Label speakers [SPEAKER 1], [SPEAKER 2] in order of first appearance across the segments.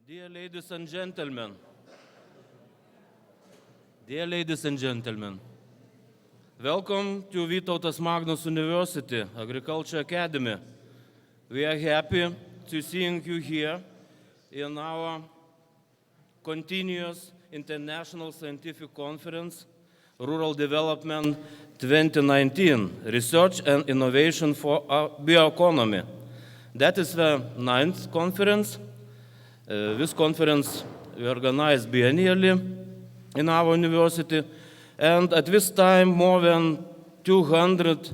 [SPEAKER 1] Dear ladies and gentlemen, welcome to Vytautas Magnus University Agriculture Academy. We are happy to seeing you here in our continuous international scientific conference, Rural Development 2019, Research and Innovation for Bioeconomy. That is the 9th conference. This conference we organize biennially in our university, and at this time more than 200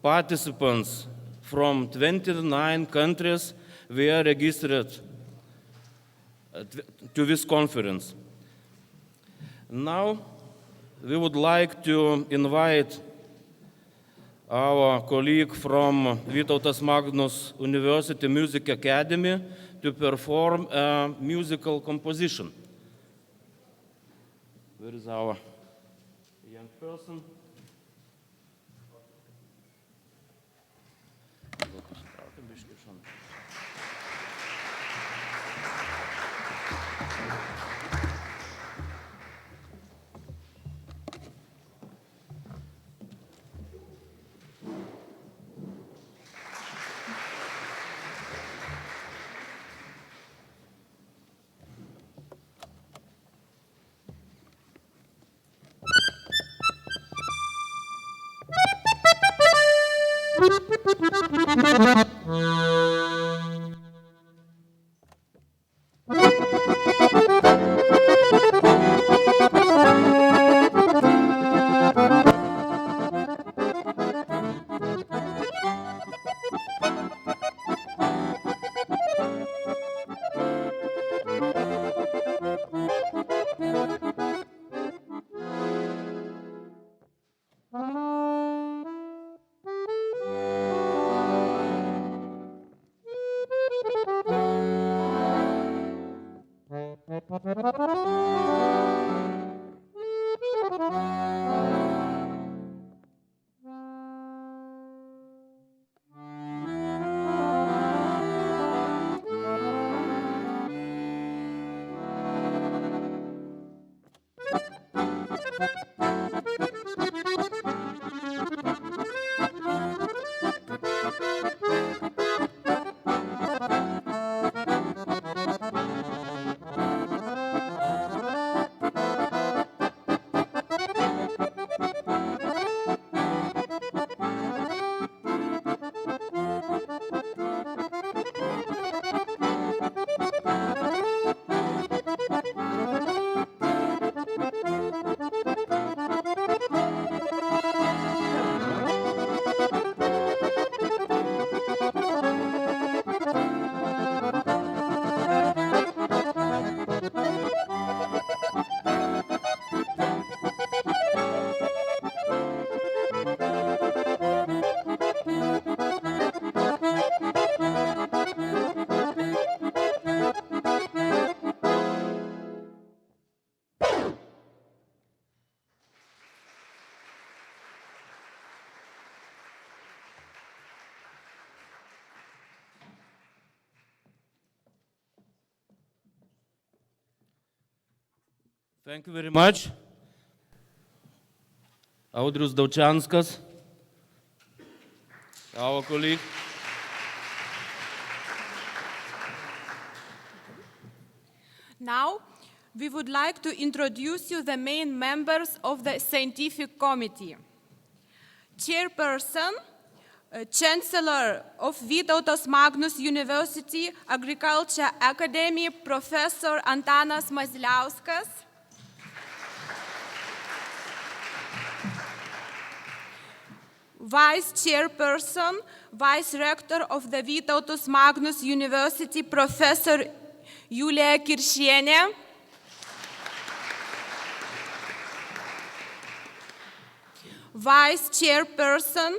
[SPEAKER 1] participants from 29 countries were registered to this conference. Now we would like to invite our colleague from Vytautas Magnus University Music Academy to perform a musical composition. Where is our young person? Thank you very much. Audrius Daučianskas, our colleague.
[SPEAKER 2] Now, we would like to introduce you the main members of the scientific committee. Chairperson, Chancellor of Vytautas Magnus University Agriculture Academy, Professor Antanas Maziliauskas. Vice Chairperson, Vice Rector of the Vytautas Magnus University, Professor Julija Kiršienė. Vice Chairperson,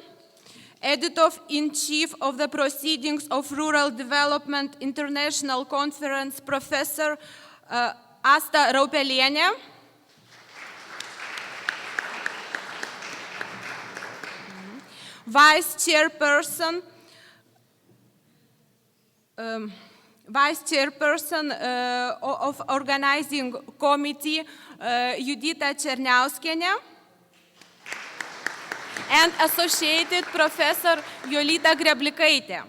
[SPEAKER 2] Editor-in-Chief of the Proceedings of Rural Development International Conference, Professor Asta Raupelienė. Vice Chairperson, Vice Chairperson of Organizing Committee Judita Černiauskienė, and Associated Professor Jolita Greblikaitė.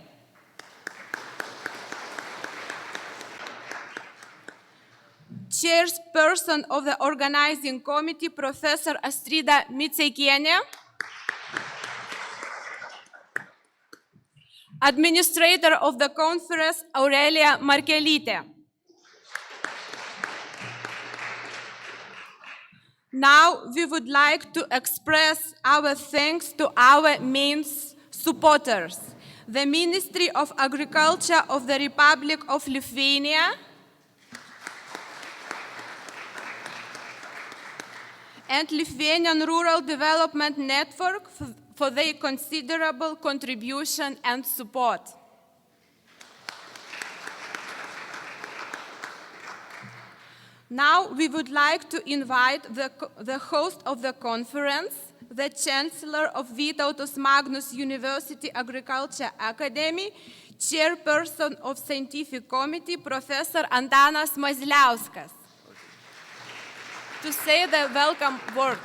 [SPEAKER 2] Chairperson of the Organizing Committee, Professor Astrida Miceikienė. Administrator of the conference, Aurelija Markelytė. Now we would like to express our thanks to our main supporters, the Ministry of Agriculture of the Republic of Lithuania, and Lithuanian Rural Development Network for their considerable contribution and support. Now we would like to invite the host of the conference, the Chancellor of Vytautas Magnus University Agriculture Academy, Chairperson of Scientific Committee, Professor Antanas Maziliauskas, to say the welcome word.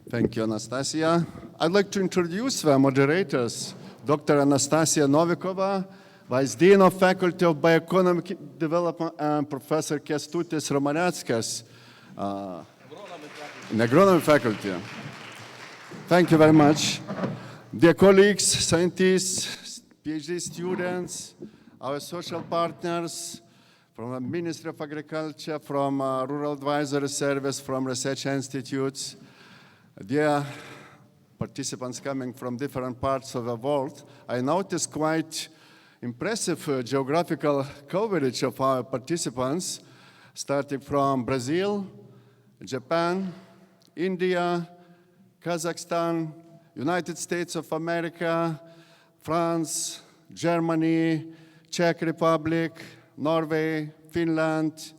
[SPEAKER 3] Thank you, Anastasia. I'd like to introduce the moderators, Dr. Anastasia Novikova, Vice Dean of Faculty of Bioeconomy Development, and Professor Kęstutis Romaneckas, in Agronomy Faculty. Thank you very much. Dear colleagues, scientists, PhD students, our social partners, from the Ministry of Agriculture, from Rural Advisory Service, from research institutes, dear participants coming from different parts of the world, I noticed quite impressive geographical coverage of our participants, starting from Brazil, Japan, India, Kazakhstan, United States of America, France, Germany, Czech Republic, Norway, Finland,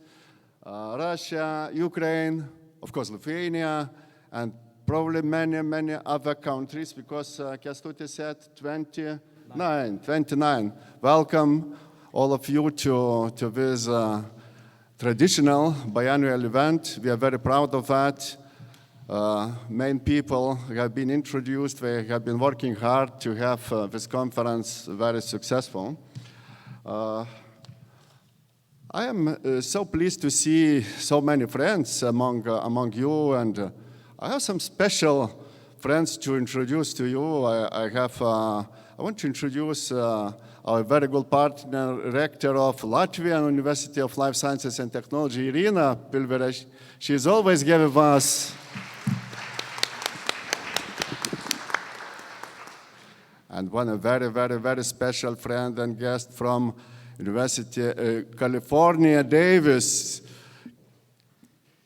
[SPEAKER 3] Russia, Ukraine, of course Lithuania, and probably many other countries, because Kęstutis said 29. Welcome all of you to this traditional biannual event. We are very proud of that. Many people have been introduced. They have been working hard to have this conference very successful. I am so pleased to see so many friends among you, and I have some special friends to introduce to you. I want to introduce our very good partner, rector of Latvian University of Life Sciences and Technology, Irina Pilvere. She is always here with us. And one very special friend and guest from University California, Davis,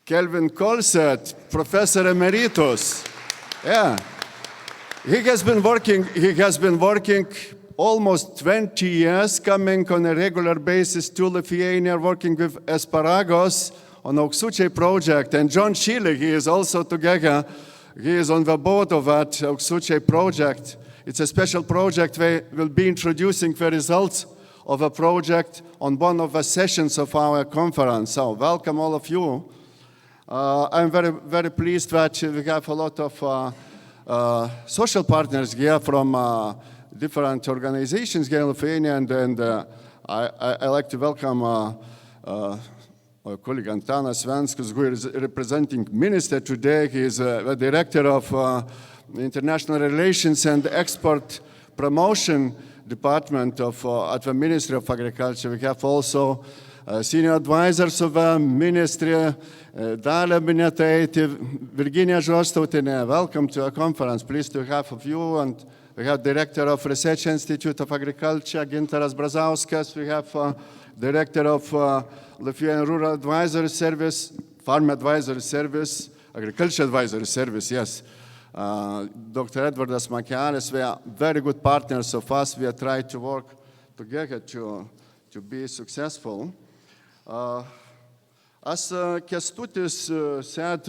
[SPEAKER 3] Kelvin Colsett, Professor Emeritus. Yeah. He has been working almost 20 years, coming on a regular basis to Lithuania, working with Asparagus on Auksučiai project. And John Chile, he is also together. He is on the board of that Auksučiai project. It's a special project. We will be introducing the results of a project on one of the sessions of our conference. So welcome all of you. I'm very pleased that we have a lot of social partners here from different organizations here in Lithuania, and I like to welcome our colleague Antanas Venskus, who is representing minister today. He is the director of International Relations and Export Promotion Department at the Ministry of Agriculture. We have also senior advisors of the ministry, Dalia Minetaitė, Virginija Žostautienė. Welcome to our conference. Pleased to have of you. And we have Director of Research Institute of Agriculture, Gintaras Brazauskas. We have Director of Lithuanian Rural Advisory Service, Farm Advisory Service, Agriculture Advisory Service, yes. Dr. Edvardas Makelis. We are very good partners of us. We are trying to work together to be successful. As Kęstutis said,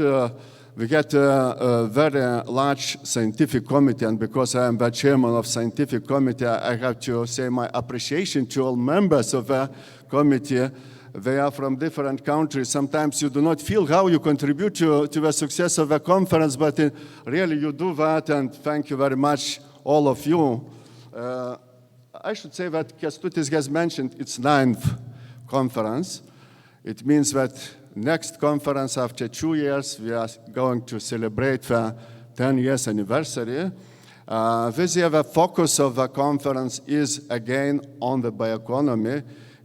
[SPEAKER 3] we get a very large scientific committee, and because I am the chairman of scientific committee, I have to say my appreciation to all members of the committee. They are from different countries. Sometimes you do not feel how you contribute to the success of the conference, but really you do that, and thank you very much, all of you. I should say that Kęstutis has mentioned its 9th conference. It means that next conference after 2 years, we are going to celebrate the 10 years anniversary. This year, the focus of the conference is again on the bioeconomy,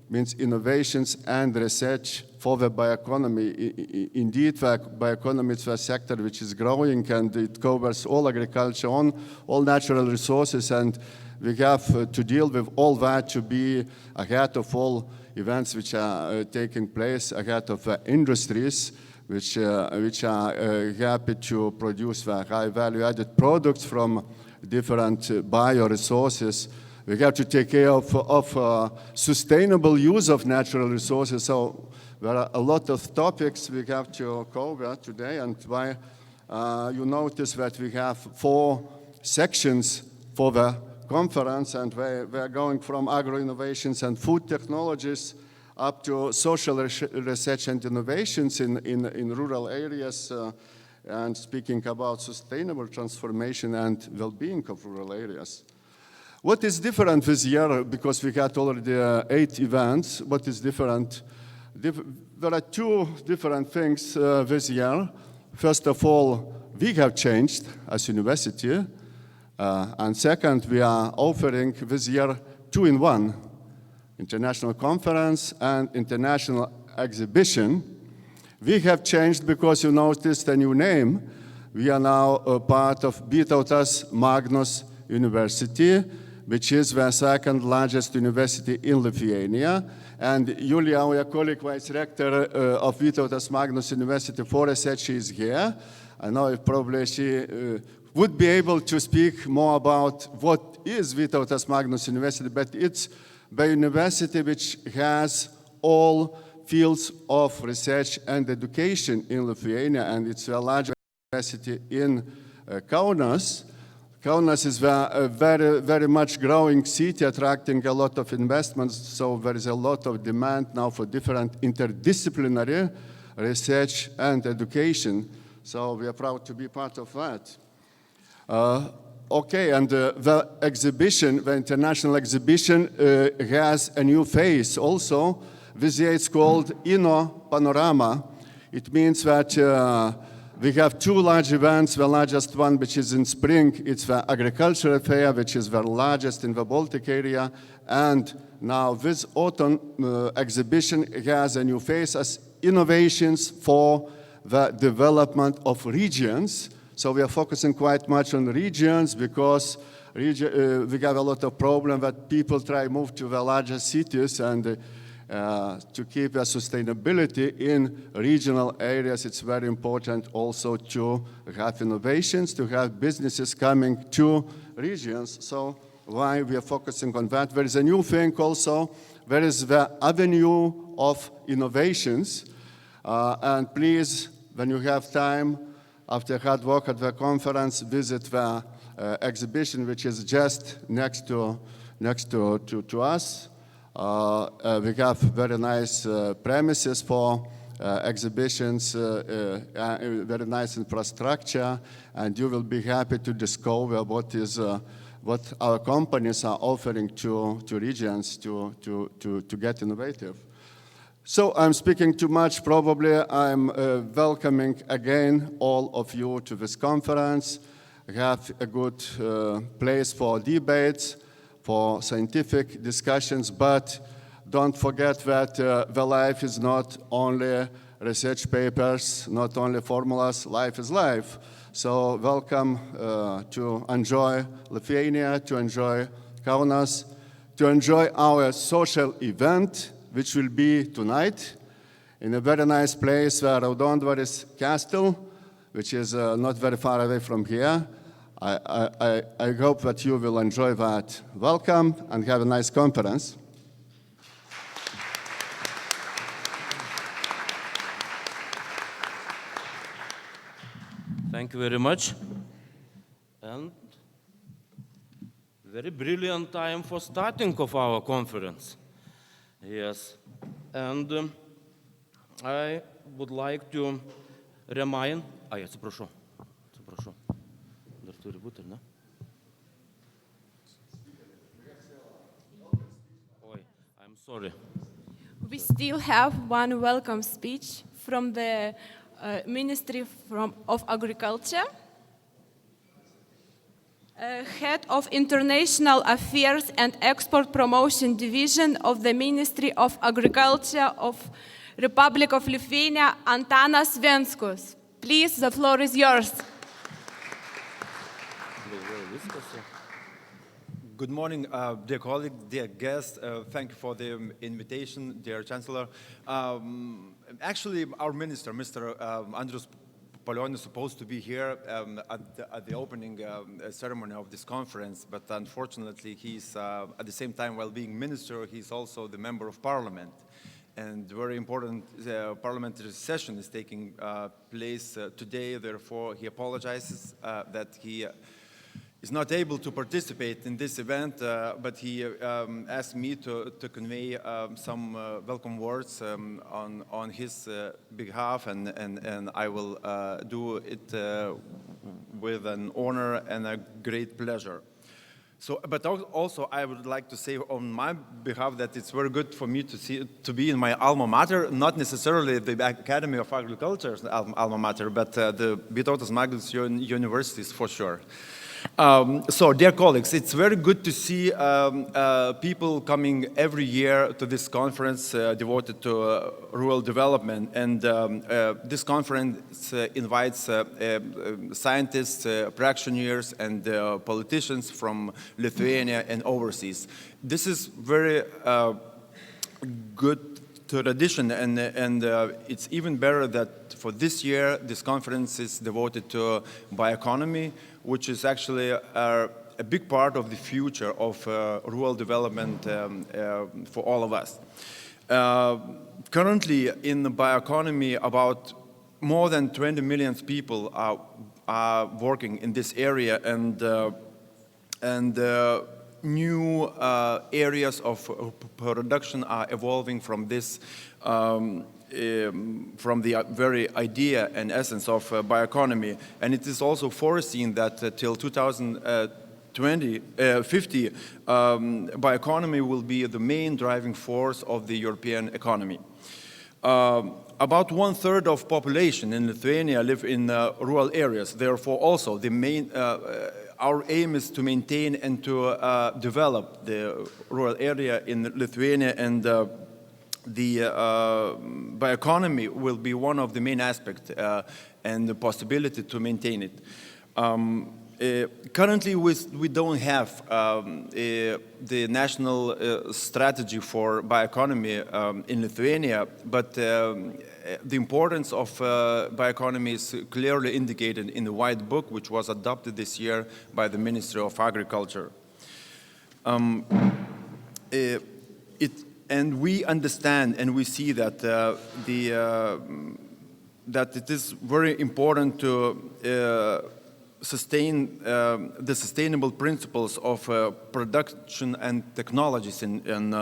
[SPEAKER 3] means innovations and research for the bioeconomy. Indeed, the bioeconomy is a sector which is growing, and it covers all agriculture, all natural resources, and we have to deal with all that to be ahead of all events which are taking place, ahead of industries which are happy to produce the high value-added products from different bioresources. We have to take care of sustainable use of natural resources. So there are a lot of topics we have to cover today, and why you notice that we have 4 sections for the conference, and we are going from agro-innovations and food technologies up to social research and innovations in rural areas, and speaking about sustainable transformation and well-being of rural areas. What is different this year, because we had already 8 events, what is different? There are 2 different things this year. First of all, we have changed as university. And second, we are offering this year 2-in-1, international conference and international exhibition. We have changed because you noticed a new name. We are now a part of Vytautas Magnus University, which is the 2nd largest university in Lithuania. And Julia, our colleague vice rector of Vytautas Magnus University for research, is here. I know probably she would be able to speak more about what is Vytautas Magnus University, but it's the university which has all fields of research and education in Lithuania, and it's a large university in Kaunas. Kaunas is a very much growing city, attracting a lot of investments, so there is a lot of demand now for different interdisciplinary research and education. So we are proud to be part of that. Okay, and the exhibition, the international exhibition, has a new face also. This year it's called Inno Panorama. It means that we have 2 large events. The largest one, which is in spring, it's the agricultural fair, which is the largest in the Baltic area. And now this autumn exhibition has a new face as innovations for the development of regions. So we are focusing quite much on regions because we have a lot of problems that people try to move to the larger cities, and to keep the sustainability in regional areas, it's very important also to have innovations, to have businesses coming to regions. So why we are focusing on that? There is a new thing also. There is the avenue of innovations. And please, when you have time, after hard work at the conference, visit the exhibition, which is just next to us. We have very nice premises for exhibitions, very nice infrastructure, and you will be happy to discover what our companies are offering to regions to get innovative. So I'm speaking too much, probably. I'm welcoming again all of you to this conference. We have a good place for debates, for scientific discussions, but don't forget that the life is not only research papers, not only formulas, life is life. So welcome to enjoy Lithuania, to enjoy Kaunas, to enjoy our social event, which will be tonight in a very nice place, Raudondvaris Castle, which is not very far away from here. I hope that you will enjoy that. Welcome and have a nice conference.
[SPEAKER 1] Thank you very much. And very brilliant time for starting of our conference. Yes. And I would like to remind... atsiprašau. Dar turi būti, ar ne? I'm sorry.
[SPEAKER 2] We still have one welcome speech from the Ministry of Agriculture. Head of International Affairs and Export Promotion Division of the Ministry of Agriculture of Republic of Lithuania, Antanas Venskus. Please, the floor is yours.
[SPEAKER 4] Good morning, dear colleague, dear guest. Thank you for the invitation, dear Chancellor. Actually, our minister, Mr. Andrius Palionis, is supposed to be here at the opening ceremony of this conference, but unfortunately, he's at the same time, while being minister, he's also the member of parliament. And very important parliamentary session is taking place today. Therefore, he apologizes that he is not able to participate in this event, but he asked me to convey some welcome words on his behalf, and I will do it with an honor and a great pleasure. So, but also I would like to say on my behalf that it's very good for me to be in my alma mater, not necessarily the Academy of Agriculture's alma mater, but the Vytautas Magnus Universities for sure. So, dear colleagues, it's very good to see people coming every year to this conference devoted to rural development. And this conference invites scientists, practitioners, and politicians from Lithuania and overseas. This is very good tradition, and it's even better that for this year, this conference is devoted to bioeconomy, which is actually a big part of the future of rural development for all of us. Currently, in the bioeconomy, about more than 20 million people are working in this area, and new areas of production are evolving from this, from the very idea and essence of bioeconomy. And it is also foreseen that till 2050, bioeconomy will be the main driving force of the European economy. About 1/3 of population in Lithuania live in rural areas. Therefore, also the main our aim is to maintain and to develop the rural area in Lithuania, and the bioeconomy will be one of the main aspects and the possibility to maintain it. Currently, we don't have the national strategy for bioeconomy in Lithuania, but the importance of bioeconomy is clearly indicated in the White Book, which was adopted this year by the Ministry of Agriculture. And we understand and we see that that it is very important to sustain the sustainable principles of production and technologies in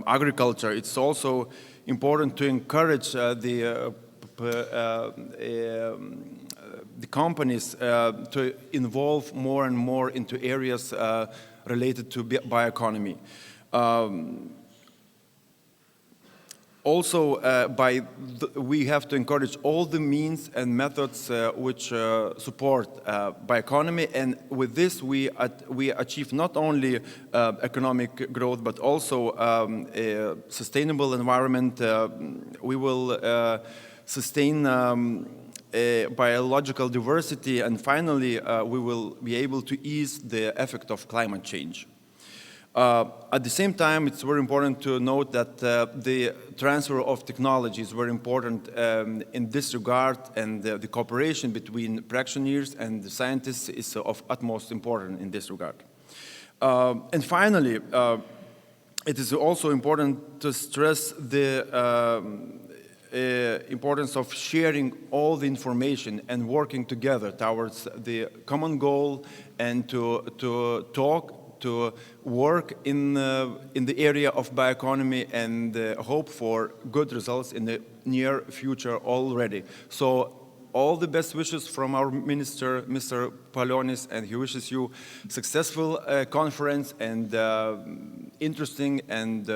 [SPEAKER 4] agriculture. It's also important to encourage the companies to involve more and more into areas related to bioeconomy. Also, we have to encourage all the means and methods which support bioeconomy, and with this we achieve not only economic growth but also a sustainable environment. We will sustain biological diversity, and finally we will be able to ease the effect of climate change. At the same time, it's very important to note that the transfer of technology is very important in this regard, and the cooperation between practitioners and the scientists is of utmost importance in this regard. And finally, it is also important to stress the importance of sharing all the information and working together towards the common goal, and to work in the area of bioeconomy and hope for good results in the near future already. So all the best wishes from our minister, Mr. Palionis, and he wishes you successful conference and interesting and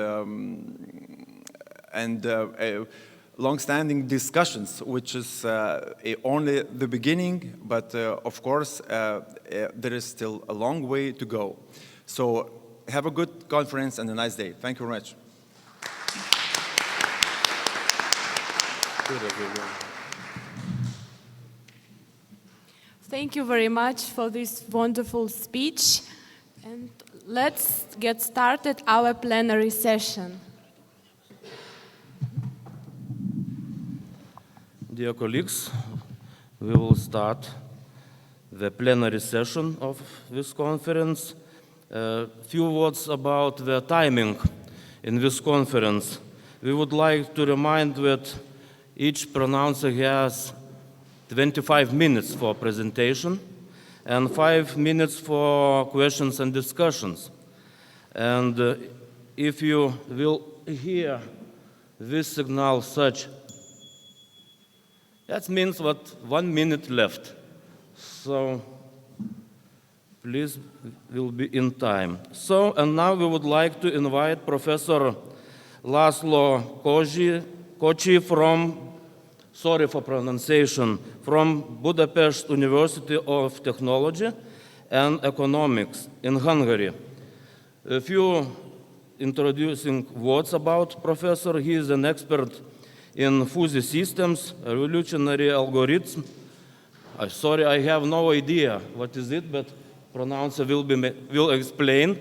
[SPEAKER 4] long-standing discussions, which is only the beginning, but of course there is still a long way to go. So have a good conference and a nice day. Thank you very much.
[SPEAKER 2] Thank you very much for this wonderful speech. And let's get started our plenary session.
[SPEAKER 1] Dear colleagues, we will start the plenary session of this conference. A few words about the timing in this conference. We would like to remind that each pronouncer has 25 minutes for presentation and 5 minutes for questions and discussions. And if you will hear this signal such, that means that 1 minute left. So please, we'll be in time. So, and now we would like to invite Professor Laszlo Kocsi from, sorry for pronunciation, from Budapest University of Technology and Economics in Hungary. A few introducing words about Professor. He is an expert in fuzzy systems, evolutionary algorithm. Sorry, I have no idea what is it, but pronouncer will explain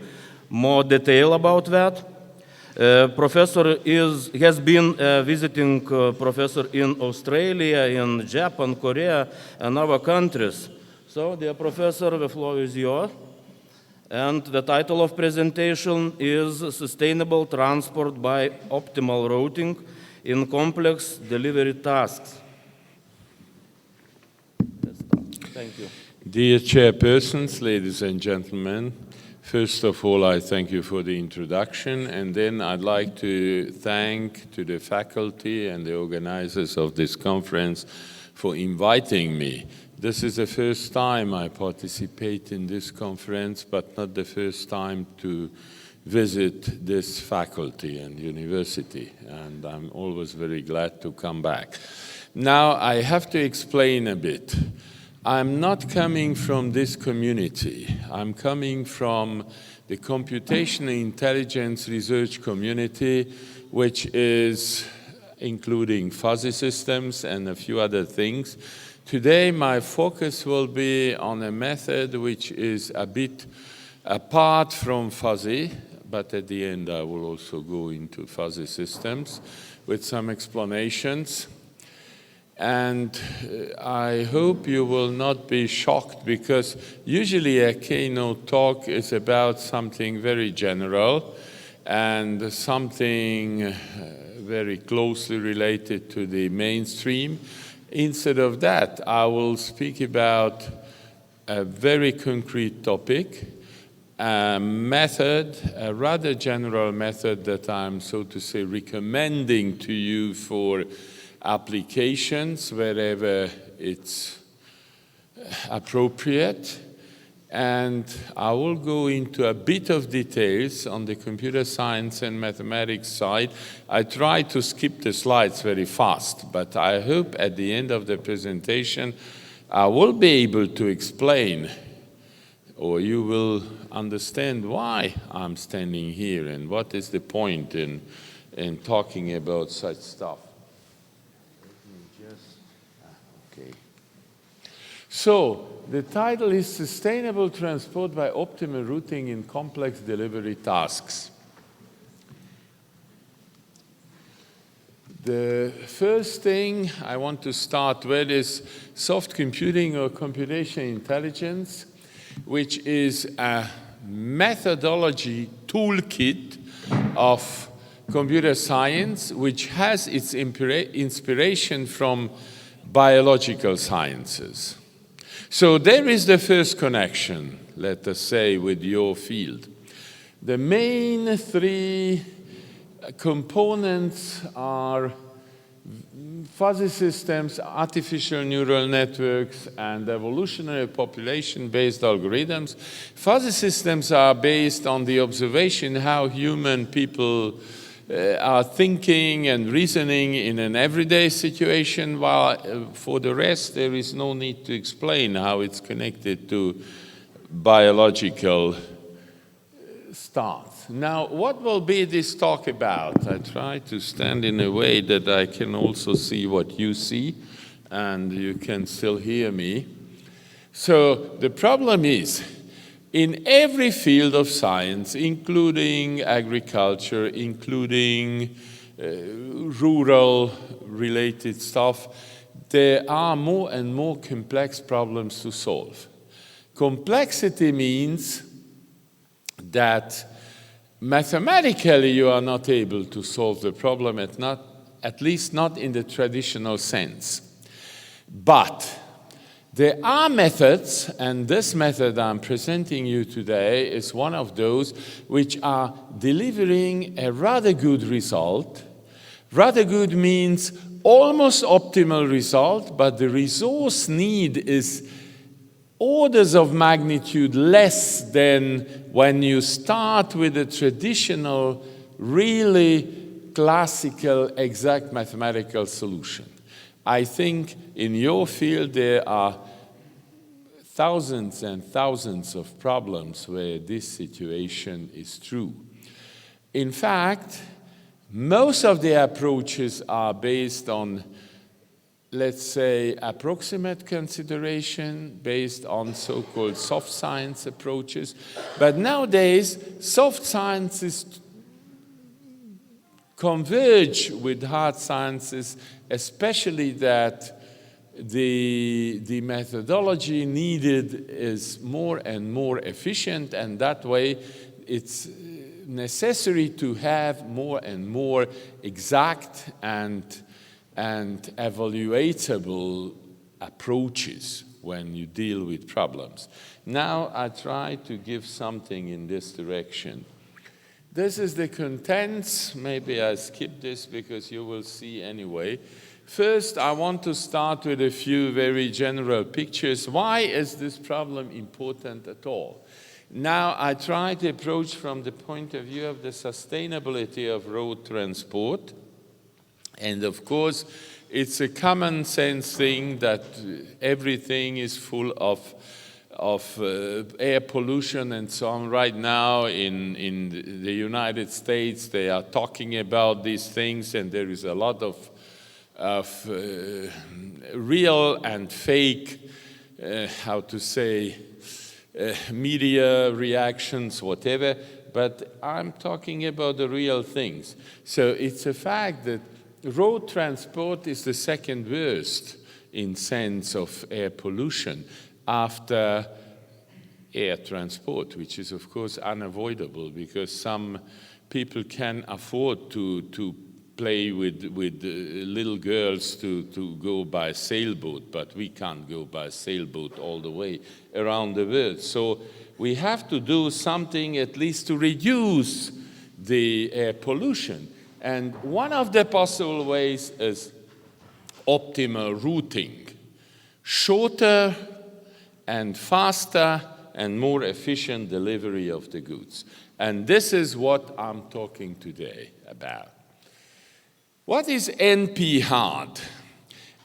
[SPEAKER 1] more detail about that. Professor has been a visiting professor in Australia, in Japan, Korea, and other countries. So, dear professor, the floor is yours. And the title of presentation is Sustainable Transport by Optimal Routing in Complex Delivery Tasks. Thank you.
[SPEAKER 5] Dear chairpersons, ladies and gentlemen, first of all, I thank you for the introduction, and then I'd like to thank to the faculty and the organizers of this conference for inviting me. This is the first time I participate in this conference, but not the first time to visit this faculty and university, and I'm always very glad to come back. Now, I have to explain a bit. I'm not coming from this community. I'm coming from the computational intelligence research community, which is including fuzzy systems and a few other things. Today, my focus will be on a method which is a bit apart from fuzzy, but at the end, I will also go into fuzzy systems with some explanations. And I hope you will not be shocked, because usually a keynote talk is about something very general and something very closely related to the mainstream. Instead of that, I will speak about a very concrete topic, a method, a rather general method that I'm, so to say, recommending to you for applications wherever it's appropriate. And I will go into a bit of details on the computer science and mathematics side. I try to skip the slides very fast, but I hope at the end of the presentation I will be able to explain, or you will understand why I'm standing here and what is the point in talking about such stuff. Okay. So, the title is Sustainable Transport by Optimal Routing in Complex Delivery Tasks. The first thing I want to start with is soft computing or computational intelligence, which is a methodology toolkit of computer science, which has its inspiration from biological sciences. So there is the first connection, let us say, with your field. The main three components are fuzzy systems, artificial neural networks, and evolutionary population-based algorithms. Fuzzy systems are based on the observation how human people are thinking and reasoning in an everyday situation, while for the rest there is no need to explain how it's connected to biological starts. Now, what will be this talk about? I try to stand in a way that I can also see what you see, and you can still hear me. So the problem is, in every field of science, including agriculture, including rural-related stuff, there are more and more complex problems to solve. Complexity means that mathematically you are not able to solve the problem, at least not in the traditional sense. But there are methods, and this method I'm presenting you today is one of those which are delivering a rather good result. Rather good means almost optimal result, but the resource need is orders of magnitude less than when you start with a traditional, really classical, exact mathematical solution. I think in your field there are thousands and thousands of problems where this situation is true. In fact, most of the approaches are based on, let's say, approximate consideration based on so-called soft science approaches. But nowadays, soft sciences converge with hard sciences, especially that the methodology needed is more and more efficient, and that way it's necessary to have more and more exact and evaluatable approaches when you deal with problems. Now I try to give something in this direction. This is the contents. Maybe I skip this because you will see anyway. First, I want to start with a few very general pictures. Why is this problem important at all? Now, I try to approach from the point of view of the sustainability of road transport. And of course, it's a common sense thing that everything is full of air pollution and so on. Right now in the United States, they are talking about these things, and there is a lot of real and fake, media reactions, whatever. But I'm talking about the real things. So it's a fact that road transport is the second worst in sense of air pollution after air transport, which is of course unavoidable because some people can afford to play with little girls to go by sailboat, but we can't go by sailboat all the way around the world. So we have to do something at least to reduce the air pollution. And one of the possible ways is optimal routing, shorter and faster and more efficient delivery of the goods. And this is what I'm talking today about. What is NP-hard?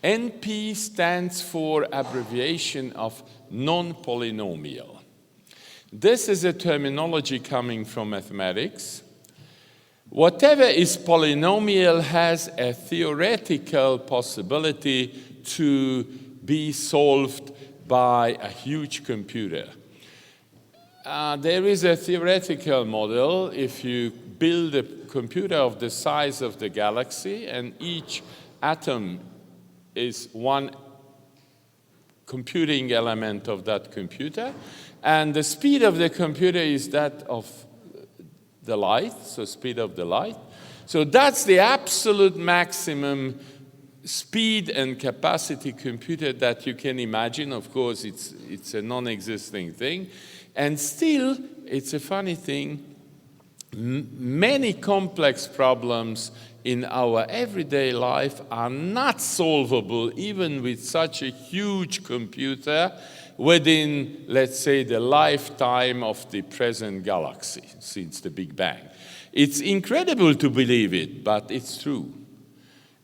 [SPEAKER 5] NP stands for abbreviation of non-polynomial. This is a terminology coming from mathematics. Whatever is polynomial has a theoretical possibility to be solved by a huge computer. There is a theoretical model. If you build a computer of the size of the galaxy and each atom is one computing element of that computer, and the speed of the computer is that of the light, so speed of the light, So that's the absolute maximum speed and capacity computer that you can imagine. Of course, it's a non-existing thing. And still, it's a funny thing, many complex problems in our everyday life are not solvable even with such a huge computer within, let's say, the lifetime of the present galaxy since the Big Bang. It's incredible to believe it, but it's true.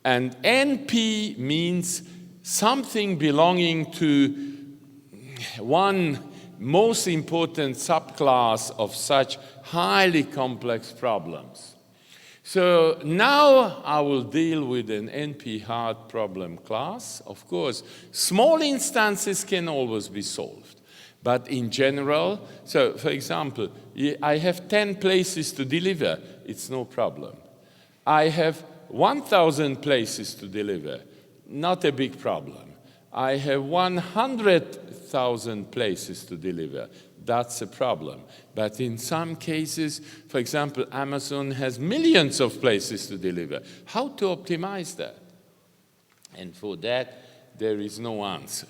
[SPEAKER 5] And NP means something belonging to one most important subclass of such highly complex problems. So now I will deal with an NP-hard problem class. Of course, small instances can always be solved. But in general, so for example, I have 10 places to deliver. It's no problem. I have 1,000 places to deliver. Not a big problem. I have 100,000 places to deliver. That's a problem. But in some cases, for example, Amazon has millions of places to deliver. How to optimize that? And for that, there is no answer.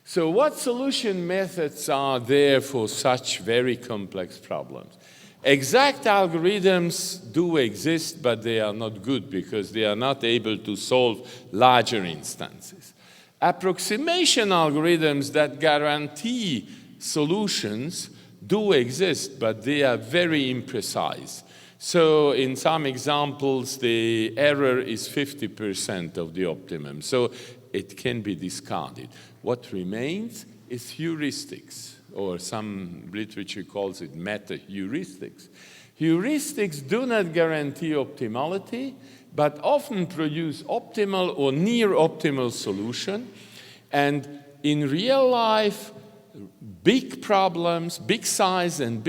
[SPEAKER 5] So what solution methods are there for such very complex problems? Exact algorithms do exist, but they are not good because they are not able to solve larger instances. Approximation algorithms that guarantee solutions do exist, but they are very imprecise. So in some examples, the error is 50% of the optimum. So it can be discarded. What remains is heuristics, or some literature calls it meta-heuristics. Heuristics do not guarantee optimality, but often produce optimal or near-optimal solution. And in real life, big problems, big size and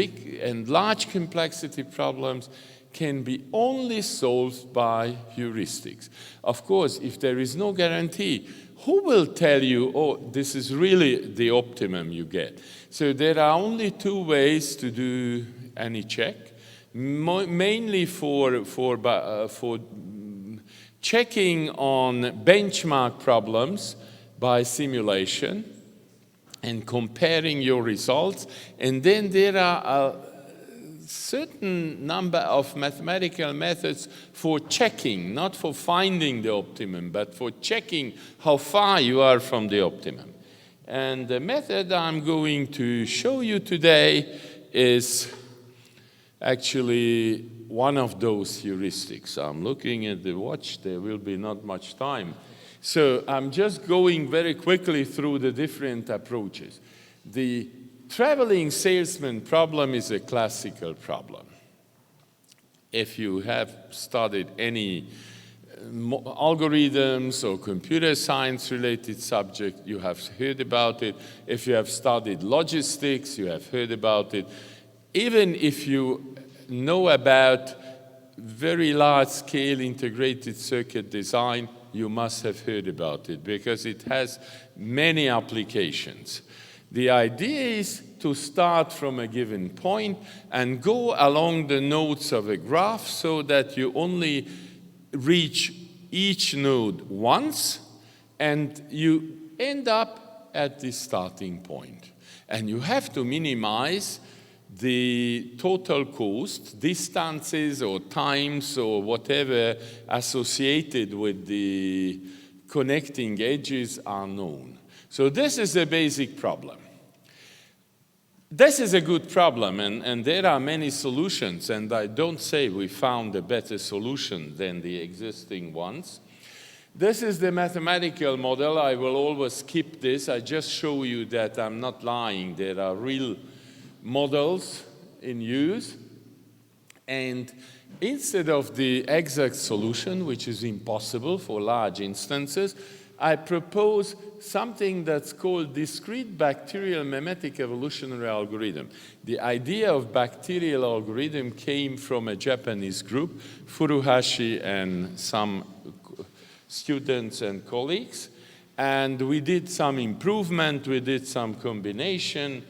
[SPEAKER 5] large complexity problems can be only solved by heuristics. Of course, if there is no guarantee, who will tell you, oh, this is really the optimum you get? So there are only two ways to do any check, mainly for checking on benchmark problems by simulation and comparing your results. And then there are a certain number of mathematical methods for checking, not for finding the optimum, but for checking how far you are from the optimum. And the method I'm going to show you today is actually one of those heuristics. I'm looking at the watch, there will be not much time. So I'm just going very quickly through the different approaches. The traveling salesman problem is a classical problem. If you have studied any algorithms or computer science related subject, you have heard about it. If you have studied logistics, you have heard about it. Even if you know about very large scale integrated circuit design, you must have heard about it because it has many applications. The idea is to start from a given point and go along the nodes of a graph so that you only reach each node once and you end up at the starting point. And you have to minimize the total cost, distances or times or whatever associated with the connecting edges are known. So this is a basic problem. This is a good problem, and there are many solutions, and I don't say we found a better solution than the existing ones. This is the mathematical model. I will always skip this. I just show you that I'm not lying. There are real models in use. And instead of the exact solution, which is impossible for large instances, I propose something that's called discrete bacterial mimetic evolutionary algorithm. The idea of bacterial algorithm came from a Japanese group, Furuhashi and some students and colleagues. And we did some improvement, we did some combination.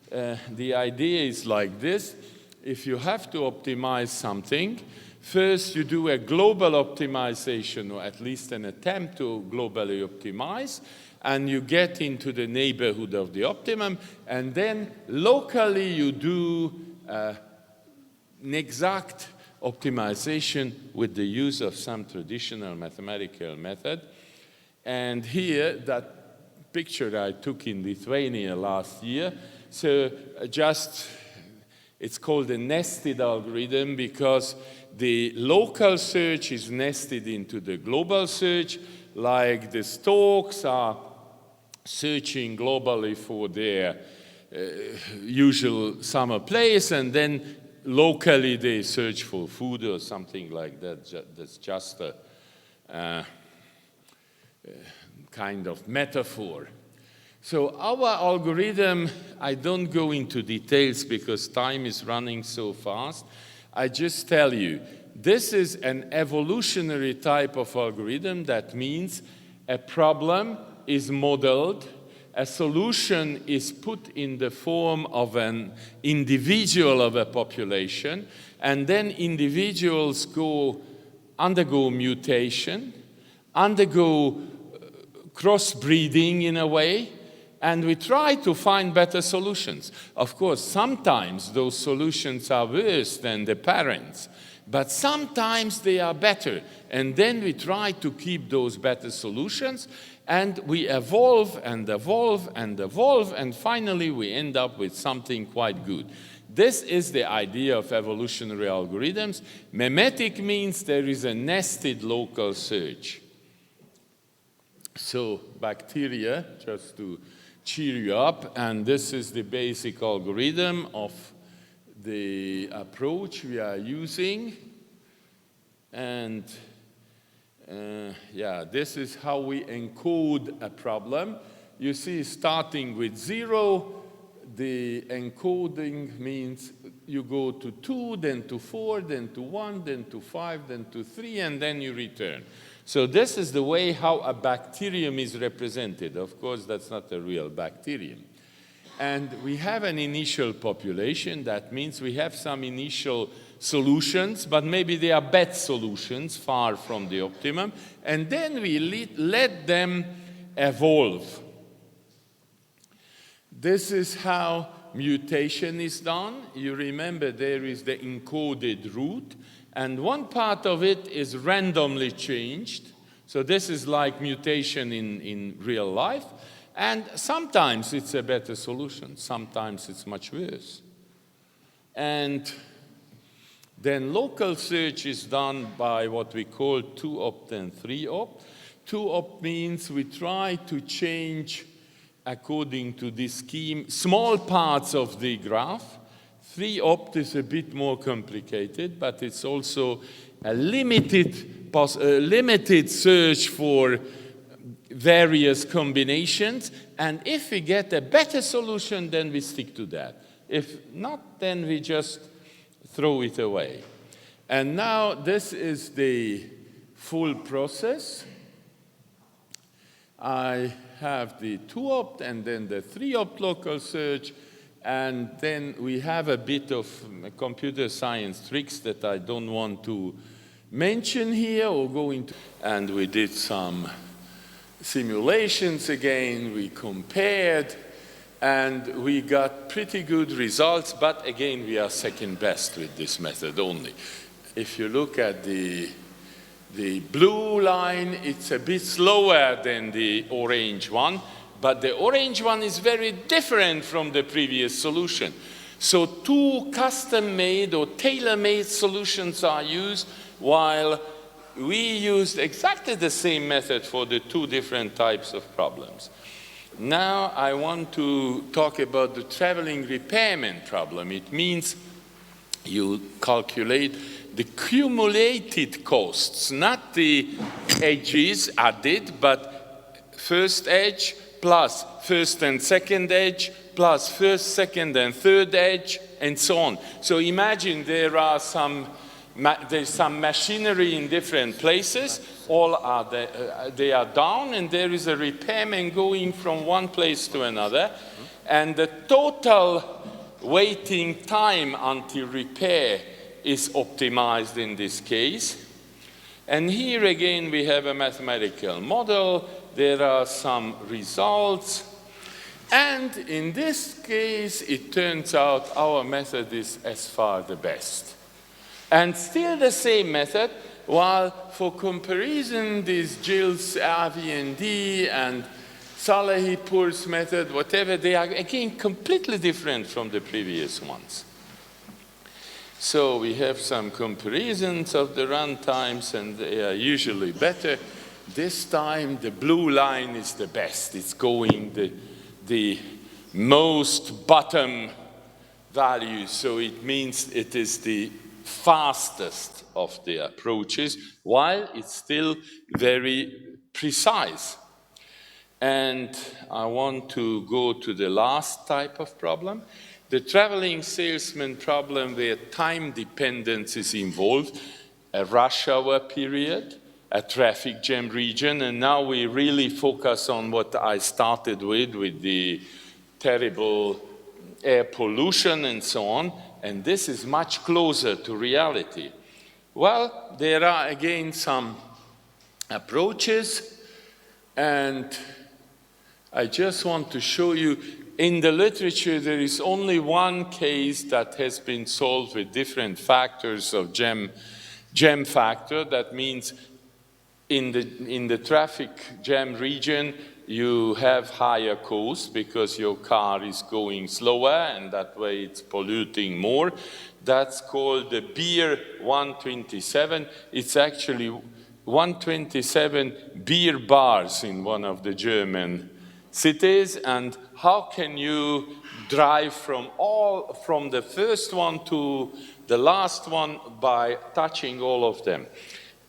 [SPEAKER 5] The idea is like this. If you have to optimize something, First, you do a global optimization, or at least an attempt to globally optimize, and you get into the neighborhood of the optimum, and then locally you do an exact optimization with the use of some traditional mathematical method. And here, that picture I took in Lithuania last year, so it's called a nested algorithm because the local search is nested into the global search, like the storks are searching globally for their usual summer place, and then locally they search for food or something like that. That's just a kind of metaphor. So our algorithm, I don't go into details because time is running so fast. I just tell you, this is an evolutionary type of algorithm. That means a problem is modeled, a solution is put in the form of an individual of a population, and then individuals undergo mutation, undergo crossbreeding in a way, and we try to find better solutions. Of course, sometimes those solutions are worse than the parents, but sometimes they are better. And then we try to keep those better solutions, and we evolve and evolve and evolve, and finally we end up with something quite good. This is the idea of evolutionary algorithms. Mimetic means there is a nested local search. So bacteria, just to cheer you up, and this is the basic algorithm of the approach we are using. And this is how we encode a problem. You see, starting with 0, the encoding means you go to 2, then to 4, then to 1, then to 5, then to 3, and then you return. So this is the way how a bacterium is represented. Of course, that's not a real bacterium. And we have an initial population. That means we have some initial solutions, but maybe they are bad solutions, far from the optimum. And then we let them evolve. This is how mutation is done. You remember there is the encoded root, and one part of it is randomly changed. So this is like mutation in real life. And sometimes it's a better solution. Sometimes it's much worse. And then local search is done by what we call 2-opt and 3-opt. 2-opt means we try to change, according to this scheme, small parts of the graph. 3-opt is a bit more complicated, but it's also a limited search for various combinations. And if we get a better solution, then we stick to that. If not, then we just throw it away. And now this is the full process. I have the 2-opt and then the 3-opt local search. And then we have a bit of computer science tricks that I don't want to mention here or go into. And we did some simulations again, we compared, and we got pretty good results, but again, we are second best with this method only. If you look at the blue line, it's a bit slower than the orange one, but the orange one is very different from the previous solution. So 2 custom-made or tailor-made solutions are used, while we used exactly the same method for the 2 different types of problems. Now I want to talk about the traveling repairman problem. It means you calculate the cumulated costs, not the edges added, but first edge plus first and second edge plus first, second, and third edge, and so on. So imagine there's some machinery in different places, they are down, and there is a repairman going from one place to another, and the total waiting time until repair is optimized in this case. And here again we have a mathematical model. There are some results. And in this case, it turns out our method is as far the best. And still the same method, while for comparison, these Gilles, RVND, and Salehi-Pour's method, whatever, they are again completely different from the previous ones. So we have some comparisons of the run times, and they are usually better. This time, the blue line is the best. It's going the most bottom value, so it means it is the fastest of the approaches, while it's still very precise. And I want to go to the last type of problem, the traveling salesman problem, where time dependence is involved, a rush hour period, a traffic jam region, and now we really focus on what I started with the terrible air pollution and so on, and this is much closer to reality. Well, there are again some approaches, and I just want to show you, in the literature there is only one case that has been solved with different factors of jam factor. That means in the traffic jam region, you have higher cost because your car is going slower, and that way it's polluting more. That's called the beer 127. It's actually 127 beer bars in one of the German cities. And how can you drive from the first one to the last one by touching all of them?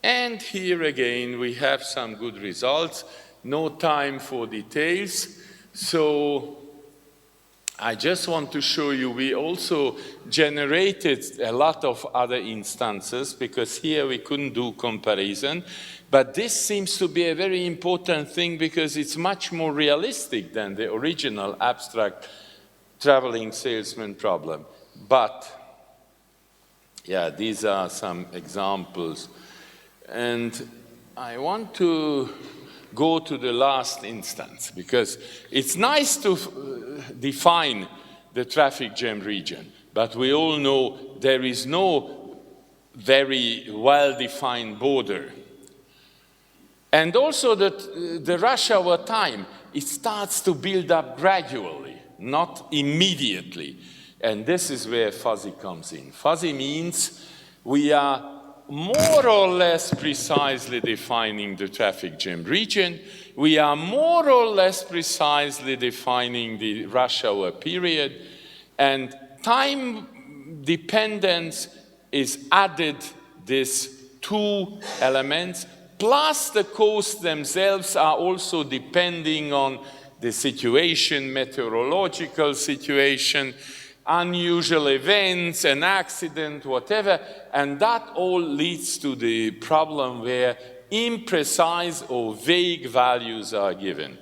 [SPEAKER 5] And here again we have some good results. No time for details. So I just want to show you, we also generated a lot of other instances, because here we couldn't do comparison. But this seems to be a very important thing, because it's much more realistic than the original abstract traveling salesman problem. But yeah, these are some examples. And I want to go to the last instance, because it's nice to define the traffic jam region, but we all know there is no very well-defined border. And also that the rush hour time, it starts to build up gradually, not immediately. And this is where fuzzy comes in. Fuzzy means we are more or less precisely defining the traffic jam region. We are more or less precisely defining the rush hour period, and time dependence is added, these two elements, plus the costs themselves are also depending on the situation, meteorological situation, unusual events, an accident, whatever, and that all leads to the problem where imprecise or vague values are given.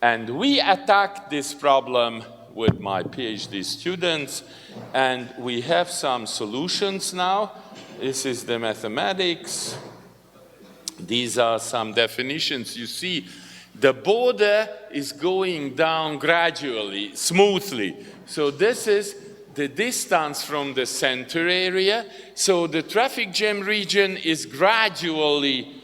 [SPEAKER 5] And we attacked this problem with my PhD students, and we have some solutions now. This is the mathematics. These are some definitions. You see, the border is going down gradually, smoothly. So this is the distance from the center area. So the traffic jam region is gradually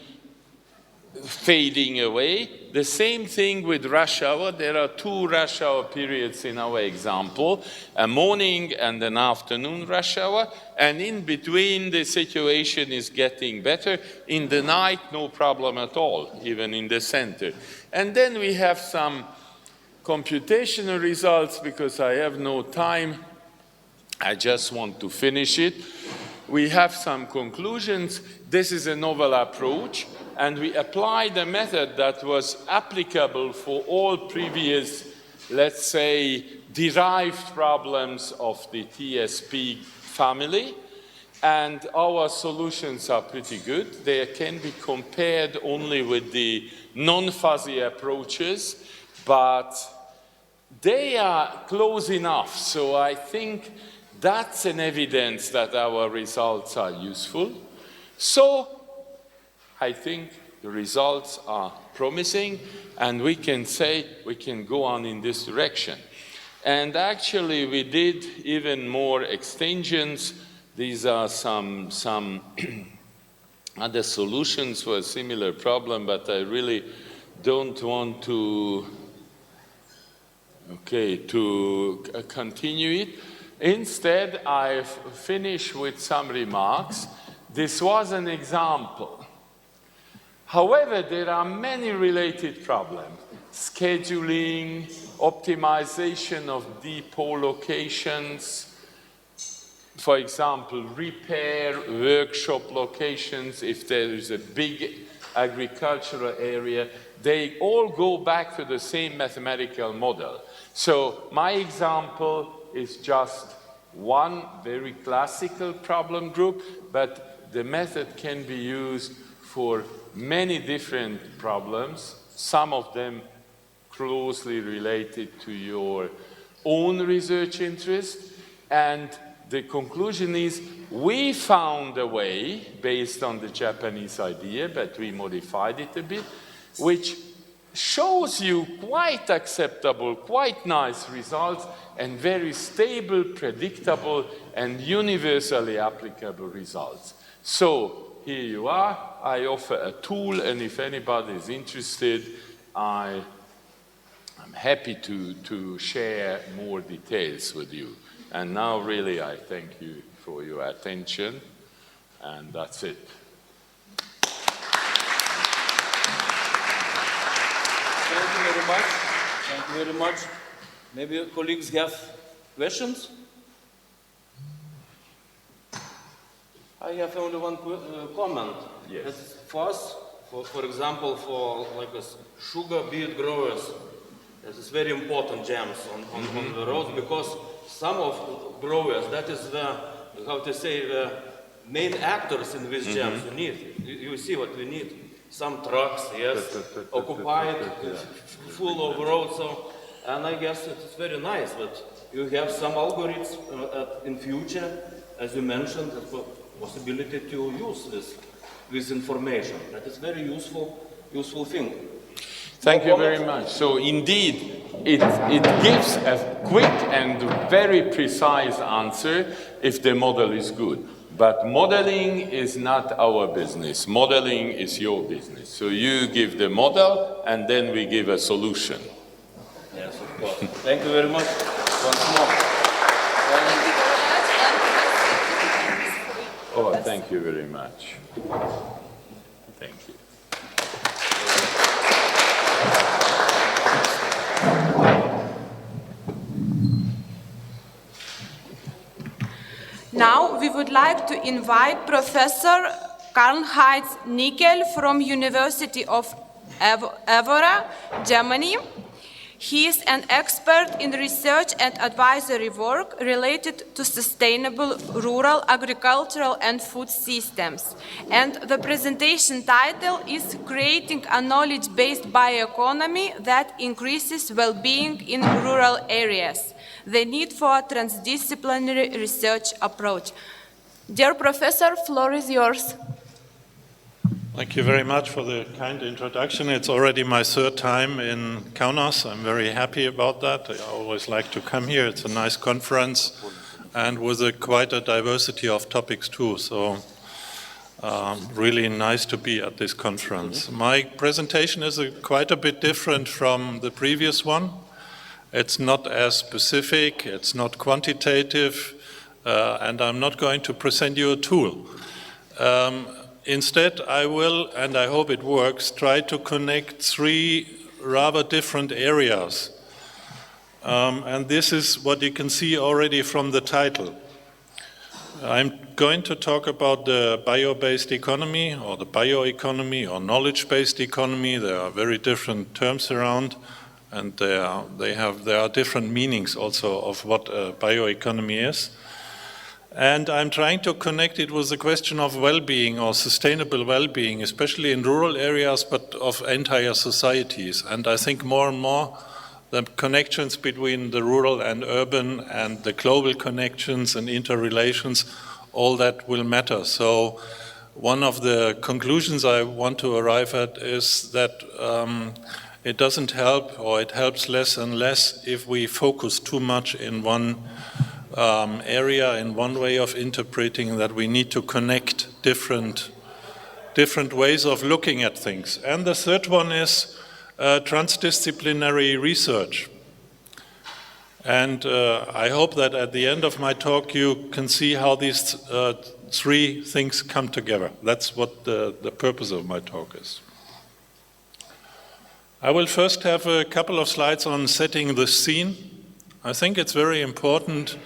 [SPEAKER 5] fading away. The same thing with rush hour. There are two rush hour periods in our example, a morning and an afternoon rush hour. And in between, the situation is getting better. In the night, no problem at all, even in the center. And then we have some computational results, because I have no time. I just want to finish it. We have some conclusions. This is a novel approach, and we applied a method that was applicable for all previous, let's say, derived problems of the TSP family. And our solutions are pretty good. They can be compared only with the non-fuzzy approaches, but they are close enough. So I think That's an evidence that our results are useful. So I think the results are promising, and we can say we can go on in this direction. And actually, we did even more extensions. These are some other solutions for a similar problem, but I really don't want to continue it. Instead, I finish with some remarks. This was an example. However, there are many related problems. Scheduling, optimization of depot locations, for example, repair workshop locations, if there is a big agricultural area, they all go back to the same mathematical model. So my example is just one very classical problem group, but the method can be used for many different problems, some of them closely related to your own research interest. And the conclusion is we found a way, based on the Japanese idea, but we modified it a bit, which shows you quite acceptable, quite nice results, and very stable, predictable, and universally applicable results. So here you are. I offer a tool, and if anybody is interested, I'm happy to share more details with you. And now really I thank you for your attention, and that's it.
[SPEAKER 1] Thank you very much. Thank you very much. Maybe colleagues have questions? I have only one comment.
[SPEAKER 5] Yes.
[SPEAKER 1] That's for us, for example, for like a sugar beet growers, this is very important gems on the roads, because some of growers, that is the, how to say, the main actors in these gems. You see what we need. Some trucks, yes, occupied, full of roads. So, and I guess it's very nice, but you have some algorithms in future, as you mentioned, the possibility to use this information. That is very useful thing.
[SPEAKER 5] Thank you very much. So indeed, it gives a quick and very precise answer if the model is good. But modeling is not our business. Modeling is your business. So you give the model, and then we give a solution.
[SPEAKER 1] Yes, of course. Thank you very much. Once more.
[SPEAKER 5] Oh, thank you very much. Thank you.
[SPEAKER 2] Now we would like to invite Professor Karl-Heinz Nickel from University of Evora, Germany. He is an expert in research and advisory work related to sustainable rural agricultural and food systems. And the presentation title is Creating a Knowledge-Based Bioeconomy that Increases Well-Being in Rural Areas. The need for a transdisciplinary research approach. Dear Professor, floor is yours.
[SPEAKER 6] Thank you very much for the kind introduction. It's already my third time in Kaunas. I'm very happy about that. I always like to come here. It's a nice conference and with quite a diversity of topics too. So really nice to be at this conference. My presentation is quite a bit different from the previous one. It's not as specific, it's not quantitative, and I'm not going to present you a tool. Instead, I will, and I hope it works, try to connect three rather different areas. And this is what you can see already from the title. I'm going to talk about the bio-based economy, or the bioeconomy, or knowledge-based economy. There are very different terms around, and there are different meanings also of what a bioeconomy is. And I'm trying to connect it with the question of well-being or sustainable well-being, especially in rural areas, but of entire societies. And I think more and more the connections between the rural and urban and the global connections and interrelations, all that will matter. So one of the conclusions I want to arrive at is that it doesn't help, or it helps less and less if we focus too much in one area, in one way of interpreting, that we need to connect different ways of looking at things. And the third one is transdisciplinary research. And I hope that at the end of my talk you can see how these three things come together. That's what the purpose of my talk is. I will first have a couple of slides on setting the scene. I think it's very important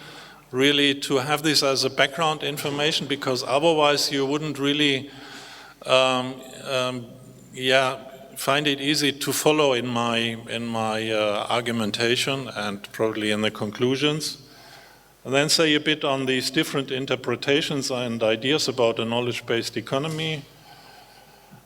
[SPEAKER 6] really to have this as a background information, because otherwise you wouldn't really find it easy to follow in my argumentation and probably in the conclusions. And then say a bit on these different interpretations and ideas about a knowledge-based economy,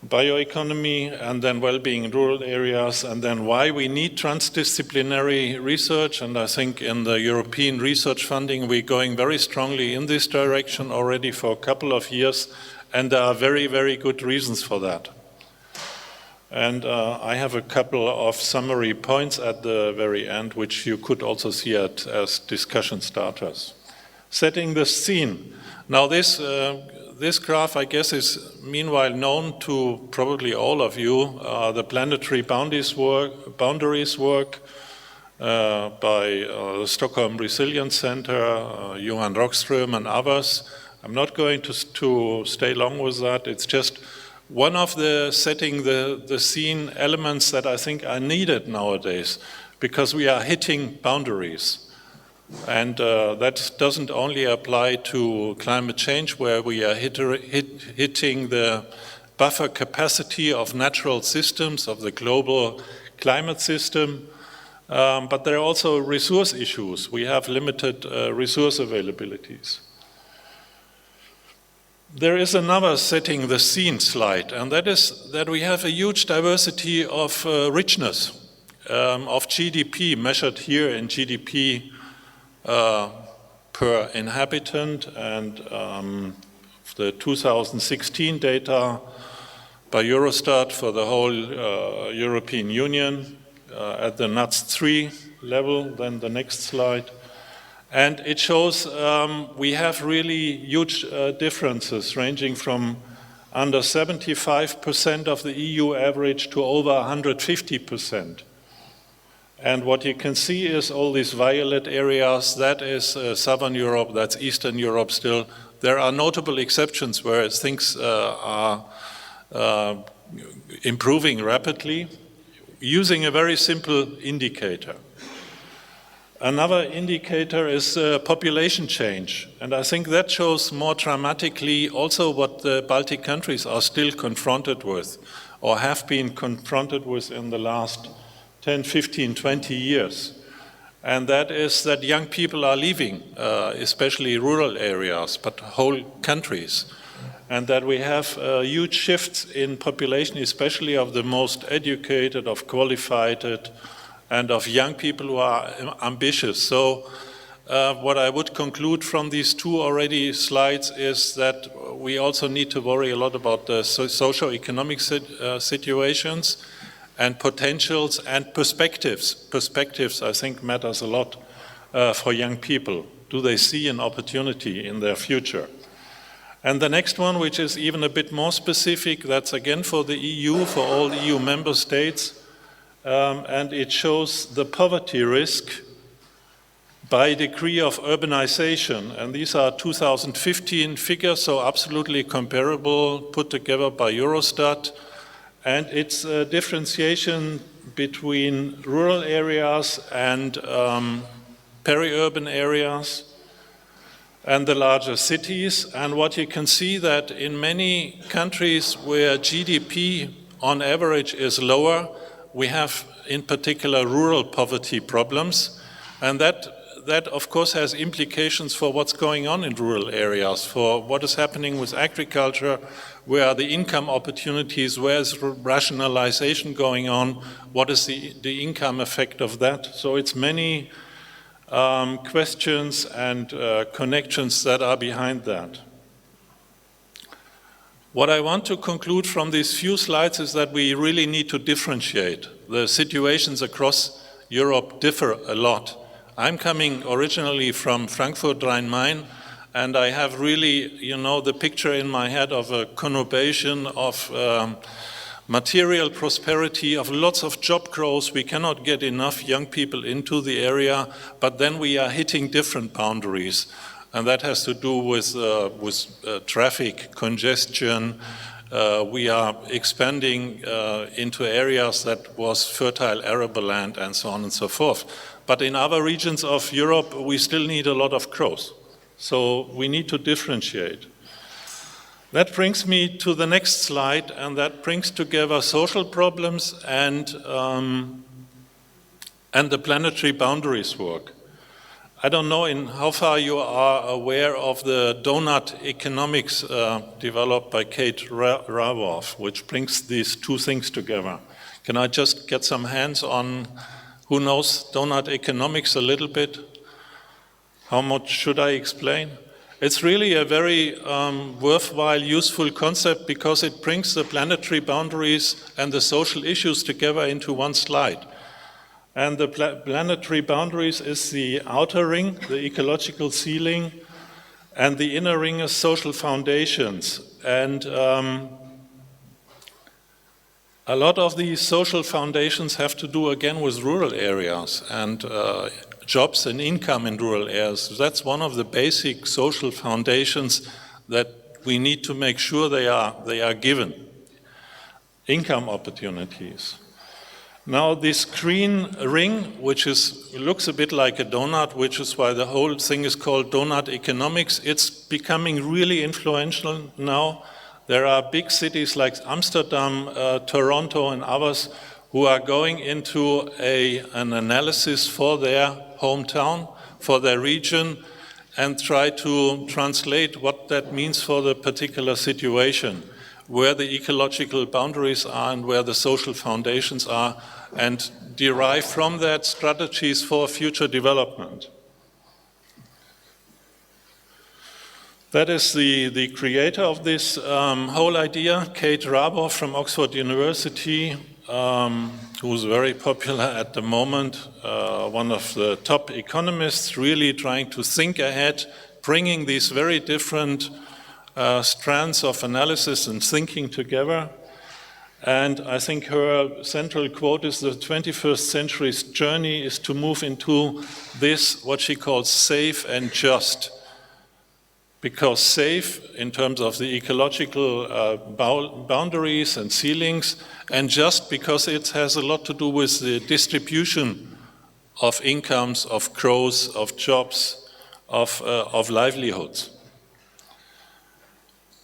[SPEAKER 6] bioeconomy, and then well-being in rural areas, and then why we need transdisciplinary research. And I think in the European research funding, we're going very strongly in this direction already for a couple of years, and there are very, very good reasons for that. And I have a couple of summary points at the very end, which you could also see as discussion starters. Setting the scene. Now this graph, I guess, is meanwhile known to probably all of you. The planetary boundaries work by the Stockholm Resilience Center, Johan Rockström and others. I'm not going to stay long with that. It's just one of the setting the scene elements that I think are needed nowadays, because we are hitting boundaries. And that doesn't only apply to climate change, where we are hitting the buffer capacity of natural systems, of the global climate system, but there are also resource issues. We have limited resource availabilities. There is another setting the scene slide, and that is that we have a huge diversity of richness of GDP, measured here in GDP per inhabitant, and the 2016 data by Eurostat for the whole European Union at the NUTS 3 level. Then the next slide. And it shows we have really huge differences, ranging from under 75% of the EU average to over 150%. And what you can see is all these violet areas, that is Southern Europe, that's Eastern Europe still. There are notable exceptions where things are improving rapidly, using a very simple indicator. Another indicator is population change, and I think that shows more dramatically also what the Baltic countries are still confronted with, or have been confronted with in the last 10, 15, 20 years. And that is that young people are leaving, especially rural areas, but whole countries. And that we have huge shifts in population, especially of the most educated, of qualified, and of young people who are ambitious. So what I would conclude from these two already slides is that we also need to worry a lot about the socio-economic situations and potentials and perspectives. Perspectives, I think, matters a lot for young people. Do they see an opportunity in their future? And the next one, which is even a bit more specific, that's again for the EU, for all EU member states, and it shows the poverty risk by degree of urbanization. And these are 2015 figures, so absolutely comparable, put together by Eurostat. And it's a differentiation between rural areas and peri-urban areas and the larger cities. And what you can see that in many countries where GDP on average is lower, we have in particular rural poverty problems, and that that, of course, has implications for what's going on in rural areas, for what is happening with agriculture, where are the income opportunities, where is rationalization going on, what is the income effect of that. So it's many questions and connections that are behind that. What I want to conclude from these few slides is that we really need to differentiate. The situations across Europe differ a lot. I'm coming originally from Frankfurt, Rhine-Main, and I have really, the picture in my head of a conurbation of material prosperity, of lots of job growth. We cannot get enough young people into the area, but then we are hitting different boundaries. And that has to do with traffic congestion. We are expanding into areas that was fertile arable land and so on and so forth. But in other regions of Europe, we still need a lot of growth. So we need to differentiate. That brings me to the next slide, and that brings together social problems and the planetary boundaries work. I don't know in how far you are aware of the donut economics developed by Kate Raworth, which brings these two things together. Can I just get some hands on who knows donut economics a little bit? How much should I explain? It's really a very worthwhile, useful concept because it brings the planetary boundaries and the social issues together into one slide. And the planetary boundaries is the outer ring, the ecological ceiling, and the inner ring is social foundations. And a lot of these social foundations have to do again with rural areas and jobs and income in rural areas. That's one of the basic social foundations that we need to make sure they are given. Income opportunities. Now this green ring, which looks a bit like a donut, which is why the whole thing is called donut economics, it's becoming really influential now. There are big cities like Amsterdam, Toronto and others who are going into an analysis for their hometown, for their region, and try to translate what that means for the particular situation, where the ecological boundaries are and where the social foundations are, and derive from that strategies for future development. That is the creator of this whole idea, Kate Raworth from Oxford University, who's very popular at the moment, one of the top economists, really trying to think ahead, bringing these very different strands of analysis and thinking together. And I think her central quote is the 21st century's journey is to move into this, what she calls safe and just. Because safe in terms of the ecological boundaries and ceilings, and just because it has a lot to do with the distribution of incomes, of growth, of jobs, of livelihoods.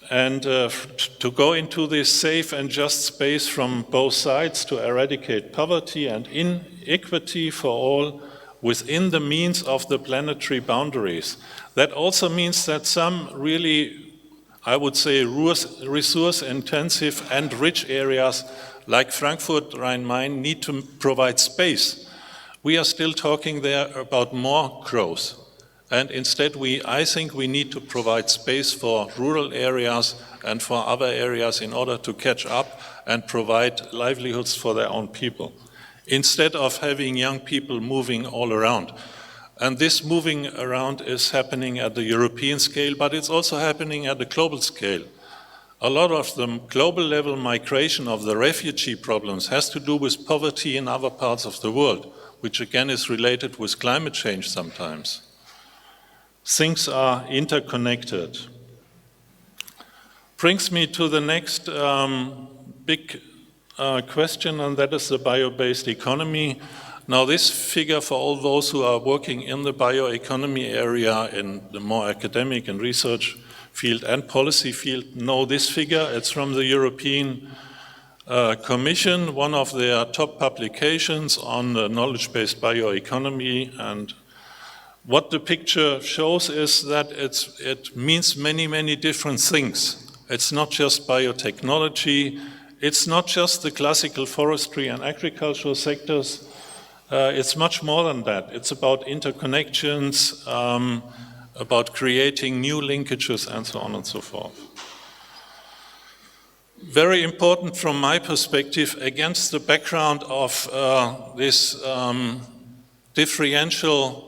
[SPEAKER 6] And to go into this safe and just space from both sides to eradicate poverty and inequity for all within the means of the planetary boundaries. That also means that some really, I would say, resource-intensive and rich areas like Frankfurt, Rhine-Main need to provide space. We are still talking there about more growth. And instead, I think we need to provide space for rural areas and for other areas in order to catch up and provide livelihoods for their own people, instead of having young people moving all around. And this moving around is happening at the European scale, but it's also happening at the global scale. A lot of the global level migration of the refugee problems has to do with poverty in other parts of the world, which again is related with climate change sometimes. Things are interconnected. Brings me to the next big question, and that is the bio-based economy. Now this figure, for all those who are working in the bioeconomy area in the more academic and research field and policy field, know this figure. It's from the European Commission, one of their top publications on the knowledge-based bioeconomy, and What the picture shows is that it means many, many different things. It's not just biotechnology, it's not just the classical forestry and agricultural sectors, it's much more than that. It's about interconnections, about creating new linkages and so on and so forth. Very important from my perspective, against the background of this differential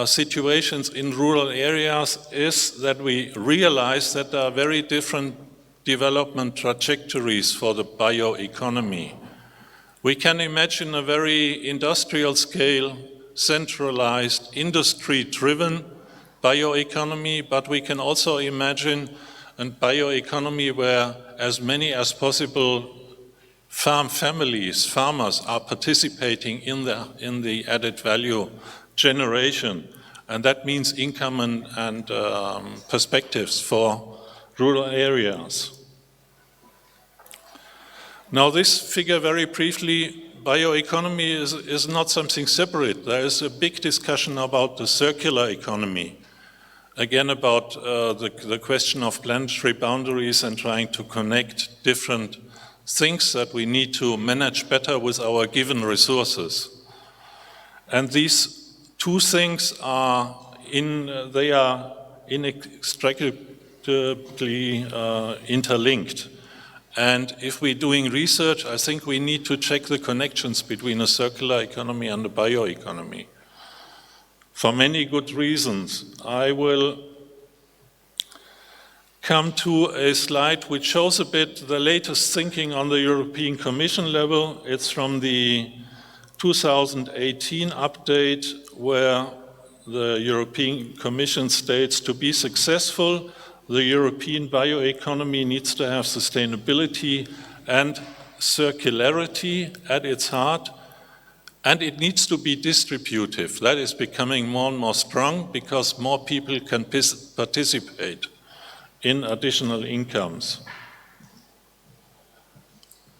[SPEAKER 6] situations in rural areas, is that we realize that there are very different development trajectories for the bioeconomy. We can imagine a very industrial scale, centralized, industry-driven bioeconomy, but we can also imagine a bioeconomy where as many as possible farm families, farmers, are participating in the added value generation, and that means income and perspectives for rural areas. Now, this figure, very briefly, bioeconomy is not something separate. There is a big discussion about the circular economy, again about the question of planetary boundaries and trying to connect different things that we need to manage better with our given resources. And these two things are inextricably interlinked. And if we're doing research, I think we need to check the connections between a circular economy and a bioeconomy. For many good reasons. I will come to a slide which shows a bit the latest thinking on the European Commission level. It's from the 2018 update, where the European Commission states, to be successful, the European bioeconomy needs to have sustainability and circularity at its heart, and it needs to be distributive. That is becoming more and more strong because more people can participate in additional incomes.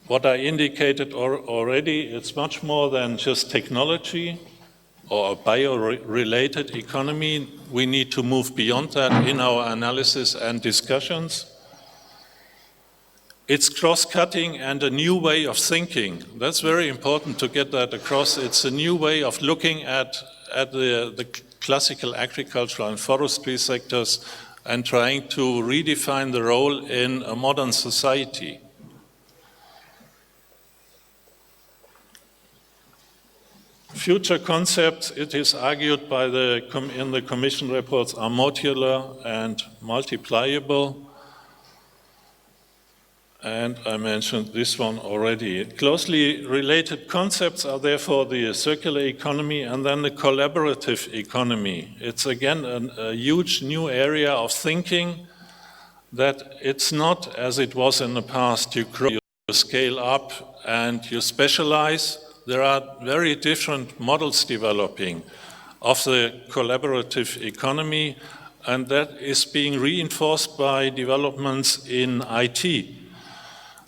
[SPEAKER 6] What I indicated already, it's much more than just technology or a bio-related economy. We need to move beyond that in our analysis and discussions. It's cross-cutting and a new way of thinking. That's very important to get that across. It's a new way of looking at the classical agricultural and forestry sectors and trying to redefine the role in a modern society. Future concepts, it is argued in the Commission reports, are modular and multipliable. And I mentioned this one already. Closely related concepts are therefore the circular economy and then the collaborative economy. It's again a huge new area of thinking, that it's not as it was in the past, you grow, you scale up and you specialize. There are very different models developing of the collaborative economy, and that is being reinforced by developments in IT,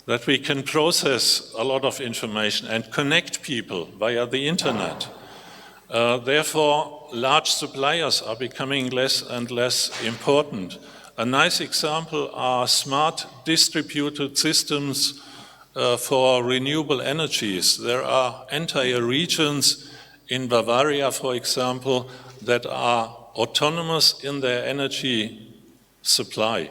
[SPEAKER 6] that we can process a lot of information and connect people via the internet. Therefore, large suppliers are becoming less and less important. A nice example are smart distributed systems for renewable energies. There are entire regions in Bavaria, for example, that are autonomous in their energy supply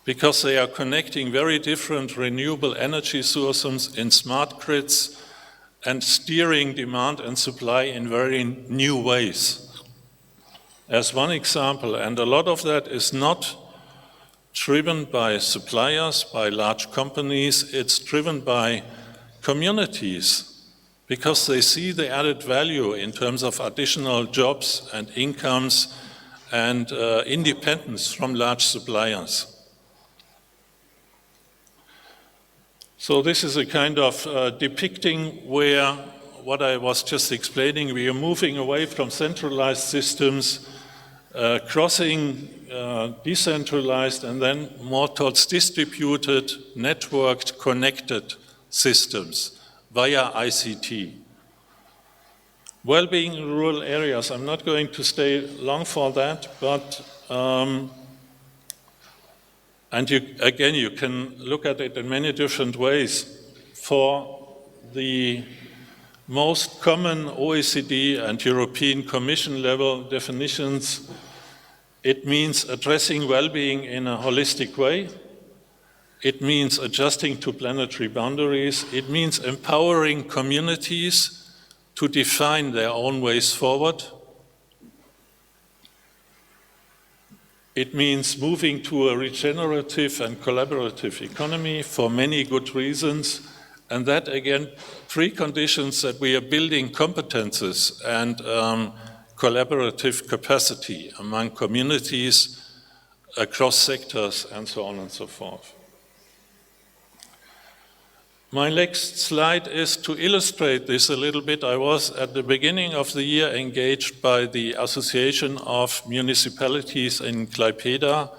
[SPEAKER 6] because they are connecting very different renewable energy sources in smart grids and steering demand and supply in very new ways. As one example, and a lot of that is not driven by suppliers, by large companies, it's driven by communities because they see the added value in terms of additional jobs and incomes and independence from large suppliers. So this is a kind of depicting where what I was just explaining, we are moving away from centralized systems, crossing decentralized and then more towards distributed, networked, connected systems via ICT. Well-being in rural areas, I'm not going to stay long for that, but and you can look at it in many different ways. For the most common OECD and European Commission level definitions, it means addressing well-being in a holistic way. It means adjusting to planetary boundaries. It means empowering communities to define their own ways forward. It means moving to a regenerative and collaborative economy for many good reasons. And that, again, preconditions that we are building competences and collaborative capacity among communities, across sectors, and so on and so forth. My next slide is to illustrate this a little bit. I was at the beginning of the year engaged by the Association of Municipalities in Klaipėda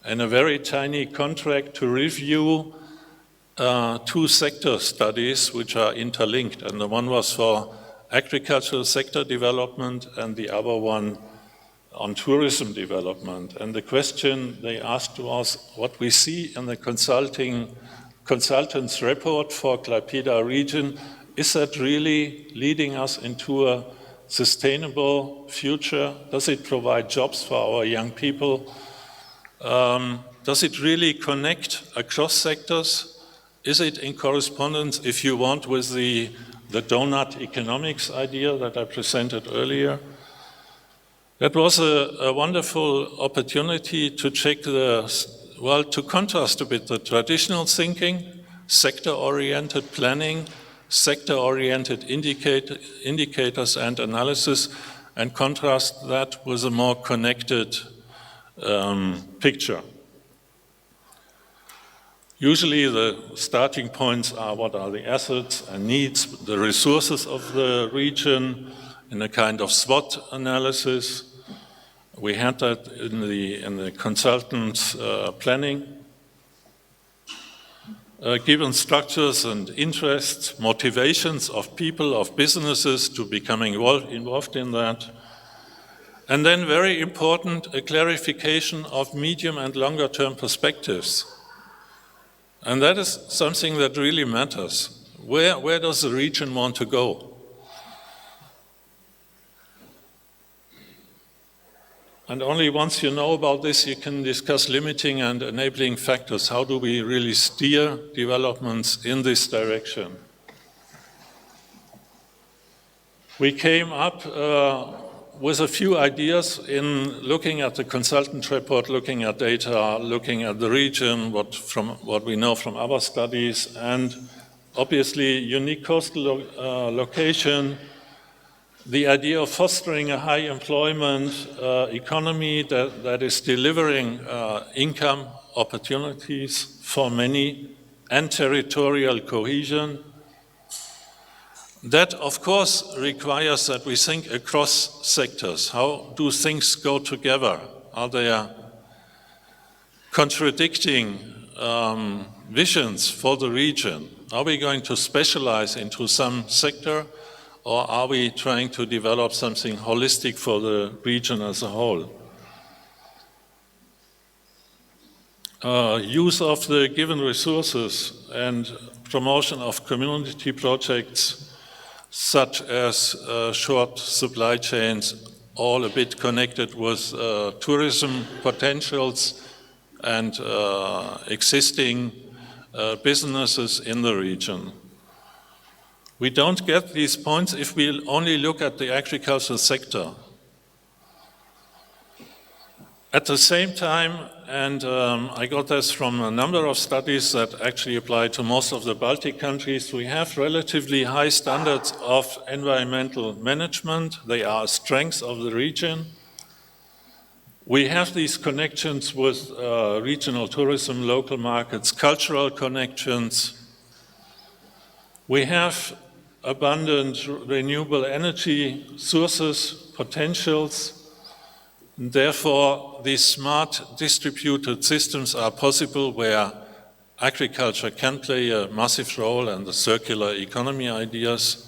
[SPEAKER 6] in a very tiny contract to review two sector studies which are interlinked. And the one was for agricultural sector development and the other one on tourism development. And the question they asked was what we see in the consultant's report for Klaipėda region, is that really leading us into a sustainable future? Does it provide jobs for our young people? Does it really connect across sectors? Is it in correspondence, if you want, with the donut economics idea that I presented earlier? That was a wonderful opportunity to check to contrast a bit the traditional thinking, sector-oriented planning, sector-oriented indicators and analysis, and contrast that with a more connected picture. Usually the starting points are what are the assets and needs, the resources of the region in a kind of SWOT analysis. We had that in the consultant's planning. Given structures and interests, motivations of people, of businesses to becoming involved in that. And then very important, a clarification of medium and longer term perspectives. And that is something that really matters. Where does the region want to go? And only once you know about this, you can discuss limiting and enabling factors. How do we really steer developments in this direction? We came up with a few ideas in looking at the consultant report, looking at data, looking at the region, from what we know from other studies, and obviously unique coastal location, the idea of fostering a high employment economy that is delivering income opportunities for many and territorial cohesion. That, of course, requires that we think across sectors. How do things go together? Are there contradicting visions for the region? Are we going to specialize into some sector? Or are we trying to develop something holistic for the region as a whole? Use of the given resources and promotion of community projects such as short supply chains, all a bit connected with tourism potentials and existing businesses in the region. We don't get these points if we only look at the agricultural sector. At the same time, and I got this from a number of studies that actually apply to most of the Baltic countries, we have relatively high standards of environmental management. They are a strength of the region. We have these connections with regional tourism, local markets, cultural connections. We have abundant renewable energy sources, potentials. Therefore, these smart distributed systems are possible where agriculture can play a massive role, and the circular economy ideas.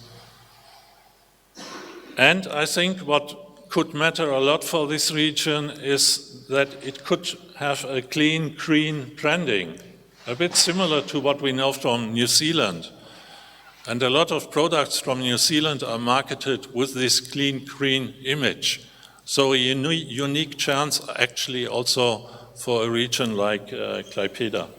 [SPEAKER 6] And I think what could matter a lot for this region is that it could have a clean, green branding, a bit similar to what we know from New Zealand. And a lot of products from New Zealand are marketed with this clean, green image. So a unique chance actually also for a region like Klaipėda.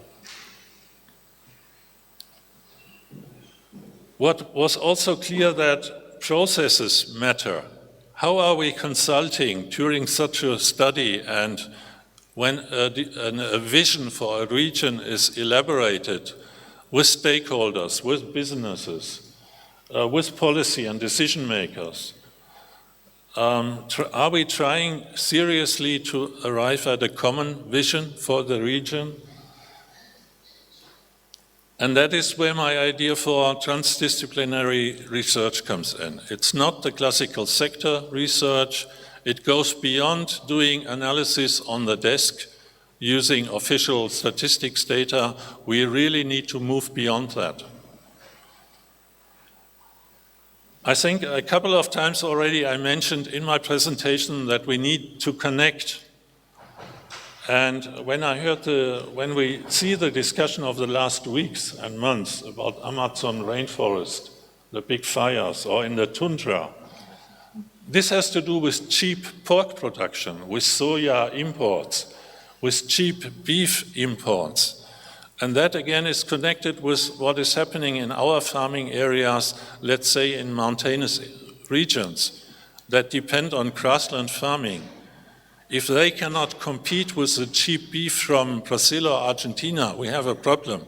[SPEAKER 6] What was also clear that processes matter. How are we consulting during such a study, and when a vision for a region is elaborated with stakeholders, with businesses, with policy and decision makers? Are we trying seriously to arrive at a common vision for the region? And that is where my idea for transdisciplinary research comes in. It's not the classical sector research. It goes beyond doing analysis on the desk using official statistics data. We really need to move beyond that. I think a couple of times already I mentioned in my presentation that we need to connect. And when we see the discussion of the last weeks and months about Amazon rainforest, the big fires, or in the tundra, this has to do with cheap pork production, with soya imports, with cheap beef imports. And that again is connected with what is happening in our farming areas, let's say in mountainous regions that depend on grassland farming. If they cannot compete with the cheap beef from Brazil or Argentina, we have a problem.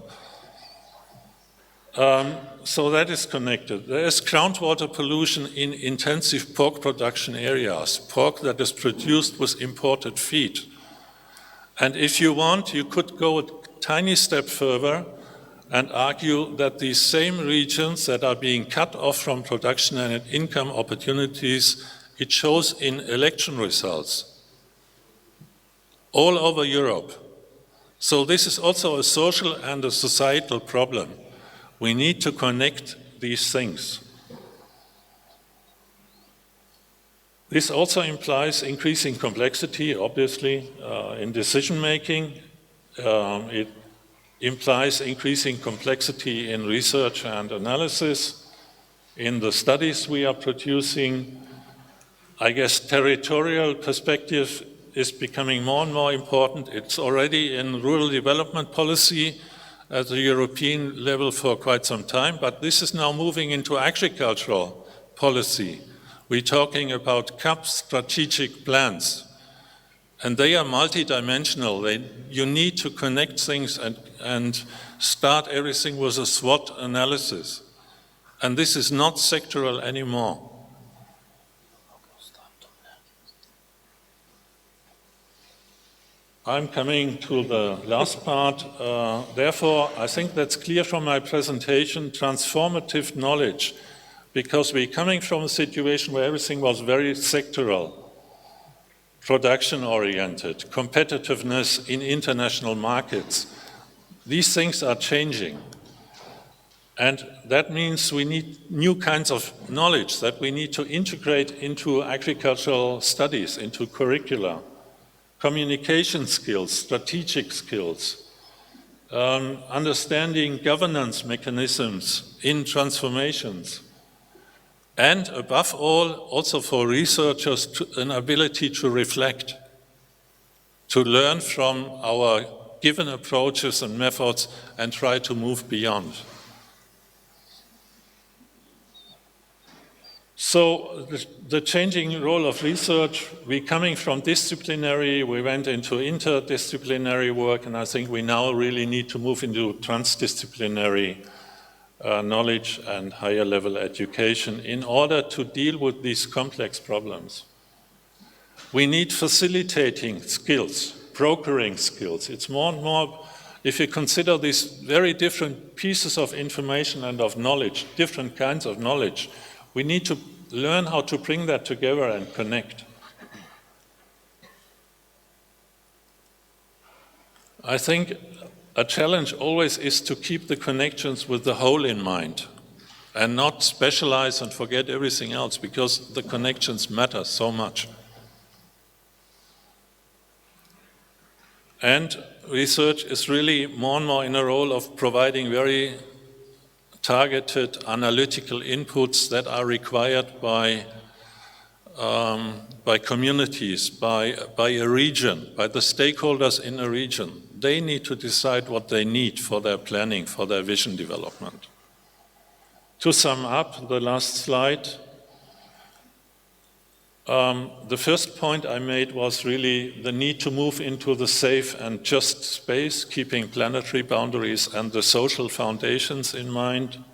[SPEAKER 6] So that is connected. There is groundwater pollution in intensive pork production areas, pork that is produced with imported feed. And if you want, you could go a tiny step further and argue that these same regions that are being cut off from production and income opportunities, it shows in election results all over Europe. So this is also a social and a societal problem. We need to connect these things. This also implies increasing complexity, obviously, in decision-making. It implies increasing complexity in research and analysis, in the studies we are producing. I guess territorial perspective is becoming more and more important. It's already in rural development policy at the European level for quite some time, but this is now moving into agricultural policy. We're talking about CAP strategic plans, and they are multidimensional. You need to connect things and start everything with a SWOT analysis. And this is not sectoral anymore. I'm coming to the last part. Therefore, I think that's clear from my presentation, transformative knowledge, because we're coming from a situation where everything was very sectoral, production-oriented, competitiveness in international markets. These things are changing. And that means we need new kinds of knowledge that we need to integrate into agricultural studies, into curricula. Communication skills, strategic skills, understanding governance mechanisms in transformations, and above all, also for researchers, an ability to reflect, to learn from our given approaches and methods and try to move beyond. So the changing role of research, we're coming from disciplinary, we went into interdisciplinary work, and I think we now really need to move into transdisciplinary knowledge and higher level education in order to deal with these complex problems. We need facilitating skills, brokering skills. It's more and more, if you consider these very different pieces of information and of knowledge, different kinds of knowledge, we need to learn how to bring that together and connect. I think a challenge always is to keep the connections with the whole in mind. and not specialize and forget everything else, because the connections matter so much. And research is really more and more in a role of providing very targeted analytical inputs that are required by communities, by a region, by the stakeholders in a region. They need to decide what they need for their planning, for their vision development. To sum up the last slide, the first point I made was really the need to move into the safe and just space, keeping planetary boundaries and the social foundations in mind.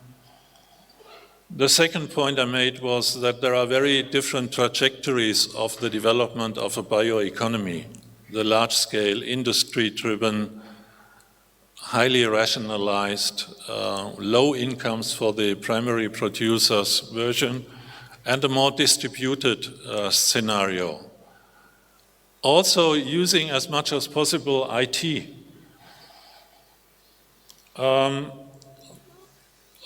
[SPEAKER 6] The second point I made was that there are very different trajectories of the development of a bioeconomy. The large-scale, industry-driven, highly rationalized, low incomes for the primary producers version, and a more distributed scenario. Also using as much as possible IT.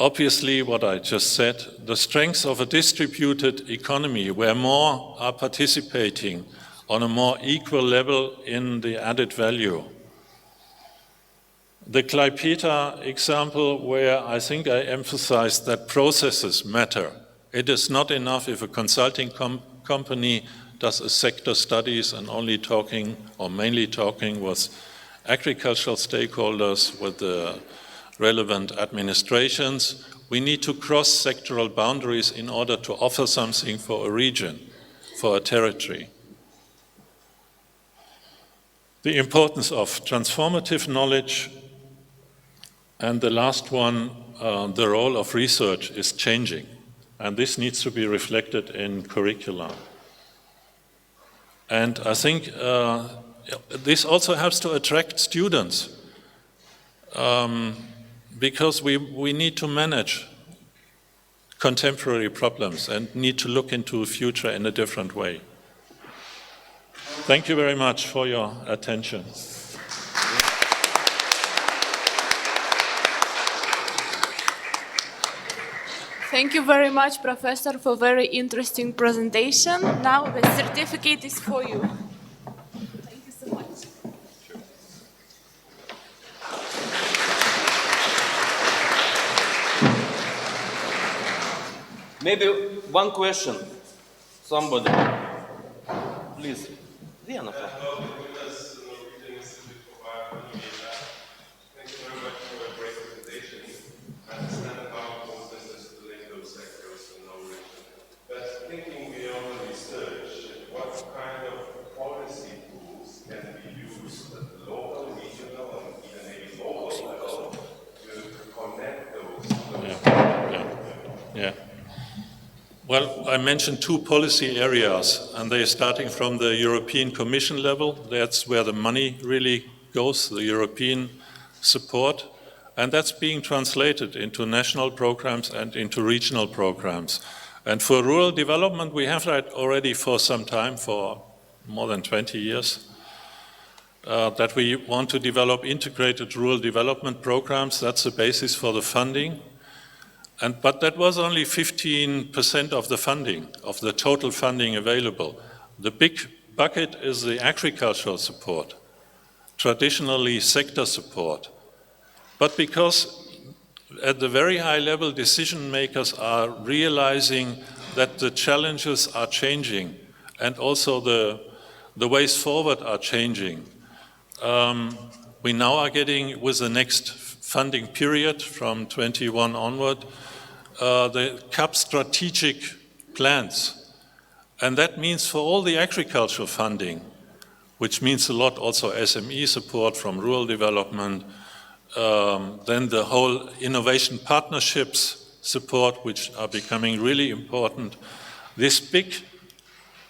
[SPEAKER 6] Obviously, what I just said, the strengths of a distributed economy where more are participating on a more equal level in the added value. The Klaipėda example, where I think I emphasized that processes matter. It is not enough if a consulting company does a sector studies and only talking or mainly talking with agricultural stakeholders, with the relevant administrations. We need to cross sectoral boundaries in order to offer something for a region, for a territory. The importance of transformative knowledge, and the last one, the role of research is changing, and this needs to be reflected in curricula. And I think this also helps to attract students, because we need to manage contemporary problems and need to look into the future in a different way. Thank you very much for your attention.
[SPEAKER 2] Thank you very much, Professor, for very interesting presentation. Now the certificate is for you. Thank you so much.
[SPEAKER 1] Maybe one question. Somebody, please. Diana.
[SPEAKER 7] Thank you very much for a great presentation. I understand how important it is to link those sectors and knowledge. But thinking beyond research, what kind of policy tools can be used at the local, regional, and even maybe global level to connect those?
[SPEAKER 6] Yeah. Well, I mentioned two policy areas, and they're starting from the European Commission level. That's where the money really goes, the European support, and that's being translated into national programs and into regional programs. And for rural development, we have that already for some time, for more than 20 years, that we want to develop integrated rural development programs. That's the basis for the funding. But that was only 15% of the funding, of the total funding available. The big bucket is the agricultural support, traditionally sector support. But because at the very high level, decision makers are realizing that the challenges are changing and also the ways forward are changing. We now are getting, with the next funding period from 21 onward, the CAP strategic plans. And that means for all the agricultural funding, which means a lot also SME support from rural development, then the whole innovation partnerships support, which are becoming really important. This big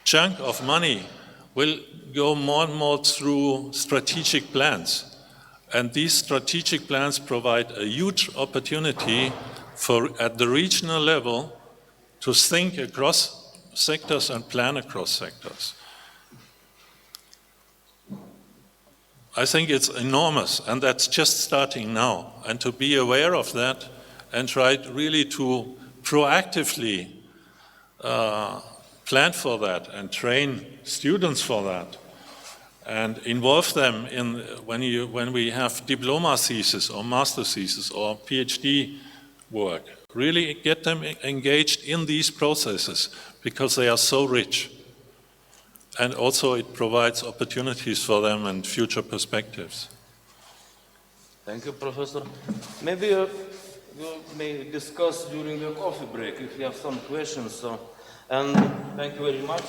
[SPEAKER 6] chunk of money will go more and more through strategic plans. And these strategic plans provide a huge opportunity for, at the regional level, to think across sectors and plan across sectors. I think it's enormous, and that's just starting now. And to be aware of that and try really to proactively plan for that and train students for that and involve them in when we have diploma thesis or master thesis or PhD work, really get them engaged in these processes because they are so rich. And also it provides opportunities for them and future perspectives.
[SPEAKER 1] Thank you, Professor. Maybe we may discuss during the coffee break if you have some questions. So, and thank you very much.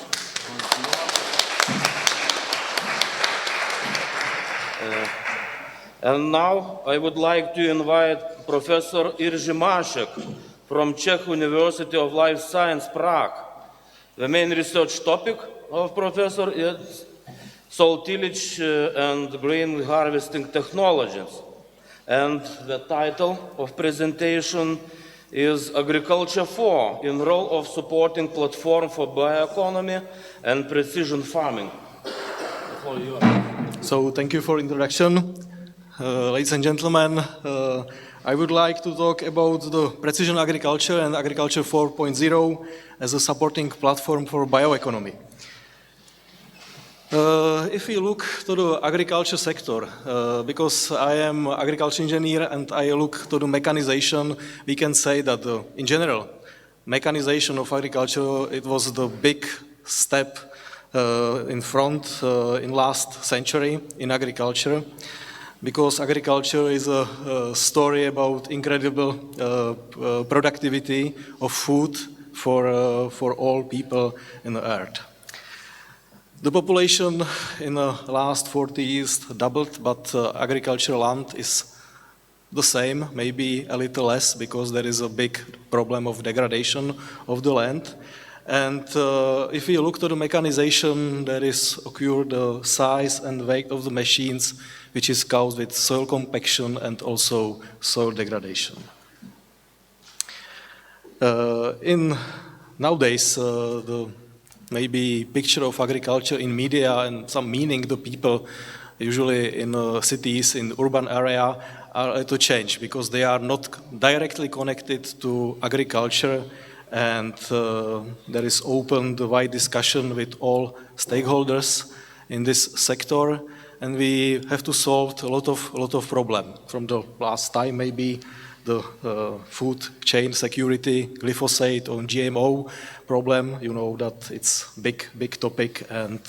[SPEAKER 1] And now I would like to invite Professor Jiří Mašek from Czech University of Life Science, Prague. The main research topic of Professor is soil tillage and grain harvesting technologies. And the title of presentation is Agriculture 4 in role of supporting platform for bioeconomy and precision farming.
[SPEAKER 8] So thank you for introduction. Ladies and gentlemen, I would like to talk about the precision agriculture and agriculture 4.0 as a supporting platform for bioeconomy. If we look to the agriculture sector, because I am an agriculture engineer and I look to the mechanization, we can say that in general, mechanization of agriculture, it was the big step in front in last century in agriculture, because agriculture is a story about incredible productivity of food for all people in the earth. The population in the last 40 years doubled, but agricultural land is the same, maybe a little less, because there is a big problem of degradation of the land. And if we look to the mechanization, there is occurred the size and weight of the machines, which is caused with soil compaction and also soil degradation. Nowadays, the maybe picture of agriculture in media and some meaning the people usually in cities, in urban area, are to change because they are not directly connected to agriculture, and there is open the wide discussion with all stakeholders in this sector, and we have to solve a lot of problem from the last time, maybe the food chain security, glyphosate or GMO problem. You know that it's big topic, and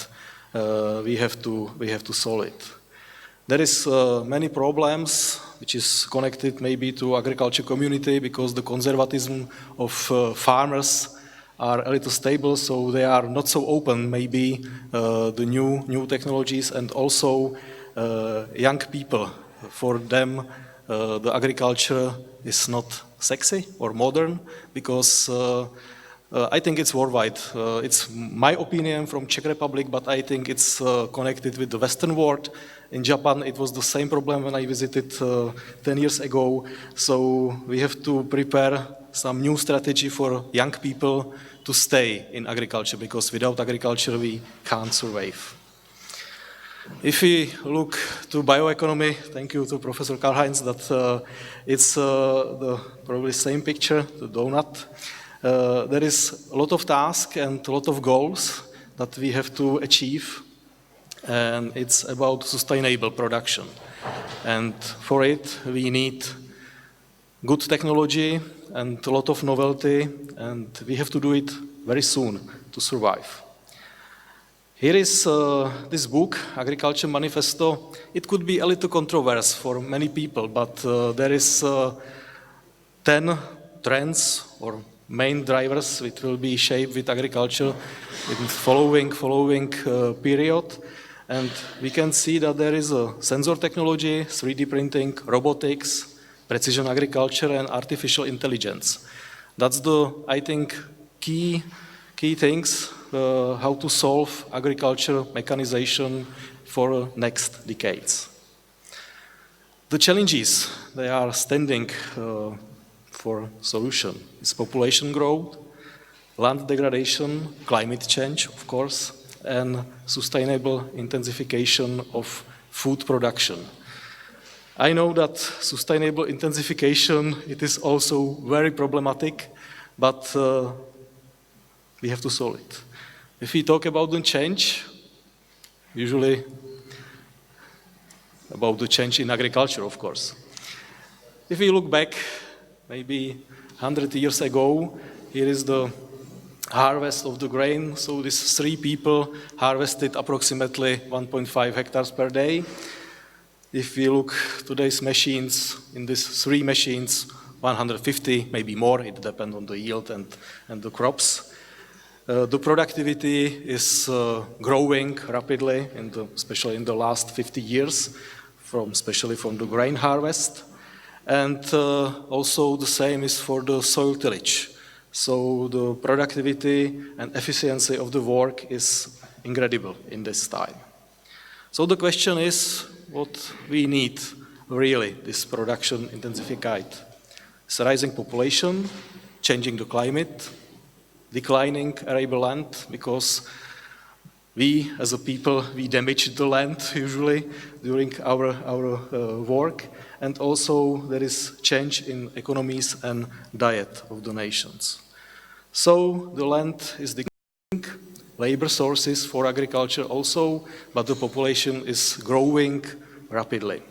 [SPEAKER 8] we have to solve it. There is many problems which is connected maybe to agriculture community because the conservatism of farmers are a little stable, so they are not so open maybe the new technologies, and also young people. For them, the agriculture is not sexy or modern because I think it's worldwide. It's my opinion from Czech Republic, but I think it's connected with the Western world. In Japan, it was the same problem when I visited 10 years ago. So we have to prepare some new strategy for young people to stay in agriculture, because without agriculture we can't survive. If we look to bioeconomy, thank you to Professor Karl-Heinz that it's the probably same picture, the donut. There is a lot of tasks and a lot of goals that we have to achieve, and it's about sustainable production. And for it, we need good technology and a lot of novelty, and we have to do it very soon to survive. Here is this book, Agriculture Manifesto. It could be a little controversial for many people, but there is 10 trends or main drivers which will be shaped with agriculture in following period. And we can see that there is a sensor technology, 3D printing, robotics, precision agriculture, and artificial intelligence. That's the, I think, key things how to solve agriculture mechanization for next decades. The challenges they are standing for solution is population growth, land degradation, climate change, of course, and sustainable intensification of food production. I know that sustainable intensification, it is also very problematic but we have to solve it. If we talk about the change, usually about the change in agriculture, of course. If we look back, maybe 100 years ago, here is the harvest of the grain. So these 3 people harvested approximately 1.5 hectares per day. If we look today's machines, in these 3 machines, 150, maybe more, it depends on the yield and the crops. The productivity is growing rapidly, especially in the last 50 years, especially from the grain harvest. And also the same is for the soil tillage. So the productivity and efficiency of the work is incredible in this time. So the question is what we need really, this production intensified. It's a rising population, changing the climate, declining arable land because we as a people, we damage the land usually during our work. And also there is change in economies and diet of the nations. So the land is declining, labor sources for agriculture also, but the population is growing rapidly.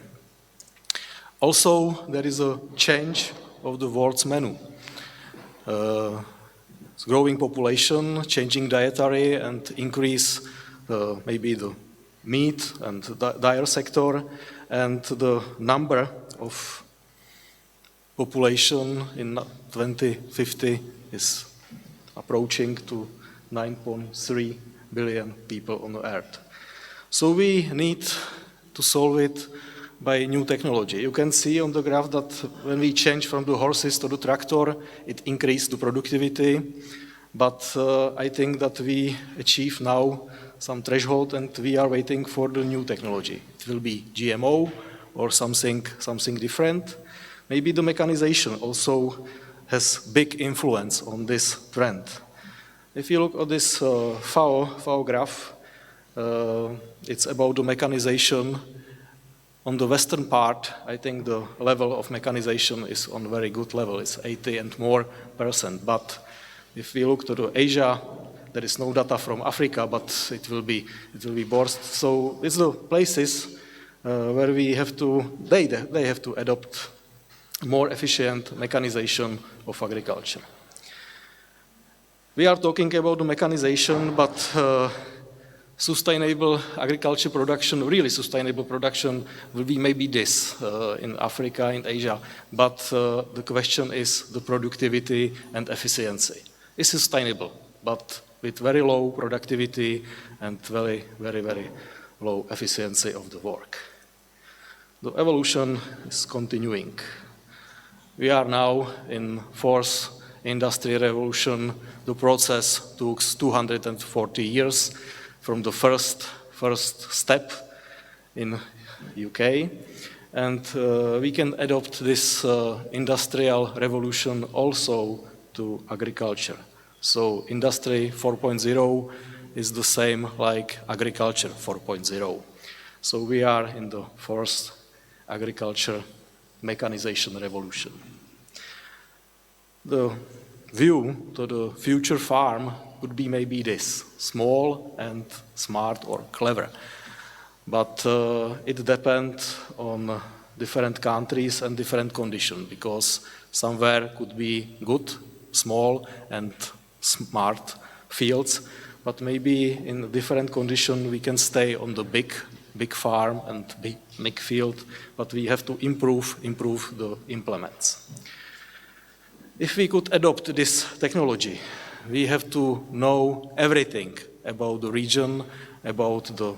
[SPEAKER 8] Also, there is a change of the world's menu. Growing population, changing dietary, and increase maybe the meat and dairy sector, and the number of population in 2050 is approaching to 9.3 billion people on the earth. So we need to solve it by new technology. You can see on the graph that when we change from the horses to the tractor, it increased the productivity. But I think that we achieve now some threshold and we are waiting for the new technology. It will be GMO or something different. Maybe the mechanization also has big influence on this trend. If you look at this FAO graph, it's about the mechanization. On the western part, I think the level of mechanization is on a very good level. It's 80 and more %. But if we look to Asia, there is no data from Africa, but it will be burst. So it's the places where they have to adopt more efficient mechanization of agriculture. We are talking about the mechanization, but sustainable agriculture production, really sustainable production, will be maybe this in Africa and Asia. But the question is the productivity and efficiency. It's sustainable, but with very low productivity and very, very, very low efficiency of the work. The evolution is continuing. We are now in 4th industrial revolution. The process took 240 years from the first step in UK. And we can adopt this industrial revolution also to agriculture. So Industry 4.0 is the same like Agriculture 4.0. So we are in the 4th agriculture mechanization revolution. The view to the future farm would be maybe this: small and smart or clever. But it depends on different countries and different conditions, because somewhere could be good, small and smart fields, but maybe in different conditions we can stay on the big farm and big field, but we have to improve the implements. If we could adopt this technology, we have to know everything about the region, about the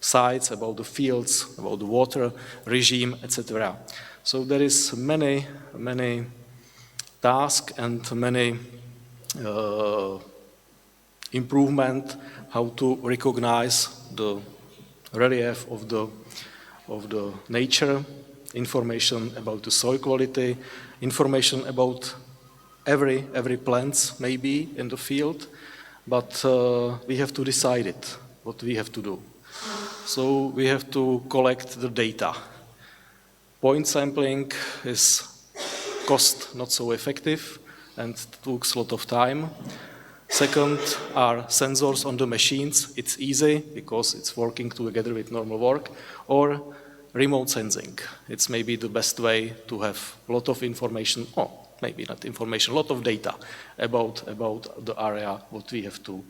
[SPEAKER 8] sites, about the fields, about the water regime, etc. So there is many tasks and many improvement how to recognize the relief of the nature, information about the soil quality, information about every plants maybe in the field, but we have to decide it, what we have to do. So we have to collect the data. Point sampling is cost not so effective, and takes a lot of time. Second are sensors on the machines. It's easy because it's working together with normal work. Or remote sensing. It's maybe the best way to have a lot of information, or maybe not information, a lot of data about the area what we have to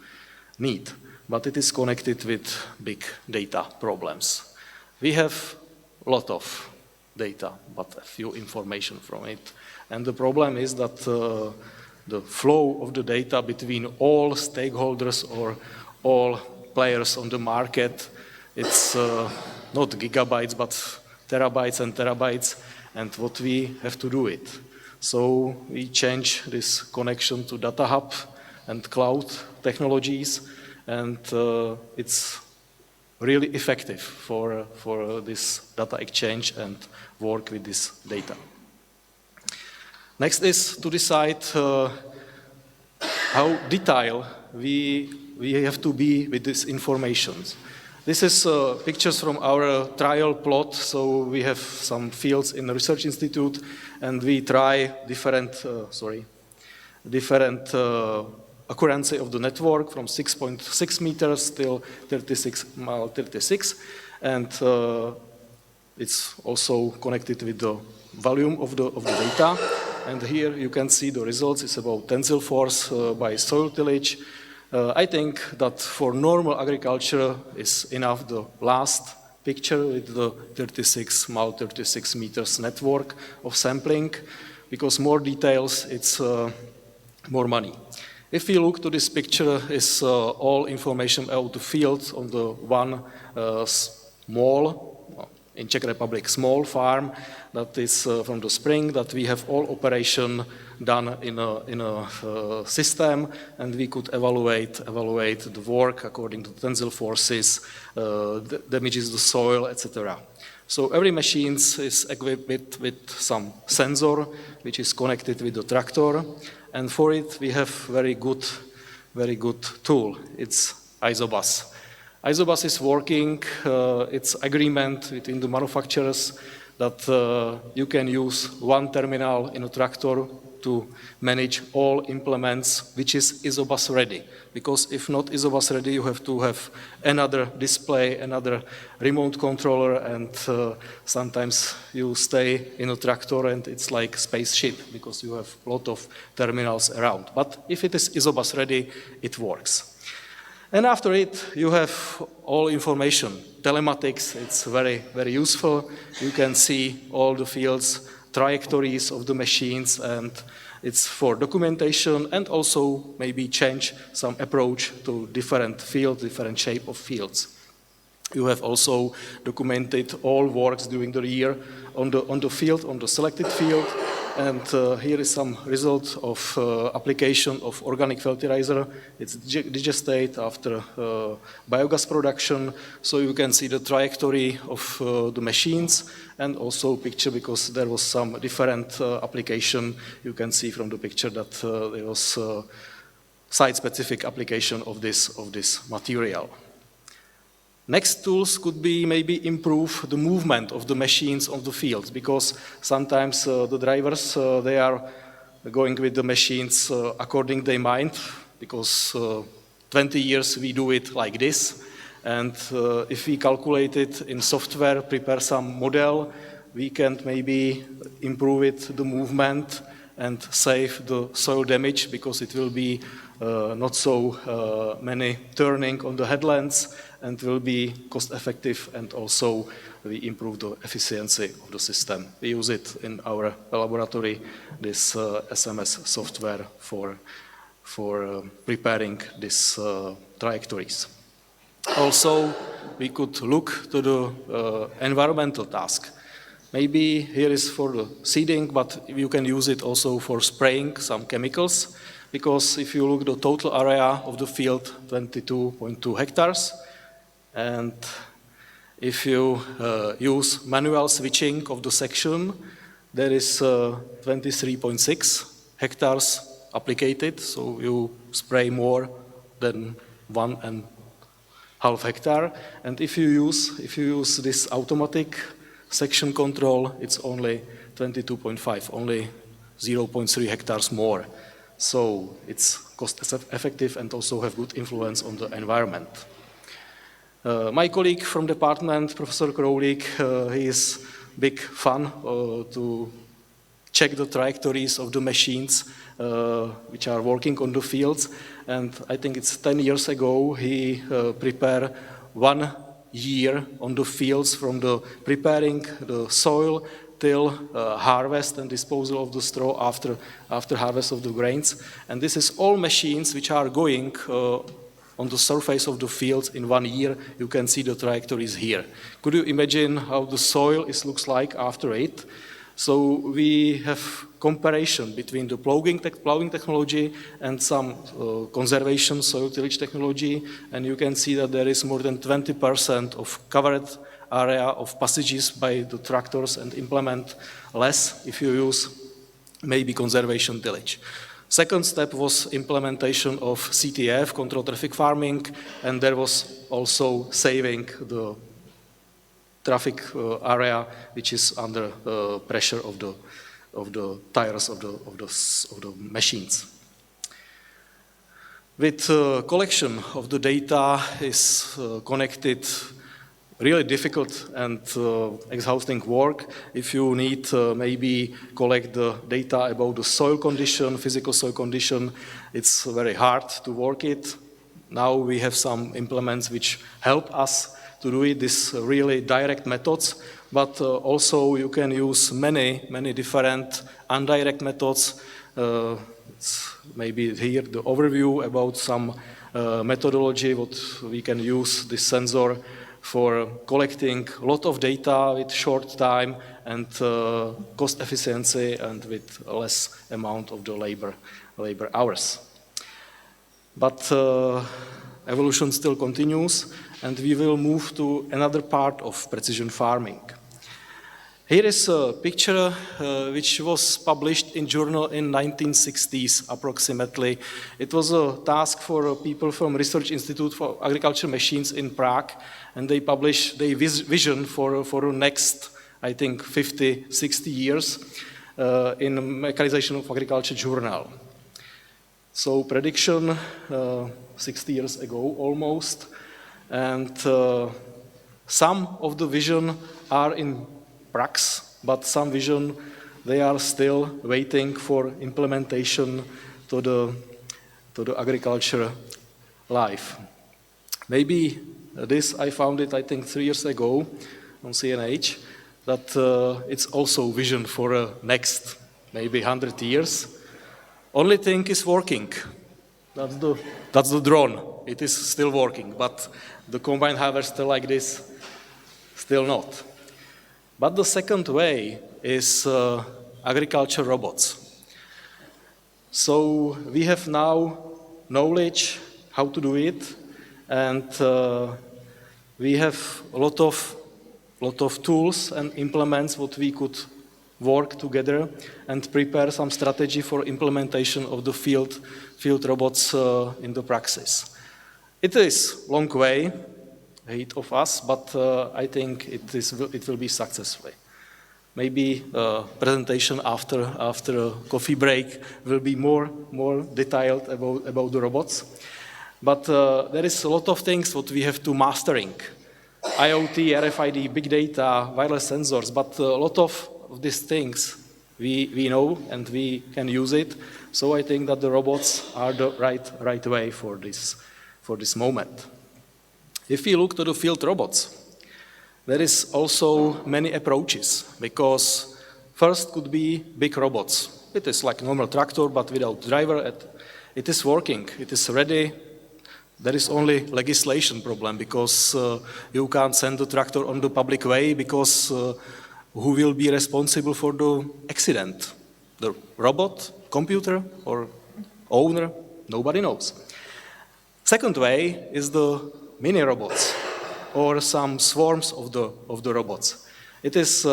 [SPEAKER 8] need. But it is connected with big data problems. We have a lot of data, but a few information from it. And the problem is that the flow of the data between all stakeholders or all players on the market, it's not gigabytes, but terabytes and terabytes, and what we have to do it. So we change this connection to data hub and cloud technologies, and it's really effective for this data exchange and work with this data. Next is to decide how detailed we have to be with this information. This is pictures from our trial plot. So we have some fields in the research institute, and we try different accuracy of the network from 6.6 meters till 36 x 36, and it's also connected with the volume of the data. And here you can see the results. It's about tensile force by soil tillage. I think that for normal agriculture is enough the last picture with the 36 x 36 meters network of sampling, because more details, it's more money. If we look to this picture, is all information about the field on the one small, in Czech Republic, small farm that is from the spring, that we have all operation done in a system, and we could evaluate the work according to tensile forces, damages the soil, etc. So every machine is equipped with some sensor which is connected with the tractor, and for it we have very good tool. It's Isobus. Isobus is working. It's agreement between the manufacturers that you can use one terminal in a tractor to manage all implements which is Isobus ready. Because if not Isobus ready, you have to have another display, another remote controller, and sometimes you stay in a tractor and it's like spaceship because you have a lot of terminals around. But if it is Isobus ready, it works. And after it, you have all information. Telematics, it's very, very useful. You can see all the fields, trajectories of the machines, and it's for documentation and also maybe change some approach to different fields, different shape of fields. You have also documented all works during the year on the field, on the selected field. And here is some result of application of organic fertilizer. It's digestate after biogas production. So you can see the trajectory of the machines and also picture, because there was some different application. You can see from the picture that there was site-specific application of this material. Next tools could be maybe improve the movement of the machines on the fields, because sometimes the drivers, they are going with the machines according to their mind, because 20 years we do it like this. And if we calculate it in software, prepare some model, we can maybe improve it, the movement, and save the soil damage, because it will be not so many turning on the headlands, and will be cost effective, and also we improve the efficiency of the system. We use it in our laboratory, this SMS software for preparing these trajectories. Also, we could look to the environmental task. Maybe here is for the seeding, but you can use it also for spraying some chemicals, because if you look at the total area of the field, 22.2 hectares, and if you use manual switching of the section, there is 23.6 hectares applicated, so you spray more than 1.5 hectare. And if you use this automatic section control, it's only 22.5, only 0.3 hectares more. So it's cost effective and also have good influence on the environment. My colleague from department, Professor Krowlik, he is big fan to check the trajectories of the machines which are working on the fields. And I think it's 10 years ago, he prepared 1 year on the fields from the preparing the soil till harvest and disposal of the straw after harvest of the grains. And this is all machines which are going on the surface of the fields in 1 year. You can see the trajectories here. Could you imagine how the soil looks like after it? So we have comparison between the ploughing technology and some conservation soil tillage technology, and you can see that there is more than 20% of covered area of passages by the tractors and implement less if you use maybe conservation tillage. Second step was implementation of CTF, control traffic farming, and there was also saving the traffic area which is under pressure of the tires of the machines. With collection of the data is connected really difficult and exhausting work. If you need maybe collect the data about the soil condition, physical soil condition, it's very hard to work it. Now we have some implements which help us to do it, these really direct methods, but also you can use many different indirect methods. Maybe here the overview about some methodology, what we can use this sensor for collecting a lot of data with short time and cost efficiency and with less amount of the labor hours. But evolution still continues, and we will move to another part of precision farming. Here is a picture which was published in journal in 1960s approximately. It was a task for people from Research Institute for Agriculture Machines in Prague, and they published their vision for the next, I think, 50, 60 years in Mechanization of Agriculture journal. So prediction 60 years ago almost, and some of the vision are in prax, but some vision, they are still waiting for implementation to the agriculture life. Maybe this, I found it, I think, 3 years ago on CNH, that it's also vision for next maybe 100 years. Only thing is working. That's the drone. It is still working, but the combine harvester like this, still not. But the second way is agriculture robots. So we have now knowledge how to do it, and we have a lot of tools and implements what we could work together and prepare some strategy for implementation of the field robots in the praxis. It is long way ahead of us, but I think it will be successful. Maybe presentation after a coffee break will be more detailed about the robots. But there is a lot of things what we have to mastering. IoT, RFID, big data, wireless sensors, but a lot of these things we know and we can use it. So I think that the robots are the right way for this moment. If we look to the field robots, there is also many approaches, because first could be big robots. It is like a normal tractor, but without driver. It is working, it is ready. There is only legislation problem, because you can't send the tractor on the public way, because who will be responsible for the accident? The robot, computer, or owner? Nobody knows. Second way is the mini robots, or some swarms of the robots. It is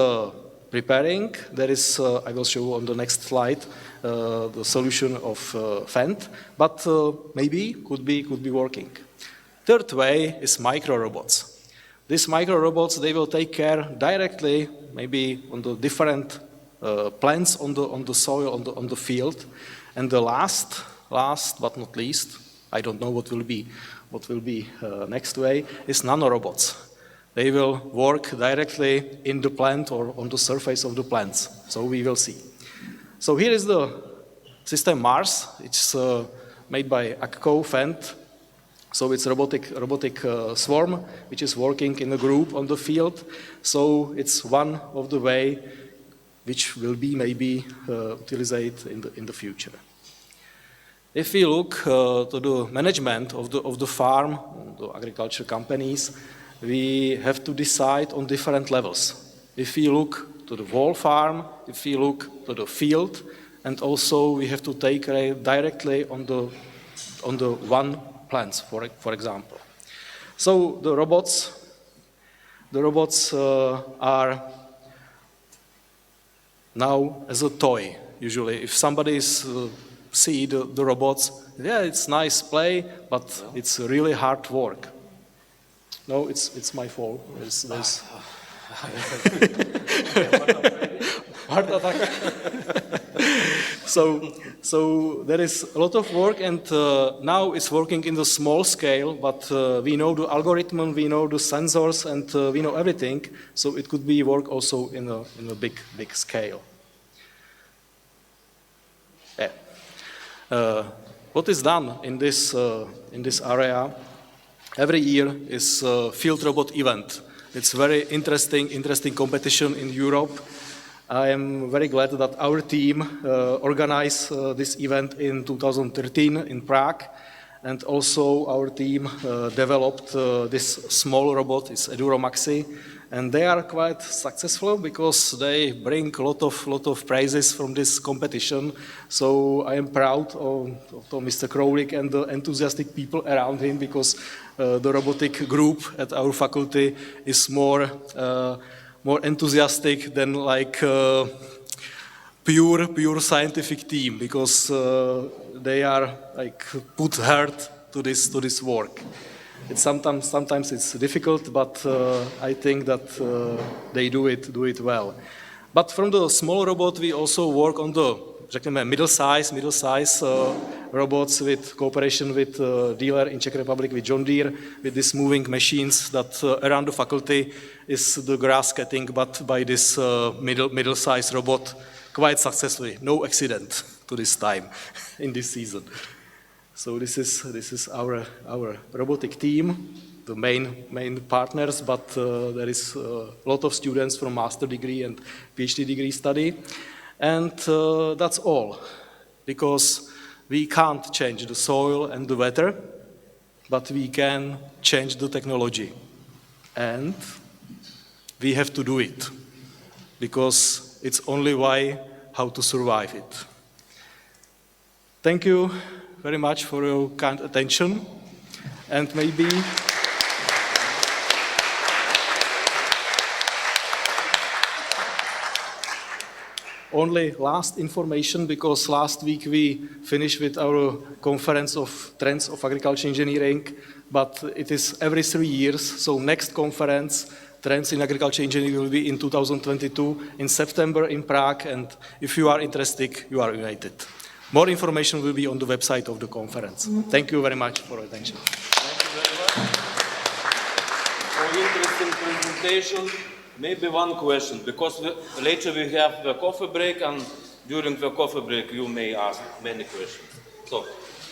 [SPEAKER 8] preparing. There is, I will show on the next slide, the solution of Fendt, but maybe could be working. Third way is micro robots. These micro robots, they will take care directly, maybe on the different plants on the soil, on the field, And the last but not least, I don't know what will be next way, is nanorobots. They will work directly in the plant or on the surface of the plants. So we will see. So here is the system Mars. It's made by ACCO, Fendt. So it's a robotic swarm, which is working in a group on the field. So it's one of the way which will be maybe utilized in the future. If we look to the management of the farm, the agriculture companies, we have to decide on different levels. If we look to the whole farm, if we look to the field, and also we have to take directly on the one plants, for example. So the robots are now as a toy. Usually, if somebody see the robots, yeah, it's nice play, but it's really hard work. No, it's my fault. There's heart attack. So there is a lot of work, and now it's working in the small scale, but we know the algorithm, we know the sensors, and we know everything. So it could be work also in a big scale. Yeah. What is done in this area? Every year is a field robot event. It's very interesting competition in Europe. I am very glad that our team organized this event in 2013 in Prague, and also our team developed this small robot. It's Eduro Maxi, and they are quite successful because they bring a lot of prizes from this competition. So I am proud of Mr. Krowlik and the enthusiastic people around him, because the robotic group at our faculty is more enthusiastic than like pure scientific team, because they are like put heart to this work. It's sometimes it's difficult, but I think that they do it well. But from the small robot, we also work on the middle-size robots with cooperation with dealer in Czech Republic, with John Deere, with these moving machines that around the faculty is the grass cutting, but by this middle-size robot quite successfully. No accident to this time in this season. So this is our robotic team, the main partners, but there is a lot of students from master degree and PhD degree study. And that's all, because we can't change the soil and the weather, but we can change the technology. And we have to do it, because it's only way how to survive it. Thank you very much for your kind attention, and maybe only last information, because last week we finished with our conference of Trends of Agriculture Engineering, but it is every 3 years, so next conference, Trends in Agriculture Engineering, will be in 2022 in September in Prague, and if you are interested, you are invited. More information will be on the website of the conference. Thank you very much for your attention.
[SPEAKER 1] Thank you very much for interesting presentation. Maybe one question, because later we have the coffee break, and during the coffee break you may ask many questions. So,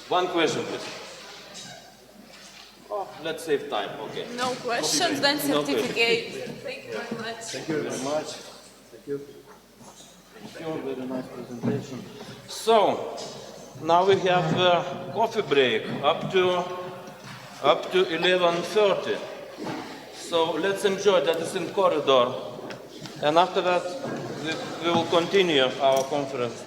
[SPEAKER 1] one question, please. Oh, let's save time, okay.
[SPEAKER 2] No questions, then
[SPEAKER 1] No
[SPEAKER 2] certificate. Thank you very much.
[SPEAKER 1] Thank you very much. Thank you. Thank you, very nice presentation. So, now we have the coffee break up to 11:30. So let's enjoy that. It's in corridor, and after that we will continue our conference.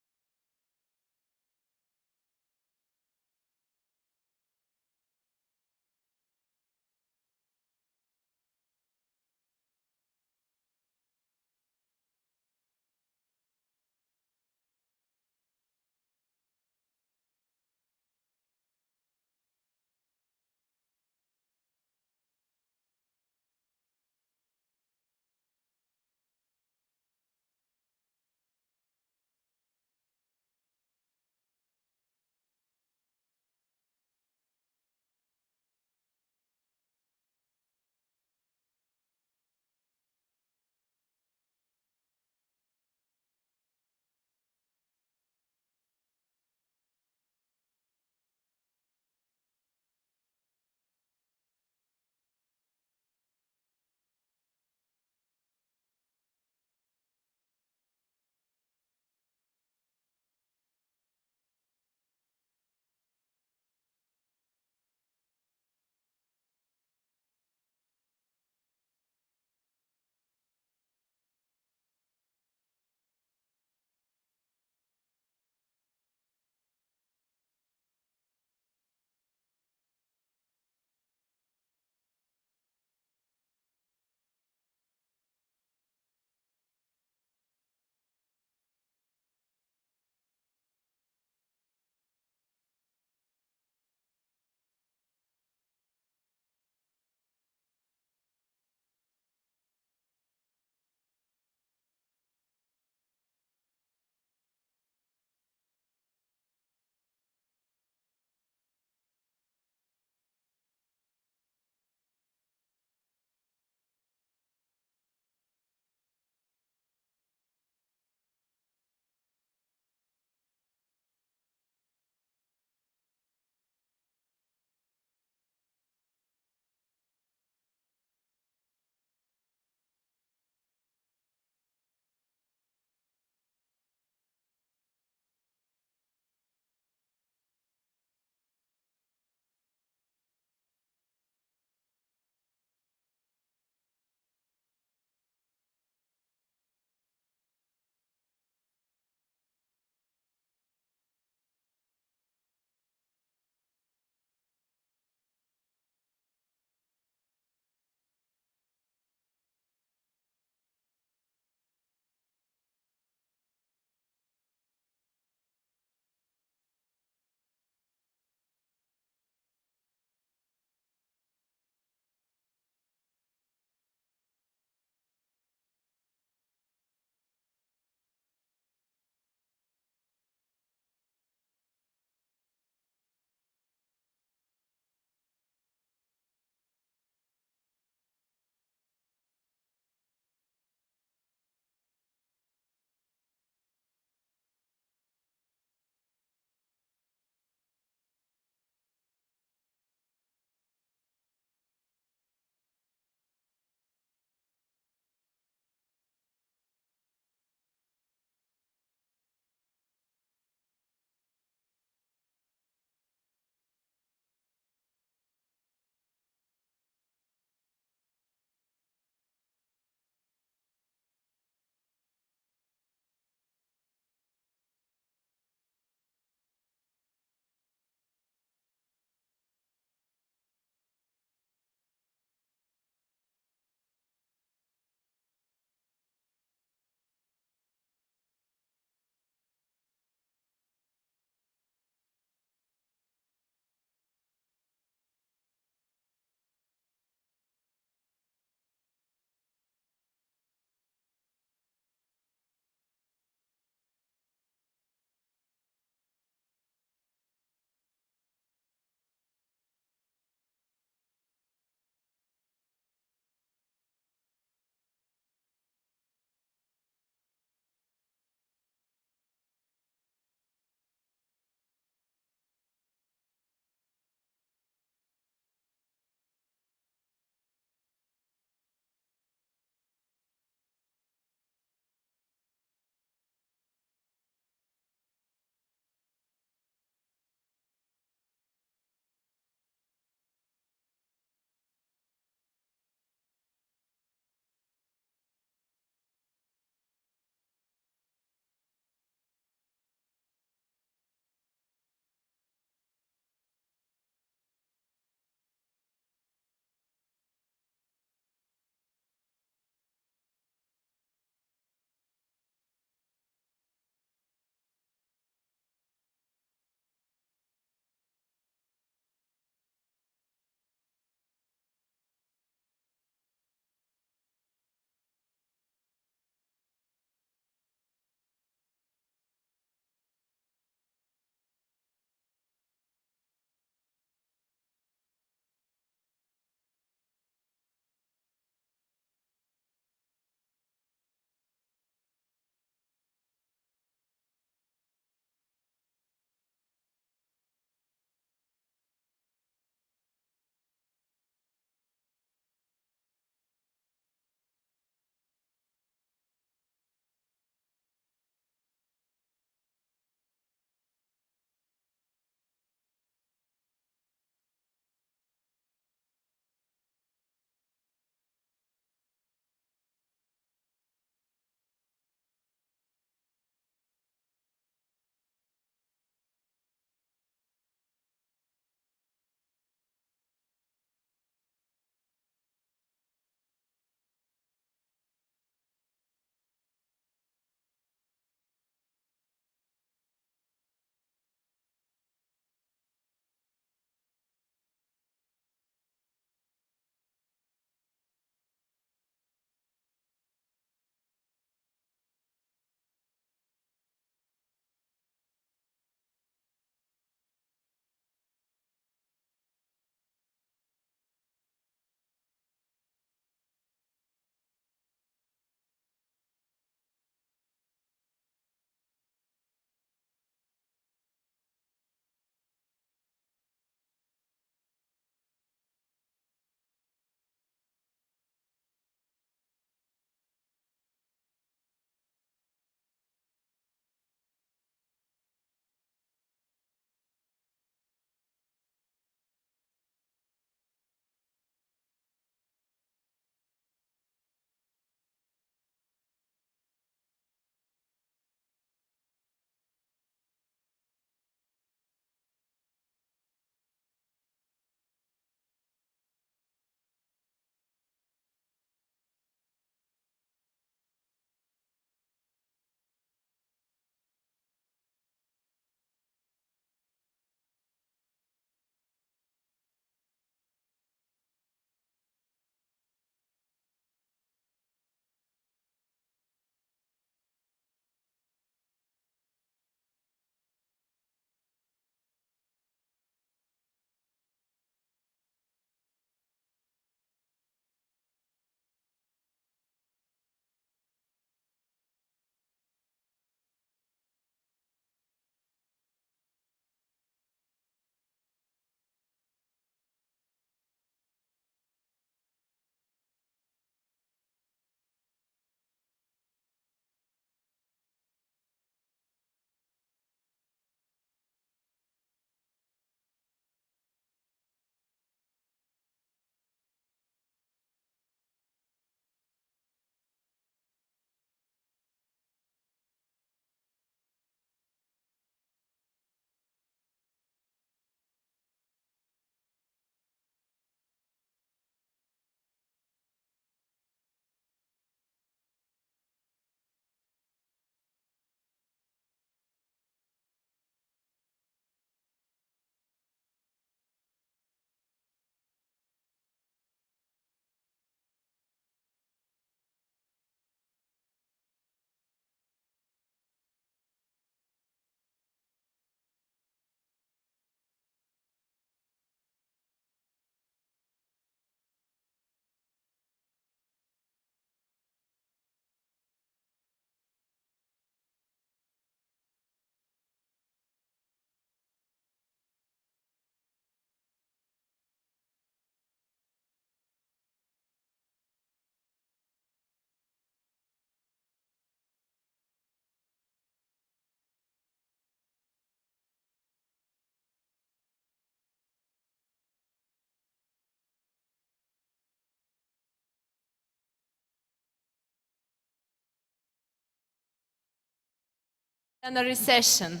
[SPEAKER 2] plenary session.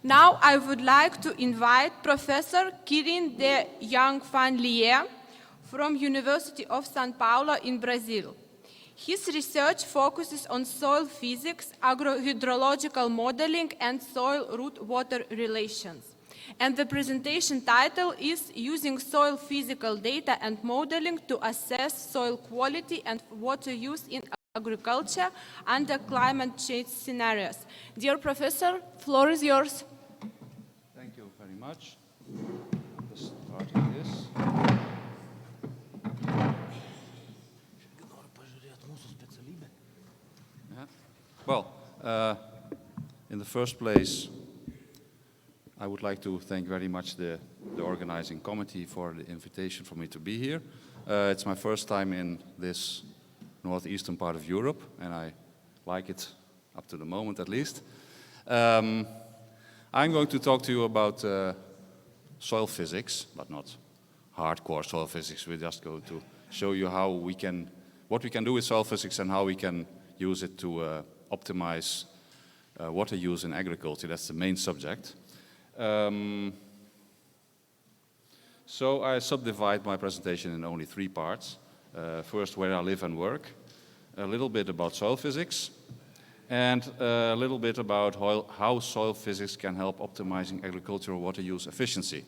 [SPEAKER 2] Now I would like to invite Professor Kirin de Young Van Lier from University of São Paulo in Brazil. His research focuses on soil physics, agrohydrological modeling, and soil-root-water relations. And the presentation title is Using Soil Physical Data and Modeling to Assess Soil Quality and Water Use in Agriculture under Climate Change Scenarios. Dear Professor, floor is yours.
[SPEAKER 9] Thank you very much. Just starting this. Yeah. Well, in the first place, I would like to thank very much the organizing committee for the invitation for me to be here. It's my first time in this northeastern part of Europe, and I like it up to the moment at least. I'm going to talk to you about soil physics, but not hardcore soil physics. We're just going to show you how what we can do with soil physics and how we can use it to optimize water use in agriculture. That's the main subject. So I subdivide my presentation in only 3 parts. First, where I live and work, a little bit about soil physics, and a little bit about how soil physics can help optimizing agricultural water use efficiency.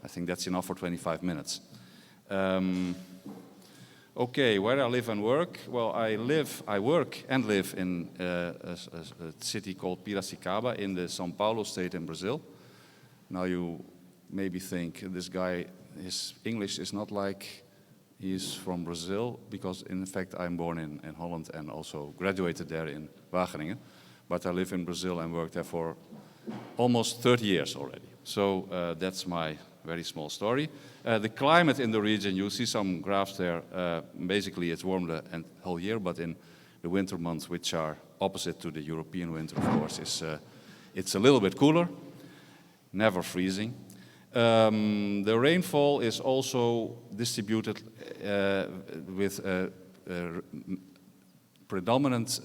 [SPEAKER 9] I think that's enough for 25 minutes. Okay, where I live and work? Well, I work and live in a city called Piracicaba in the São Paulo state in Brazil. Now you maybe think this guy, his English is not like he's from Brazil, because in fact I'm born in Holland and also graduated there in Wageningen. But I live in Brazil and worked there for almost 30 years already. So that's my very small story. The climate in the region, you see some graphs there. Basically it's warm the whole year, but in the winter months, which are opposite to the European winter, of course, it's a little bit cooler, never freezing. The rainfall is also distributed with predominant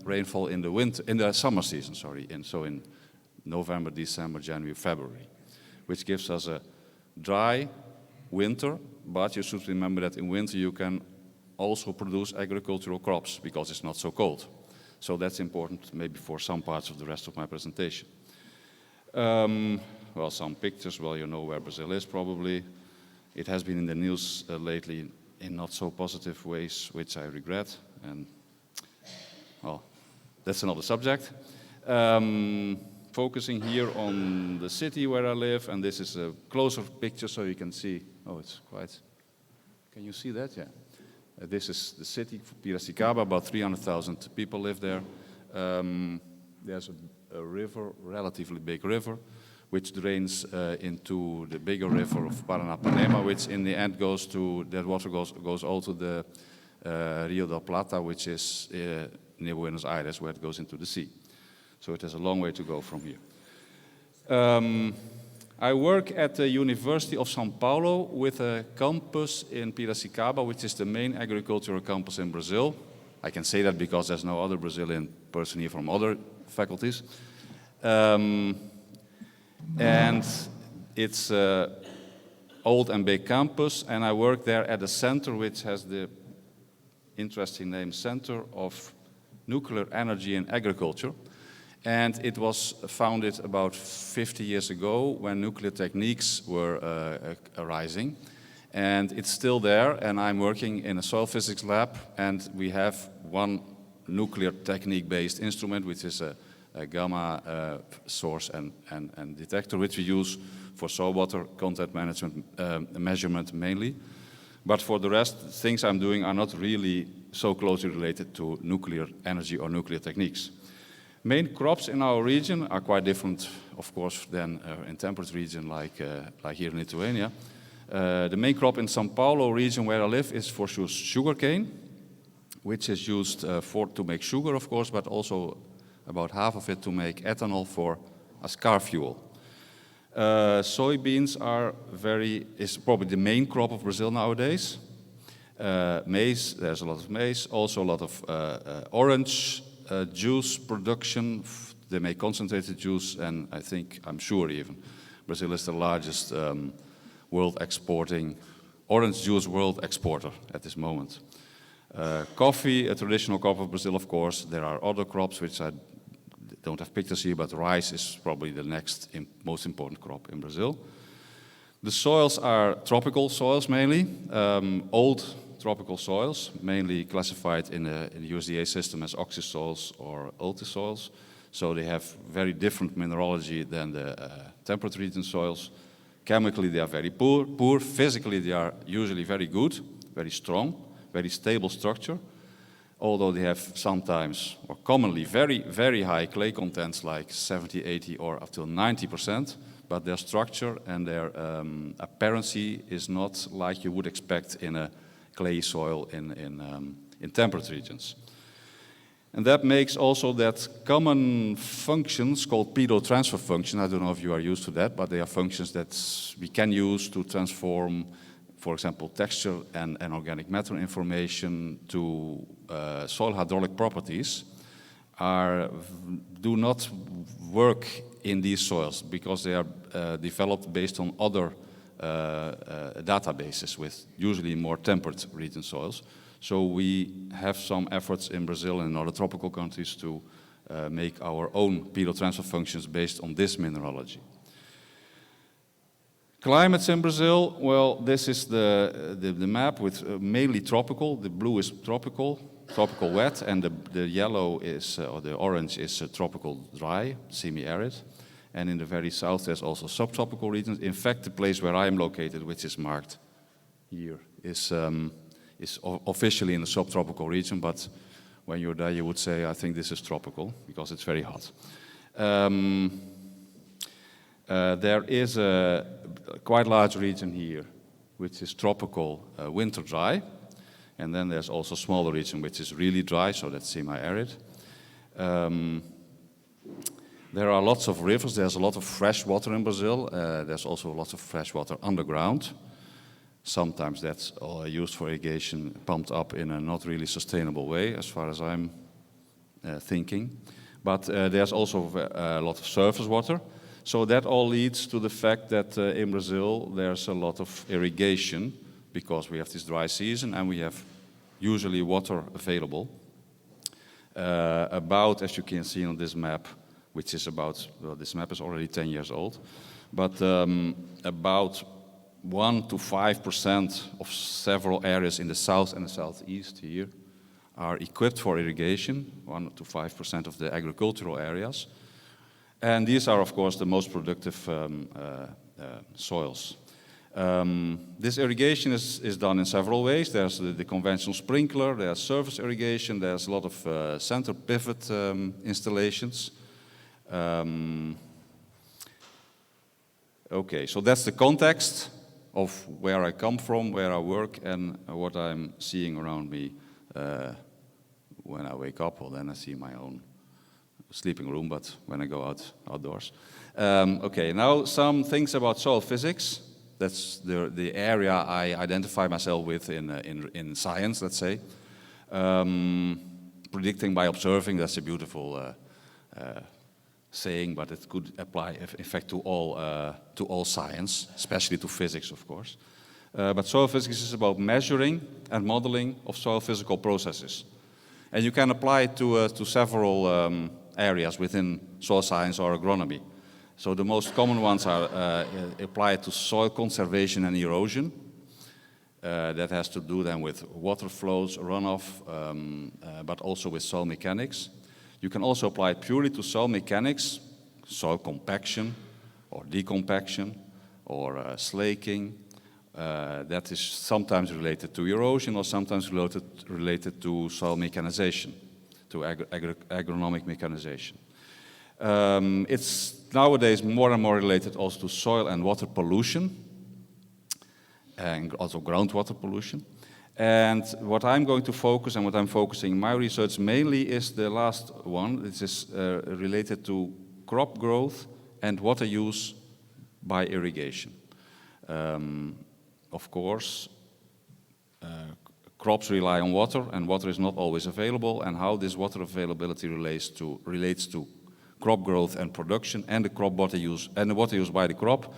[SPEAKER 9] rainfall in the summer season, so in November, December, January, February, which gives us a dry winter, but you should remember that in winter you can also produce agricultural crops because it's not so cold. So that's important maybe for some parts of the rest of my presentation. Well, some pictures, well, you know where Brazil is probably. It has been in the news lately in not so positive ways, which I regret, and well, that's another subject. Focusing here on the city where I live, and this is a closer picture so you can see, oh, it's quite, can you see that? Yeah. This is the city, Piracicaba, about 300,000 people live there. There's a river, relatively big river, which drains into the bigger river of Paranapanema, which in the end goes to, that water goes all to the Rio del Plata, which is near Buenos Aires, where it goes into the sea. So it has a long way to go from here. I work at the University of São Paulo with a campus in Piracicaba, which is the main agricultural campus in Brazil. I can say that because there's no other Brazilian person here from other faculties. And it's an old and big campus, and I work there at a center which has the interesting name Center of Nuclear Energy and Agriculture. And it was founded about 50 years ago when nuclear techniques were arising. And it's still there, and I'm working in a soil physics lab, and we have one nuclear technique-based instrument, which is a gamma source and detector, which we use for soil water content management measurement mainly. But for the rest, things I'm doing are not really so closely related to nuclear energy or nuclear techniques. Main crops in our region are quite different, of course, than in temperate region like here in Lithuania. The main crop in São Paulo region where I live is for sure sugarcane, which is used to make sugar, of course, but also about half of it to make ethanol for as car fuel. Soybeans is probably the main crop of Brazil nowadays. Maize, there's a lot of maize, also a lot of orange juice production. They make concentrated juice, and I'm sure even, Brazil is the largest world exporting orange juice world exporter at this moment. Coffee, a traditional crop of Brazil, of course. There are other crops which I don't have pictures here, but rice is probably the next most important crop in Brazil. The soils are tropical soils mainly, old tropical soils, mainly classified in the USDA system as oxysoils or ultisoils. So they have very different mineralogy than the temperate region soils. Chemically, they are very poor. Physically, they are usually very good, very strong, very stable structure, although they have sometimes, or commonly, very, very high clay contents, like 70, 80, or up to 90%, but their structure and their appearancy is not like you would expect in a clay soil in temperate regions. And that makes also that common functions called pedo transfer functions, I don't know if you are used to that, but they are functions that we can use to transform, for example, texture and organic matter information to soil hydraulic properties, do not work in these soils because they are developed based on other databases with usually more temperate region soils. So we have some efforts in Brazil and in other tropical countries to make our own pedo transfer functions based on this mineralogy. Climates in Brazil, well, this is the map with mainly tropical. The blue is tropical wet, and the yellow is, or the orange is tropical dry, semi-arid. And in the very south, there's also subtropical regions. In fact, the place where I am located, which is marked here, is officially in the subtropical region, but when you're there, you would say, I think this is tropical, because it's very hot. There is a quite large region here, which is tropical winter dry, and then there's also a smaller region which is really dry, so that's semi-arid. There are lots of rivers. There's a lot of fresh water in Brazil. There's also lots of fresh water underground. Sometimes that's used for irrigation, pumped up in a not really sustainable way, as far as I'm thinking. But there's also a lot of surface water. So that all leads to the fact that in Brazil there's a lot of irrigation because we have this dry season and we have usually water available. About, as you can see on this map, which is about, well, this map is already 10 years old, but about 1 to 5% of several areas in the south and the southeast here are equipped for irrigation, 1 to 5% of the agricultural areas. And these are, of course, the most productive soils. This irrigation is done in several ways. There's the conventional sprinkler, there's surface irrigation, there's a lot of center pivot installations. Okay, so that's the context of where I come from, where I work, and what I'm seeing around me when I wake up. Well, then I see my own sleeping room, but when I go outdoors. Okay, now some things about soil physics. That's the area I identify myself with in science, let's say. Predicting by observing, that's a beautiful saying, but it could apply, in fact, to all science, especially to physics, of course. But soil physics is about measuring and modeling of soil physical processes. And you can apply it to several areas within soil science or agronomy. So the most common ones are applied to soil conservation and erosion. That has to do then with water flows, runoff, but also with soil mechanics. You can also apply it purely to soil mechanics, soil compaction or decompaction or slaking. That is sometimes related to erosion or sometimes related to soil mechanization, to agronomic mechanization. It's nowadays more and more related also to soil and water pollution and also groundwater pollution. And what I'm going to focus and what I'm focusing my research mainly is the last one. This is related to crop growth and water use by irrigation. Of course, crops rely on water, and water is not always available, and how this water availability relates to crop growth and production, and the crop water use and the water use by the crop.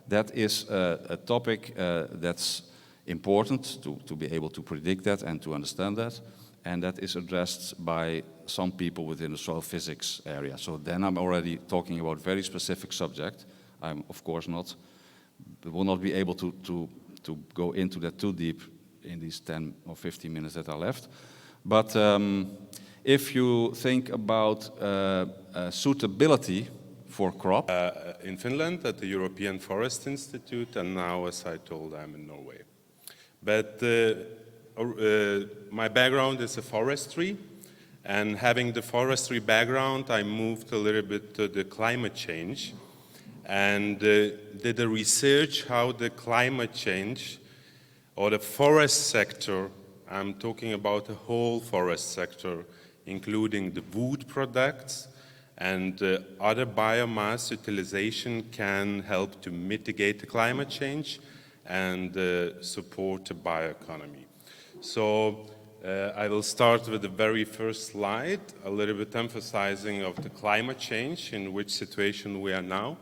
[SPEAKER 9] That is a topic that's important to be able to predict that and to understand that, and that is addressed by some people within the soil physics area. So then I'm already talking about very specific subject. I'm of course will not be able to go into that too deep in these 10 or 15 minutes that are left. But if you think about suitability for crop.
[SPEAKER 7] In Finland at the European Forest Institute, and now, as I told, I'm in Norway. But my background is a forestry, and having the forestry background, I moved a little bit to the climate change and did a research how the climate change or the forest sector, I'm talking about the whole forest sector, including the wood products and other biomass utilization, can help to mitigate the climate change and support the bioeconomy. So I will start with the very first slide, a little bit emphasizing of the climate change, in which situation we are now.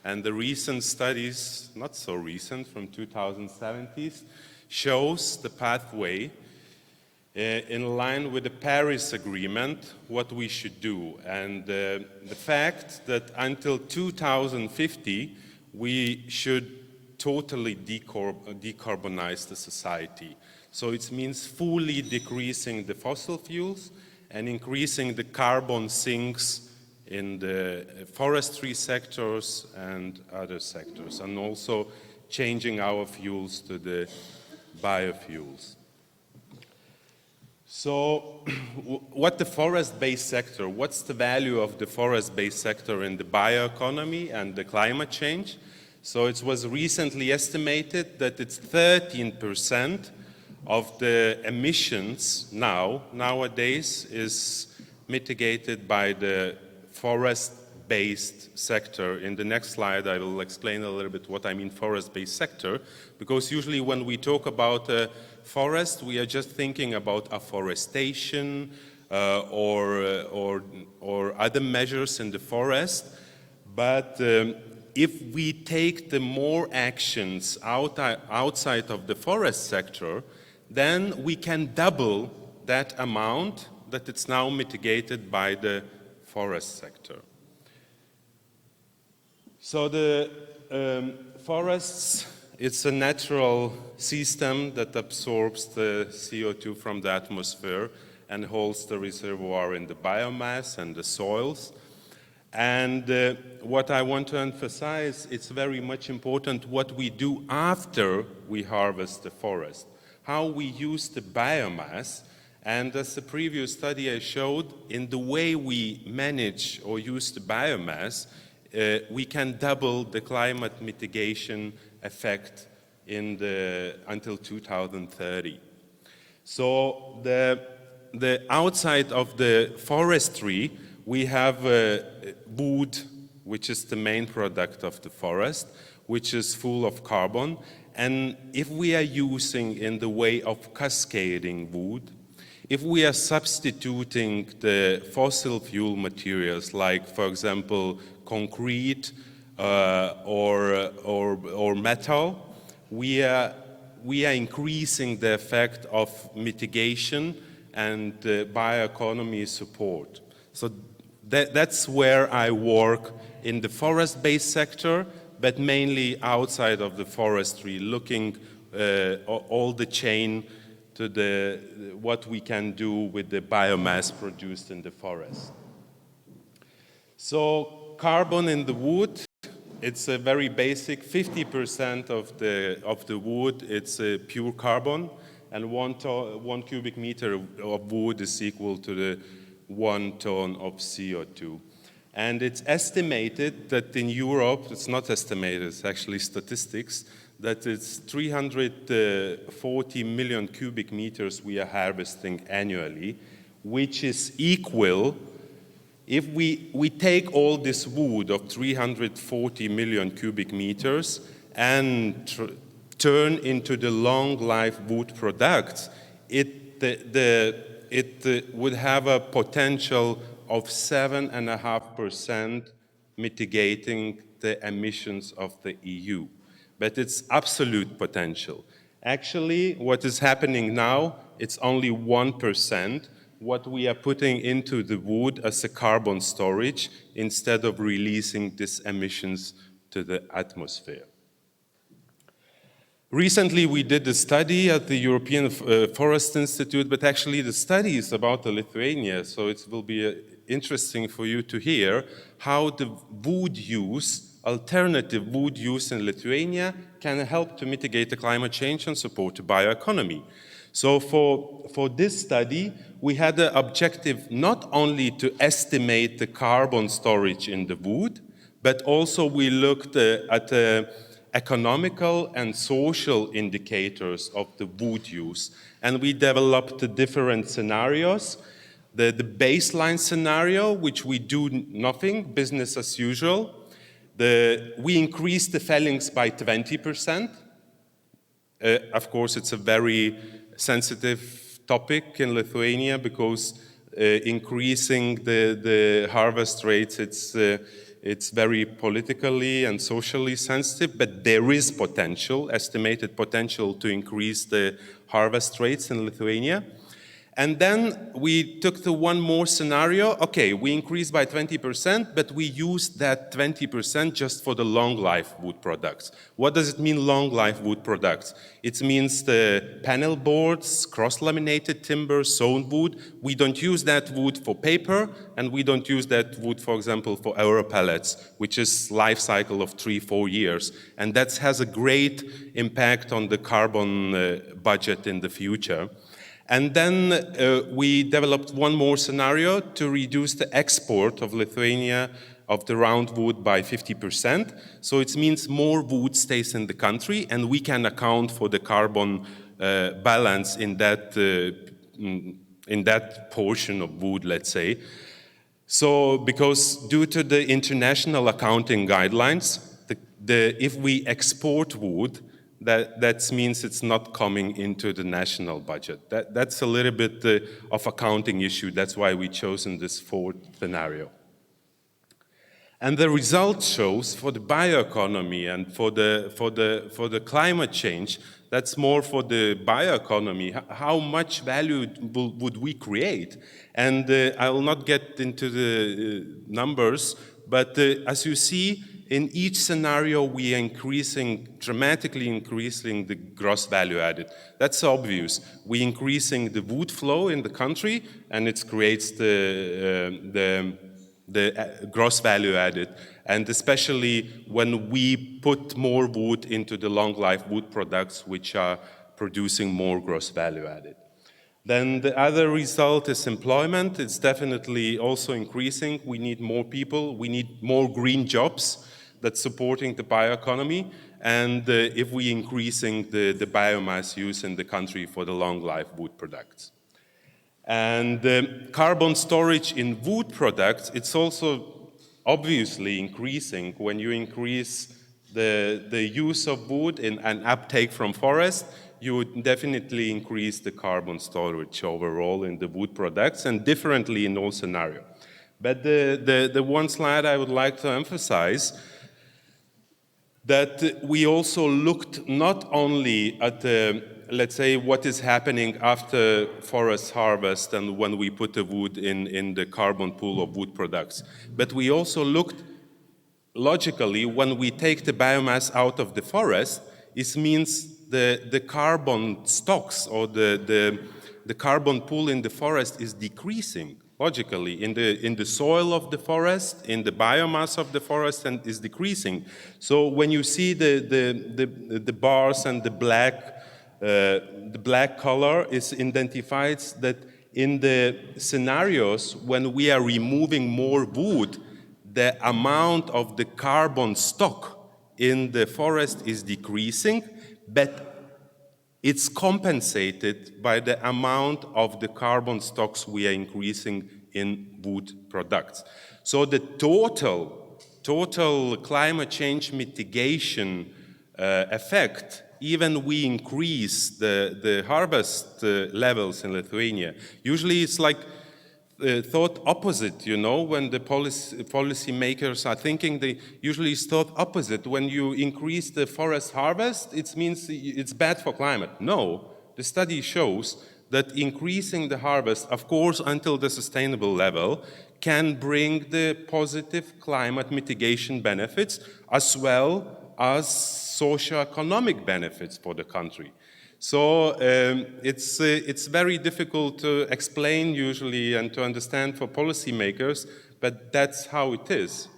[SPEAKER 7] And the recent studies, not so recent, from 2070s, shows the pathway in line with the Paris Agreement, what we should do. And the fact that until 2050, we should totally decarbonize the society. So it means fully decreasing the fossil fuels and increasing the carbon sinks in the forestry sectors and other sectors, and also changing our fuels to the biofuels. So what the forest-based sector, what's the value of the forest-based sector in the bioeconomy and the climate change? So it was recently estimated that it's 13% of the emissions nowadays is mitigated by the forest-based sector. In the next slide, I will explain a little bit what I mean forest-based sector, because usually when we talk about forest, we are just thinking about afforestation or other measures in the forest. But if we take the more actions outside of the forest sector, then we can double that amount that it's now mitigated by the forest sector. So the forests, it's a natural system that absorbs the CO2 from the atmosphere and holds the reservoir in the biomass and the soils. And what I want to emphasize, it's very much important what we do after we harvest the forest, how we use the biomass. And as the previous study I showed, in the way we manage or use the biomass, we can double the climate mitigation effect until 2030. So the outside of the forestry, we have wood, which is the main product of the forest, which is full of carbon. And if we are using in the way of cascading wood, if we are substituting the fossil fuel materials, like, for example, concrete or metal, we are increasing the effect of mitigation and bioeconomy support. So that's where I work in the forest-based sector, but mainly outside of the forestry, looking all the chain to what we can do with the biomass produced in the forest. So carbon in the wood, it's a very basic. 50% of the wood, it's pure carbon, and 1 cubic meter of wood is equal to the 1 ton of CO2. And it's estimated that in Europe, it's not estimated, it's actually statistics, that it's 340 million cubic meters we are harvesting annually, which is equal, if we take all this wood of 340 million cubic meters and turn into the long life wood products, it would have a potential of 7.5% mitigating the emissions of the EU. But it's absolute potential. Actually, what is happening now, it's only 1%, what we are putting into the wood as a carbon storage instead of releasing these emissions to the atmosphere. Recently, we did a study at the European Forest Institute, but actually the study is about Lithuania, so it will be interesting for you to hear how the wood use, alternative wood use in Lithuania can help to mitigate the climate change and support the bioeconomy. So for this study, we had the objective not only to estimate the carbon storage in the wood, but also we looked at economical and social indicators of the wood use. And we developed different scenarios. The baseline scenario, which we do nothing, business as usual. We increased the fellings by 20%. Of course, it's a very sensitive topic in Lithuania because increasing the harvest rates, it's very politically and socially sensitive, but there is potential, estimated potential to increase the harvest rates in Lithuania. And then we took the one more scenario. Okay, we increased by 20%, but we used that 20% just for the long life wood products. What does it mean, long life wood products? It means the panel boards, cross-laminated timber, sawn wood. We don't use that wood for paper, and we don't use that wood, for example, for our pellets, which is life cycle of 3-4 years. And that has a great impact on the carbon budget in the future. And then we developed one more scenario to reduce the export of Lithuania of the round wood by 50%. So it means more wood stays in the country, and we can account for the carbon balance in that portion of wood, let's say. So because due to the international accounting guidelines, if we export wood, that means it's not coming into the national budget. That's a little bit of accounting issue. That's why we chosen this fourth scenario. And the result shows for the bioeconomy and for the climate change, that's more for the bioeconomy, how much value would we create? And I will not get into the numbers, but as you see, in each scenario, we are dramatically increasing the gross value added. That's obvious. We're increasing the wood flow in the country, and it creates the gross value added. And especially when we put more wood into the long life wood products, which are producing more gross value added. Then the other result is employment. It's definitely also increasing. We need more people. We need more green jobs that's supporting the bioeconomy, and if we increasing the biomass use in the country for the long life wood products. And carbon storage in wood products, it's also obviously increasing. When you increase the use of wood and uptake from forest, you would definitely increase the carbon storage overall in the wood products, and differently in all scenarios. But the one slide I would like to emphasize that we also looked not only at, let's say, what is happening after forest harvest and when we put the wood in the carbon pool of wood products, but we also looked logically when we take the biomass out of the forest, it means the carbon stocks or the carbon pool in the forest is decreasing. Logically, in the soil of the forest, in the biomass of the forest, and is decreasing. So when you see the bars and the black color, is identifies that in the scenarios when we are removing more wood, the amount of the carbon stock in the forest is decreasing, but it's compensated by the amount of the carbon stocks we are increasing in wood products. So the total climate change mitigation effect even we increase the harvest levels in Lithuania, usually it's like thought opposite, you know, when the policy makers are thinking, they usually it's thought opposite. When you increase the forest harvest, it means it's bad for climate. No, the study shows that increasing the harvest, of course, until the sustainable level, can bring the positive climate mitigation benefits as well as socio-economic benefits for the country. So it's very difficult to explain usually and to understand for policymakers, but that's how it is.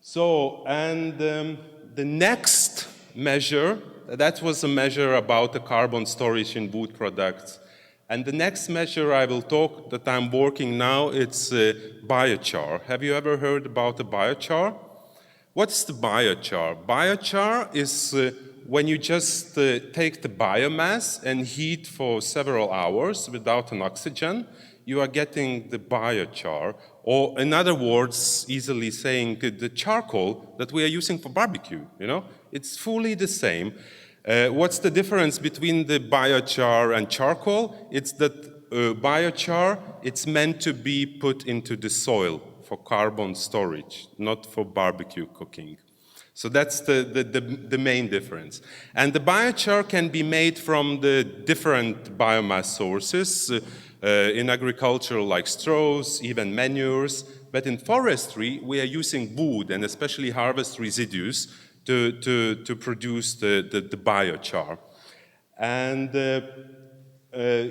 [SPEAKER 7] So, and the next measure, that was a measure about the carbon storage in wood products. And the next measure I will talk that I'm working now, it's biochar. Have you ever heard about the biochar? What's the biochar? Biochar is when you just take the biomass and heat for several hours without an oxygen, you are getting the biochar, or in other words, easily saying the charcoal that we are using for barbecue, you know? It's fully the same. What's the difference between the biochar and charcoal? It's that biochar, it's meant to be put into the soil for carbon storage, not for barbecue cooking. So that's the main difference. And the biochar can be made from the different biomass sources, in agriculture like straws, even manures, but in forestry we are using wood and especially harvest residues to produce the biochar. And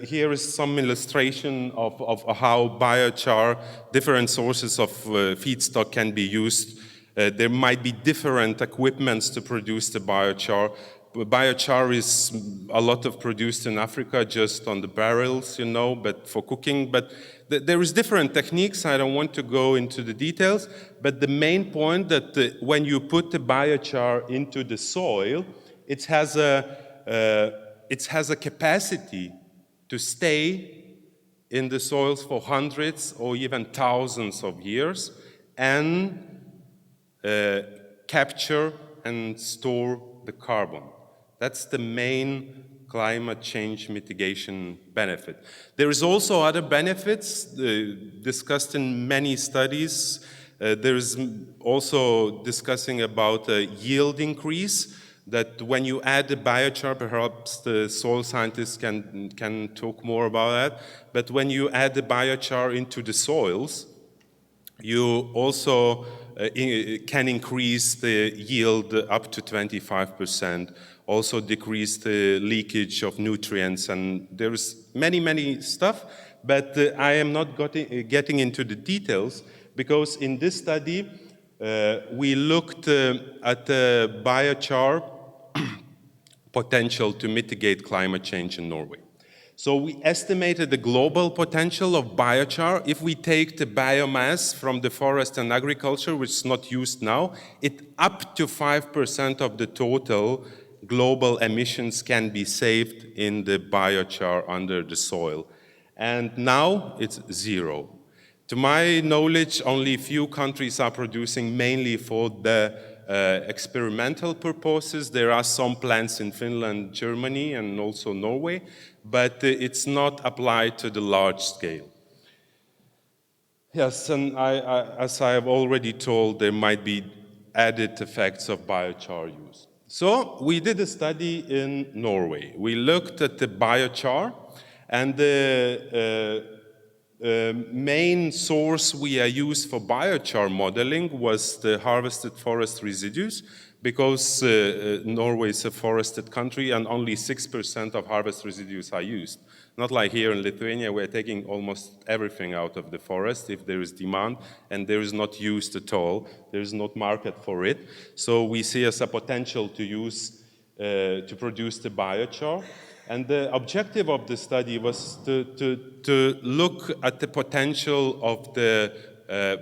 [SPEAKER 7] here is some illustration of how biochar, different sources of feedstock can be used. There might be different equipments to produce the biochar. Biochar is a lot of produced in Africa, just on the barrels, you know, but for cooking. But there is different techniques. I don't want to go into the details. But the main point that when you put the biochar into the soil, it has a capacity to stay in the soils for hundreds or even thousands of years and capture and store the carbon. That's the main climate change mitigation benefit. There is also other benefits discussed in many studies. There is also discussing about a yield increase, that when you add the biochar, perhaps the soil scientists can talk more about that, but when you add the biochar into the soils, you also can increase the yield up to 25%, also decrease the leakage of nutrients, and there's many stuff, but I am not getting into the details, because in this study we looked at the biochar potential to mitigate climate change in Norway. So we estimated the global potential of biochar. If we take the biomass from the forest and agriculture, which is not used now, up to 5% of the total global emissions can be saved in the biochar under the soil. And now it's zero. To my knowledge, only few countries are producing mainly for the experimental purposes. There are some plants in Finland, Germany, and also Norway, but it's not applied to the large scale. Yes, and as I have already told, there might be added effects of biochar use. So we did a study in Norway. We looked at the biochar, and the main source we used for biochar modeling was the harvested forest residues, because Norway is a forested country and only 6% of harvest residues are used. Not like here in Lithuania, we're taking almost everything out of the forest if there is demand, and there is not used at all. There is not market for it. So we see as a potential to use, to produce the biochar. And the objective of the study was to look at the potential of the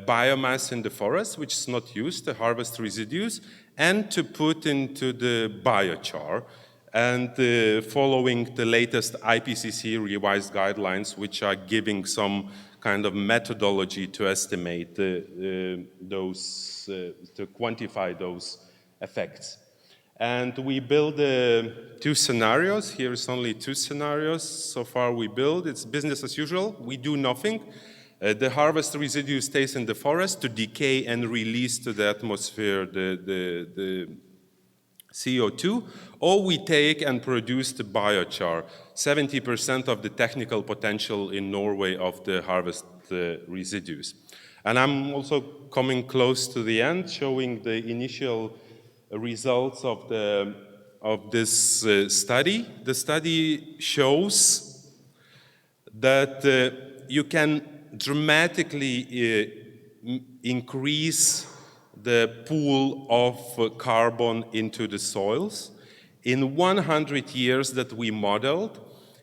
[SPEAKER 7] biomass in the forest, which is not used, the harvest residues, and to put into the biochar, and following the latest IPCC revised guidelines, which are giving some kind of methodology to estimate to quantify those effects. And we build 2 scenarios. Here is only 2 scenarios. So far we build. It's business as usual. We do nothing. The harvest residue stays in the forest to decay and release to the atmosphere the CO2, or we take and produce the biochar, 70% of the technical potential in Norway of the harvest residues. And I'm also coming close to the end, showing the initial results of this study. The study shows that you can dramatically increase the pool of carbon into the soils. In 100 years that we modeled,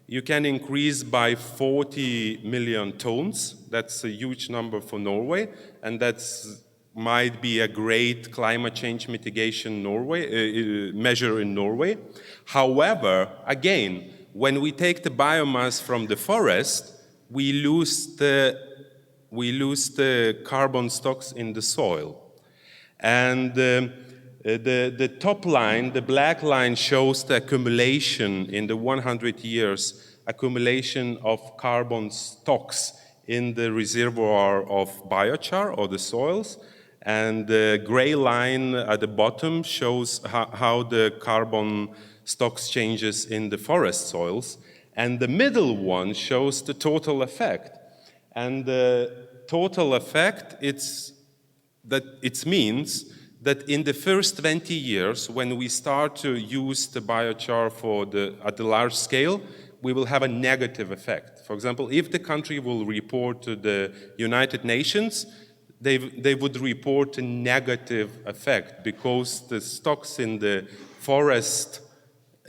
[SPEAKER 7] you can increase by 40 million tons. That's a huge number for Norway, and that's might be a great climate change mitigation measure in Norway. However, again, when we take the biomass from the forest, we lose the carbon stocks in the soil. And the top line, the black line, shows the accumulation in the 100 years, accumulation of carbon stocks in the reservoir of biochar or the soils. And the gray line at the bottom shows how the carbon stocks changes in the forest soils. And the middle one shows the total effect. And the total effect, it means that in the first 20 years, when we start to use the biochar at the large scale, we will have a negative effect. For example, if the country will report to the United Nations, they would report a negative effect because the stocks in the forest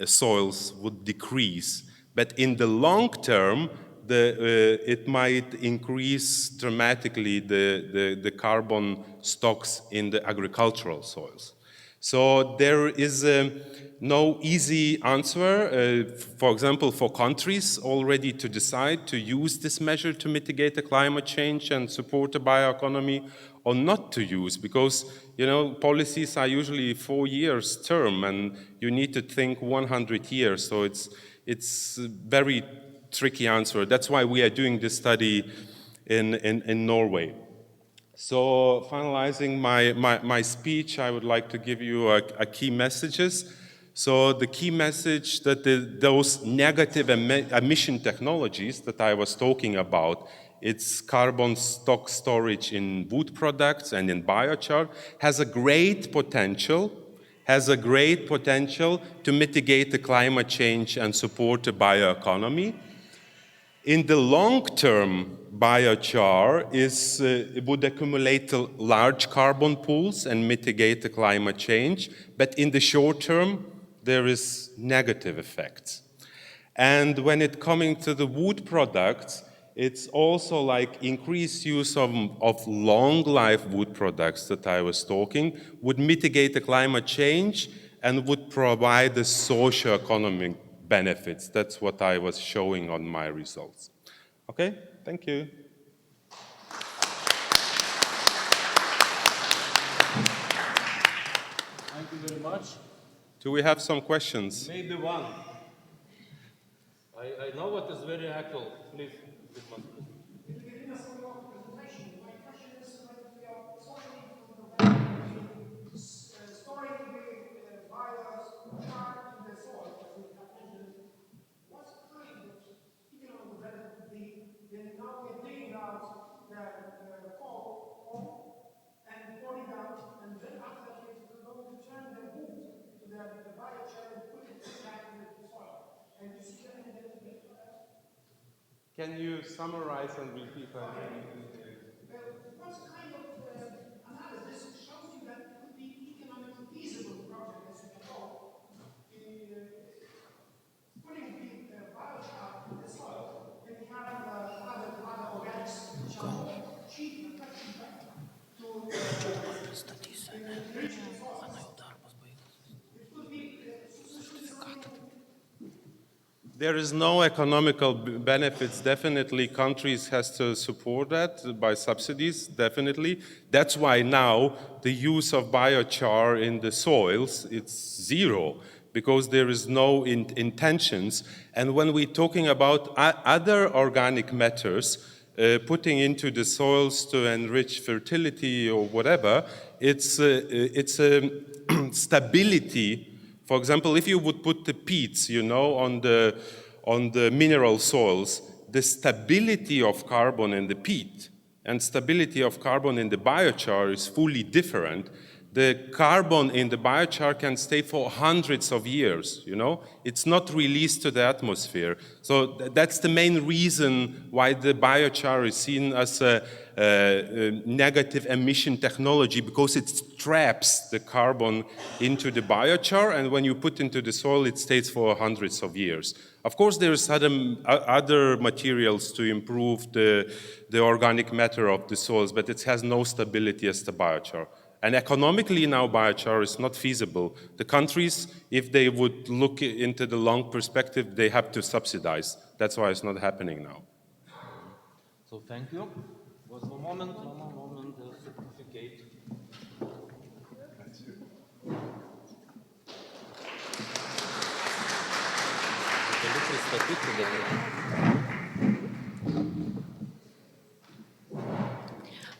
[SPEAKER 7] soils would decrease. But in the long term, it might increase dramatically the carbon stocks in the agricultural soils. So there is no easy answer, for example, for countries already to decide to use this measure to mitigate the climate change and support the bioeconomy, or not to use, because policies are usually 4 years term, and you need to think 100 years. So it's a very tricky answer. That's why we are doing this study in Norway. So finalizing my speech, I would like to give you a key messages. So the key message that those negative emission technologies that I was talking about, it's carbon stock storage in wood products and in biochar, has a great potential to mitigate the climate change and support the bioeconomy. In the long term, biochar would accumulate large carbon pools and mitigate the climate change, but in the short term, there is negative effects. And when it coming to the wood products, it's also like increased use of long life wood products that I was talking would mitigate the climate change and would provide the socio-economic benefits. That's what I was showing on my results. Okay, thank you.
[SPEAKER 1] Thank you very much.
[SPEAKER 7] Do we have some questions?
[SPEAKER 1] Maybe one. I know what is very actual. Please.
[SPEAKER 10] Storing the biochar in the soil, as you have mentioned, what kind of economic benefit would be? Then now we're digging out the coal and pouring out, and then after that we're going to turn the wood into the biochar and put it back in the soil. And this is any benefit for that?
[SPEAKER 7] Can you summarize and repeat that?
[SPEAKER 10] What kind of analysis shows you that it could be economically feasible project, as you can call putting the biochar in the soil, then we have other organics which are more cheap and much cheaper to enrich the soil. It could be something
[SPEAKER 7] There is no economical benefits. Definitely, countries has to support that by subsidies, definitely. That's why now the use of biochar in the soils, it's zero, because there is no intentions. And when we're talking about other organic matters, putting into the soils to enrich fertility or whatever, it's a stability. For example, if you would put the peats, on the mineral soils, the stability of carbon in the peat and stability of carbon in the biochar is fully different. The carbon in the biochar can stay for hundreds of years, It's not released to the atmosphere. So that's the main reason why the biochar is seen as a negative emission technology, because it traps the carbon into the biochar, and when you put into the soil, it stays for hundreds of years. Of course, there's other materials to improve the organic matter of the soils, but it has no stability as the biochar. And economically now, biochar is not feasible. The countries, if they would look into the long perspective, they have to subsidize. That's why it's not happening now.
[SPEAKER 1] So thank you. Was one moment, certificate.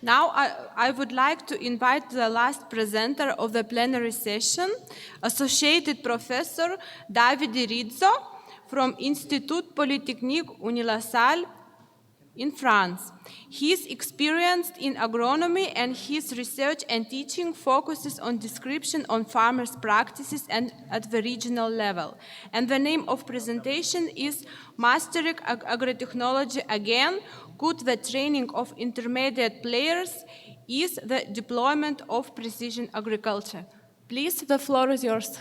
[SPEAKER 2] Now I would like to invite the last presenter of the plenary session, Associated Professor Davide Rizzo from Institut Polytechnique Unilassal in France. He is experienced in agronomy, and his research and teaching focuses on description on farmers' practices and at the regional level. And the name of presentation is Mastering Agrotechnology Again, Could the Training of Intermediate Players is the Deployment of Precision Agriculture. Please, the floor is yours.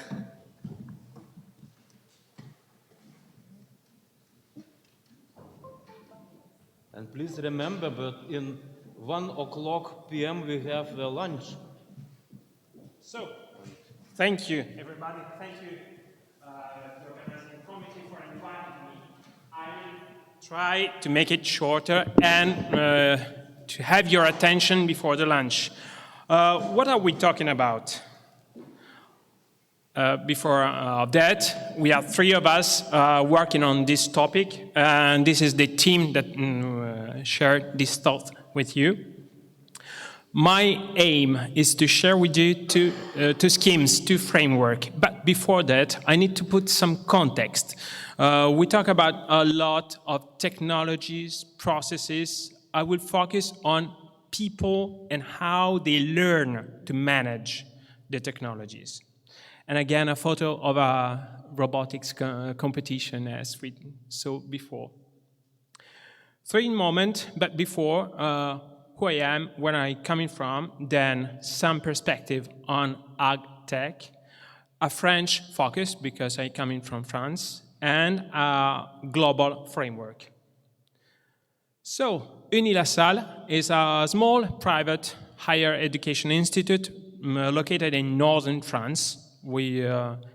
[SPEAKER 1] And please remember that in 1:00 p.m. we have the lunch.
[SPEAKER 11] So, thank you, everybody. Thank you, the organizing committee, for inviting me. I will try to make it shorter and to have your attention before the lunch. What are we talking about? Before that, we are three of us working on this topic, and this is the team that shared this thought with you. My aim is to share with you two schemes, two frameworks. But before that, I need to put some context. We talk about a lot of technologies, processes. I will focus on people and how they learn to manage the technologies. And again, a photo of a robotics competition as we saw before. 3 moments, but before, who I am, where I'm coming from, then some perspective on ag tech, a French focus, because I'm coming from France, and a global framework. So, Unilassal is a small private higher education institute located in northern France. We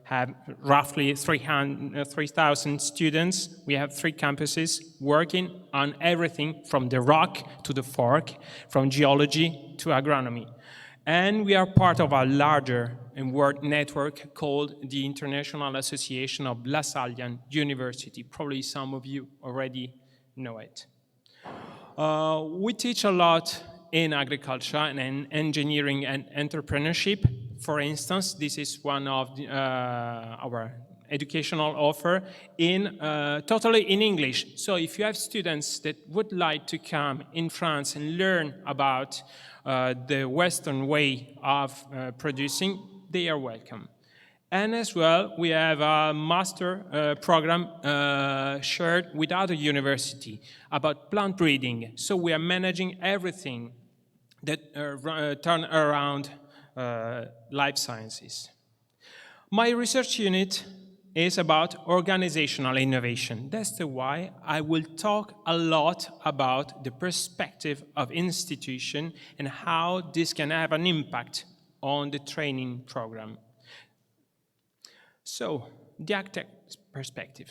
[SPEAKER 11] have roughly 3,000 students. We have 3 campuses working on everything from the rock to the fork, from geology to agronomy. And we are part of a larger world network called the International Association of Lasallian University. Probably some of you already know it. We teach a lot in agriculture and in engineering and entrepreneurship. For instance, this is one of our educational offer totally in English. So if you have students that would like to come in France and learn about the Western way of producing, they are welcome. And as well, we have a master program shared with other universities about plant breeding. So we are managing everything that turn around life sciences. My research unit is about organizational innovation. That's why I will talk a lot about the perspective of institution and how this can have an impact on the training program. So, the AgTech perspective.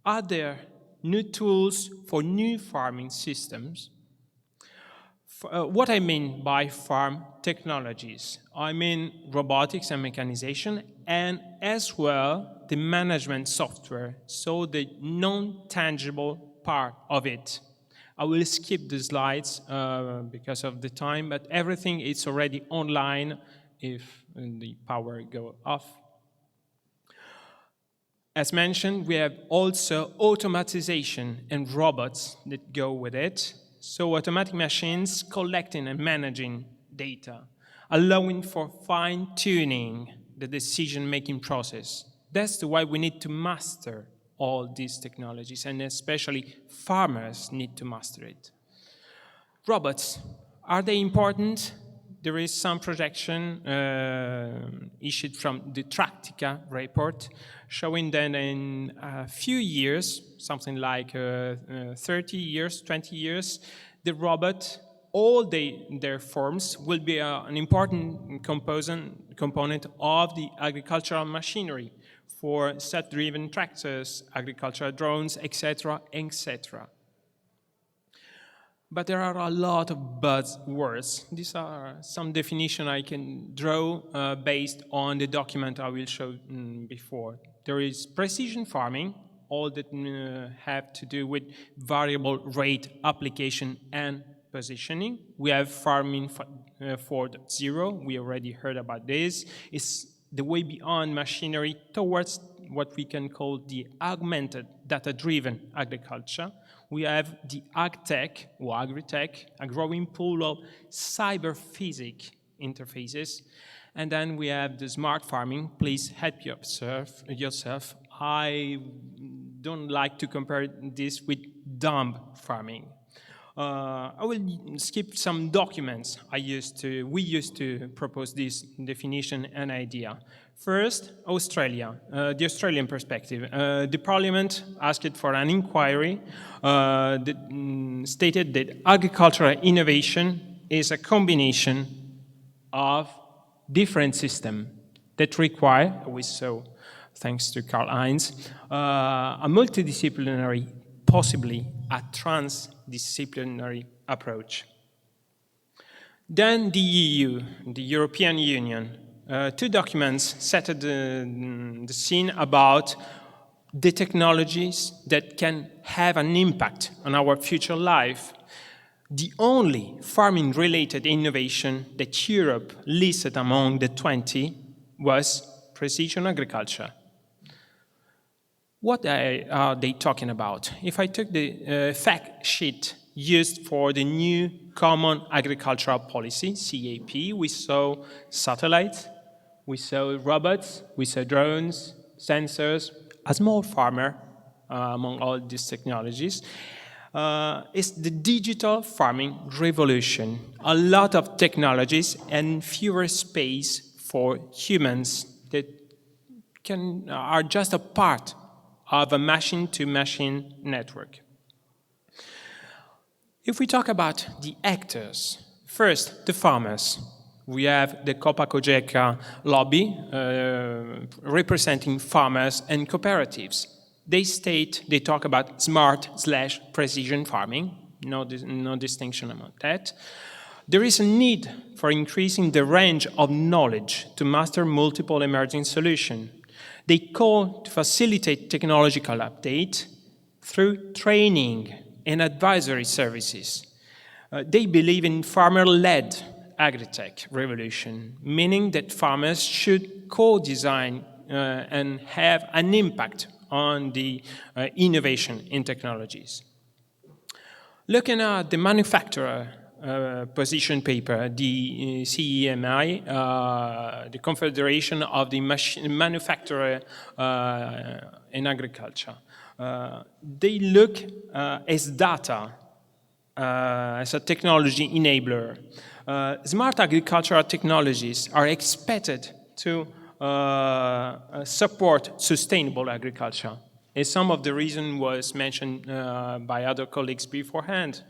[SPEAKER 11] Are there new tools for new farming systems? What I mean by farm technologies, I mean robotics and mechanization, and as well the management software, so the non-tangible part of it. I will skip the slides because of the time, but everything is already online if the power goes off. As mentioned, we have also automatization and robots that go with it. So automatic machines collecting and managing data, allowing for fine-tuning the decision-making process. That's why we need to master all these technologies, and especially farmers need to master it. Robots, are they important? There is some projection issued from the Trajectories report showing that in a few years, something like 30 years, 20 years, the robot, all their forms will be an important component of the agricultural machinery for self-driven tractors, agricultural drones, etc., etc. But there are a lot of buzzwords. These are some definition I can draw based on the document I will show before. There is precision farming, all that have to do with variable rate application and positioning. We have farming 4.0. We already heard about this. It's the way beyond machinery towards what we can call the augmented data-driven agriculture. We have the AgTech or AgriTech, a growing pool of cyber-physic interfaces. And then we have the smart farming. Please help yourself. I don't like to compare this with dumb farming. I will skip some documents we used to propose this definition and idea. First, Australia, the Australian perspective. The Parliament asked for an inquiry that stated that agricultural innovation is a combination of different systems that require, we saw, thanks to Karl-Heinz, a multidisciplinary, possibly a transdisciplinary approach. Then the EU, the European Union. Two documents set the scene about the technologies that can have an impact on our future life. The only farming-related innovation that Europe listed among the 20 was precision agriculture. What are they talking about? If I took the fact sheet used for the new Common Agricultural Policy, CAP, we saw satellites, we saw robots, we saw drones, sensors. A small farmer among all these technologies is the digital farming revolution. A lot of technologies and fewer space for humans that are just a part of a machine-to-machine network. If we talk about the actors, first, the farmers. We have the Copa-Cogeca lobby representing farmers and cooperatives. They talk about smart/precision farming, no distinction about that. There is a need for increasing the range of knowledge to master multiple emerging solutions. They call to facilitate technological update through training and advisory services. They believe in farmer-led agri-tech revolution, meaning that farmers should co-design and have an impact on the innovation in technologies. Looking at the manufacturer position paper, the CEMI, the Confederation of the Manufacturer in Agriculture, they look as data, as a technology enabler. Smart agricultural technologies are expected to support sustainable agriculture. And some of the reason was mentioned by other colleagues beforehand.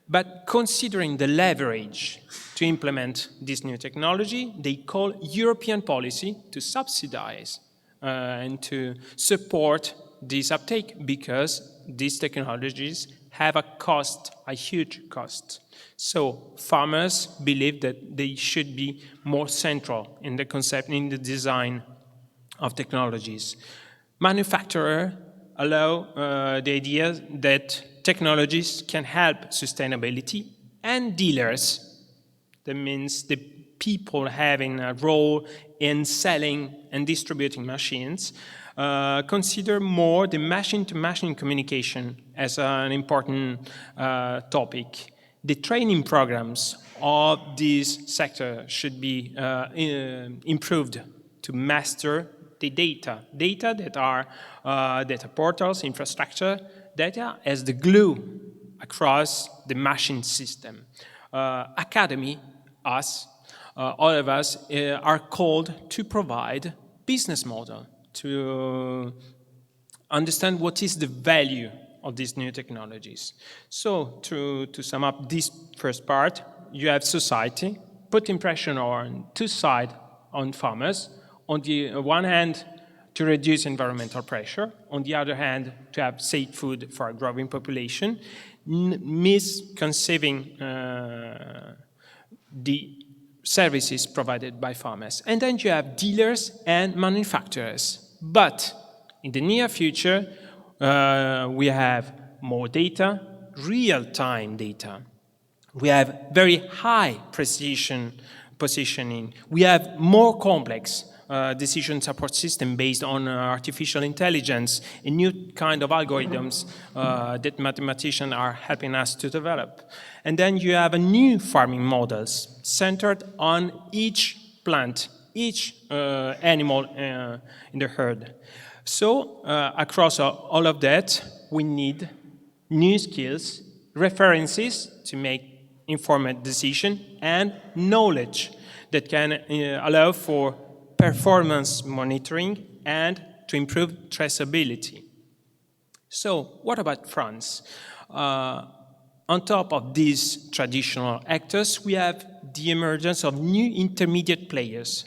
[SPEAKER 11] But considering the leverage to implement this new technology, they call European policy to subsidize and to support this uptake because these technologies have a cost, a huge cost. So farmers believe that they should be more central in the concept, in the design of technologies. Manufacturers allow the idea that technologies can help sustainability, and dealers, that means the people having a role in selling and distributing machines, consider more the machine-to-machine communication as an important topic. The training programs of this sector should be improved to master the data that are data portals, infrastructure, data as the glue across the machine system. Academy, us, all of us are called to provide business model to understand what is the value of these new technologies. So to sum up this first part, you have society, putting pressure on two sides on farmers. On the one hand, to reduce environmental pressure. On the other hand, to have safe food for a growing population, misconceiving the services provided by farmers. And then you have dealers and manufacturers. But in the near future, we have more data, real-time data. We have very high precision positioning. We have more complex decision support system based on artificial intelligence, a new kind of algorithms that mathematicians are helping us to develop. And then you have a new farming models centered on each plant, each animal in the herd. So across all of that, we need new skills, references to make informed decision, and knowledge that can allow for performance monitoring and to improve traceability. So what about France? On top of these traditional actors, we have the emergence of new intermediate players.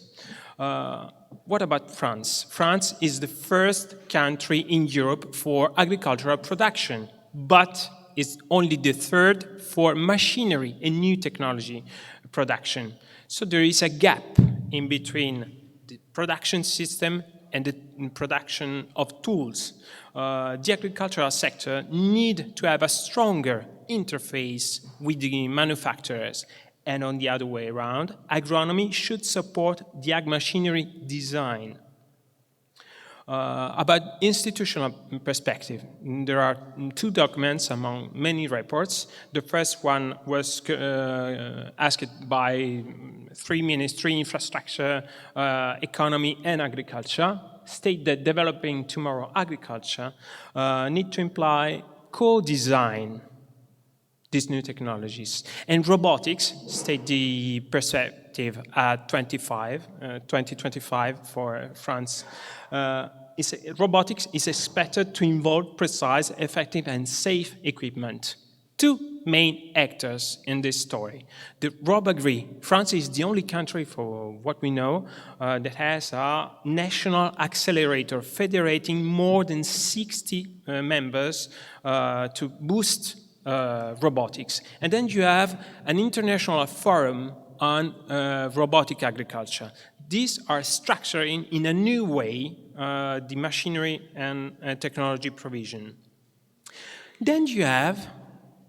[SPEAKER 11] What about France? France is the first country in Europe for agricultural production, but it's only the third for machinery and new technology production. So there is a gap in between the production system and the production of tools. The agricultural sector need to have a stronger interface with the manufacturers. And on the other way around, agronomy should support the ag machinery design. About institutional perspective, there are two documents among many reports. The first one was asked by three ministries, infrastructure, economy, and agriculture, state that developing tomorrow agriculture need to imply co-design these new technologies. And robotics, state the perspective at 2025 for France, robotics is expected to involve precise, effective, and safe equipment. Two main actors in this story. The robotry, France is the only country, for what we know, that has a national accelerator federating more than 60 members to boost robotics. And then you have an international forum on robotic agriculture. These are structuring in a new way the machinery and technology provision. Then you have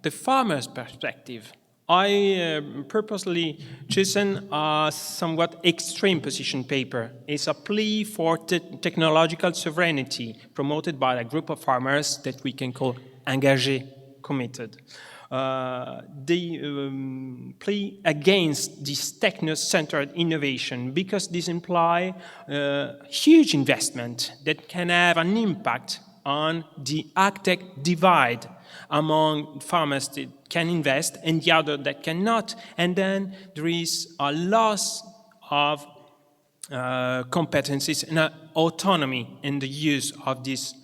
[SPEAKER 11] the farmer's perspective. I purposely chosen a somewhat extreme position paper. It's a plea for technological sovereignty promoted by a group of farmers that we can call engagés, committed. They plea against this techno-centered innovation because this implies huge investment that can have an impact on the ag-tech divide among farmers that can invest and the other that cannot. And then there is a loss of competencies and autonomy in the use of these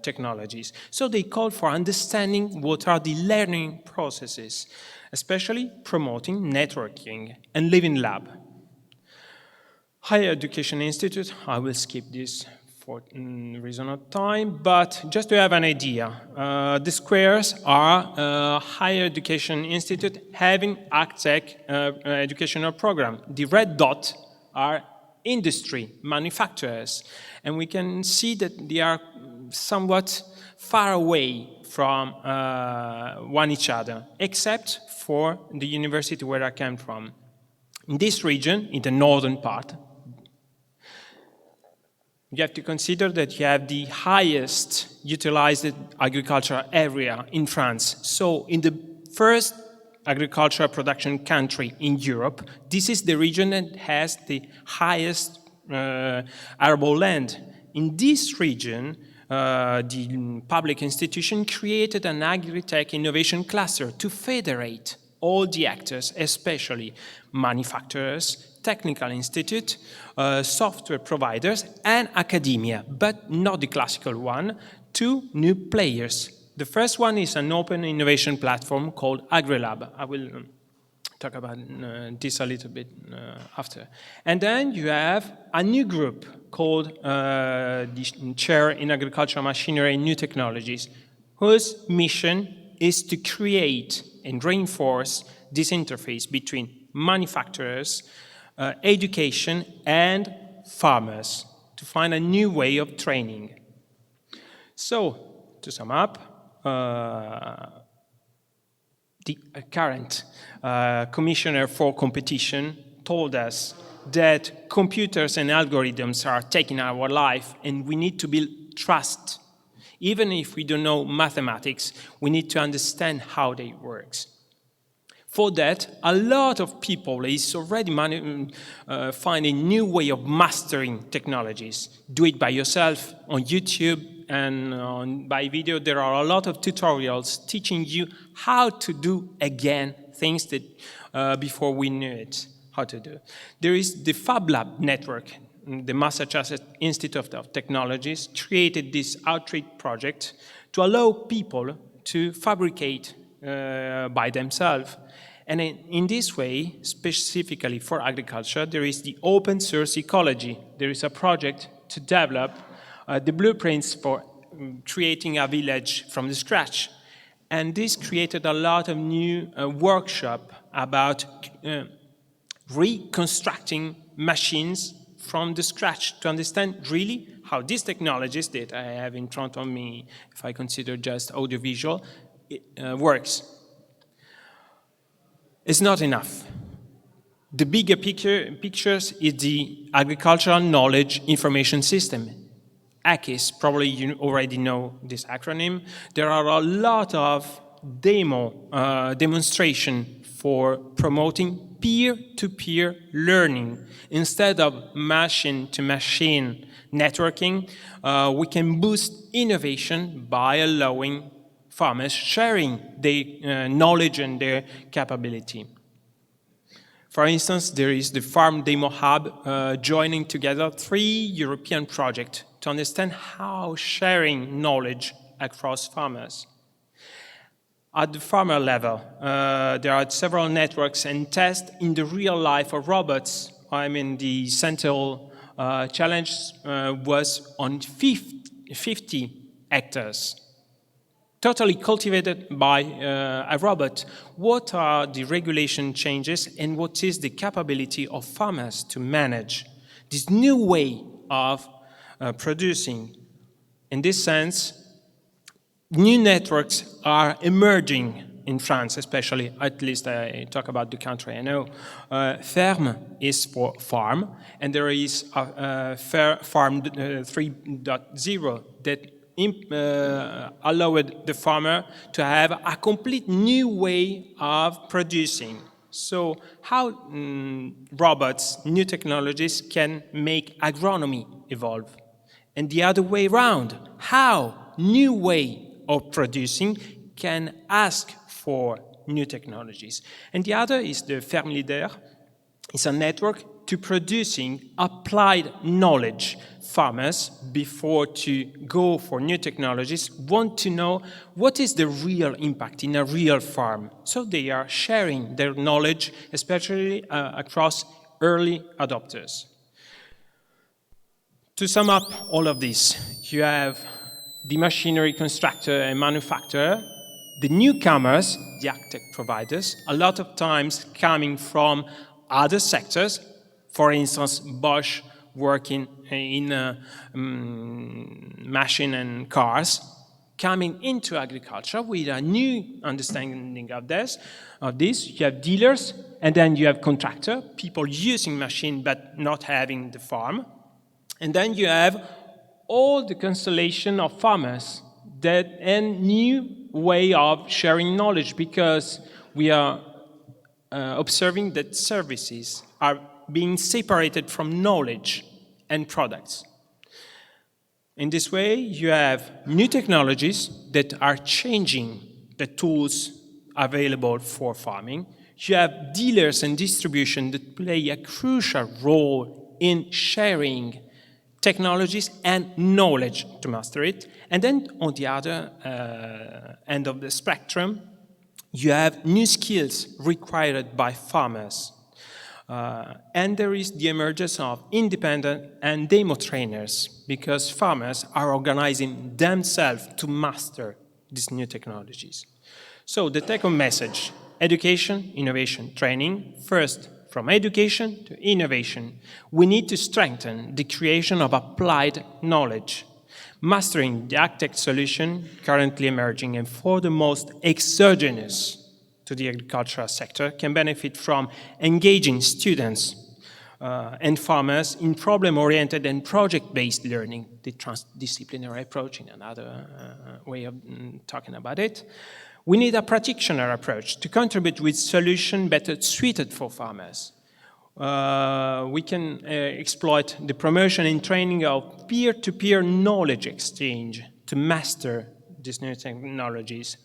[SPEAKER 11] technologies. So they call for understanding what are the learning processes, especially promoting networking and living lab. Higher Education Institute, I will skip this for reason of time, but just to have an idea, the squares are higher education institute having AgTech educational program. The red dot are industry, manufacturers, and we can see that they are somewhat far away from one each other, except for the university where I came from. In this region, in the northern part, you have to consider that you have the highest utilized agricultural area in France. So in the first agricultural production country in Europe, this is the region that has the highest arable land. In this region, the public institution created an agri-tech innovation cluster to federate all the actors, especially manufacturers, technical institute, software providers, and academia, but not the classical one, two new players. The first one is an open innovation platform called AgriLab. I will talk about this a little bit after. And then you have a new group called the Chair in Agricultural Machinery and New Technologies, whose mission is to create and reinforce this interface between manufacturers, education, and farmers to find a new way of training. So, to sum up, the current Commissioner for Competition told us that computers and algorithms are taking our life and we need to build trust. Even if we don't know mathematics, we need to understand how they work. For that, a lot of people is already finding new way of mastering technologies. Do it by yourself on YouTube and by video. There are a lot of tutorials teaching you how to do again things that before we knew it, how to do. There is the Fab Lab network. The Massachusetts Institute of Technologies created this outreach project to allow people to fabricate by themselves. And in this way, specifically for agriculture, there is the open source ecology. There is a project to develop the blueprints for creating a village from the scratch. And this created a lot of new workshop about reconstructing machines from the scratch to understand really how these technologies that I have in front of me, if I consider just audiovisual, works. It's not enough. The bigger pictures is the Agricultural Knowledge Information System. AKIS, probably you already know this acronym. There are a lot of demonstration for promoting peer-to-peer learning. Instead of machine-to-machine networking, we can boost innovation by allowing farmers sharing their knowledge and their capability. For instance, there is the Farm Demo Hub joining together 3 European projects to understand how sharing knowledge across farmers. At the farmer level, there are several networks and tests in the real life of robots. I mean, the central challenge was on 50 hectares. Totally cultivated by a robot. What are the regulation changes and what is the capability of farmers to manage this new way of producing? In this sense, new networks are emerging in France, especially, at least I talk about the country I know. Ferme is for farm, and there is Farm 3.0 that allowed the farmer to have a complete new way of producing. So how robots, new technologies can make agronomy evolve? And the other way around, how new way of producing can ask for new technologies. And the other is the Ferme Leader. It's a network to producing applied knowledge. Farmers, before to go for new technologies, want to know what is the real impact in a real farm. So they are sharing their knowledge, especially across early adopters. To sum up all of this, you have the machinery constructor and manufacturer, the newcomers, the agtech providers, a lot of times coming from other sectors, for instance, Bosch working in machine and cars, coming into agriculture with a new understanding of this. You have dealers, and then you have contractor, people using machine but not having the farm. And then you have all the constellation of farmers and new way of sharing knowledge, because we are observing that services are being separated from knowledge and products. In this way, you have new technologies that are changing the tools available for farming. You have dealers and distribution that play a crucial role in sharing technologies and knowledge to master it. And then on the other end of the spectrum, you have new skills required by farmers. And there is the emergence of independent and demo trainers, because farmers are organizing themselves to master these new technologies. So the take-home message: education, innovation, training. First, from education to innovation, we need to strengthen the creation of applied knowledge, mastering the agtech solution currently emerging and for the most exogenous to the agricultural sector can benefit from engaging students and farmers in problem-oriented and project-based learning, the transdisciplinary approach in another way of talking about it. We need a practitioner approach to contribute with solutions better suited for farmers. We can exploit the promotion and training of peer-to-peer knowledge exchange to master these new technologies,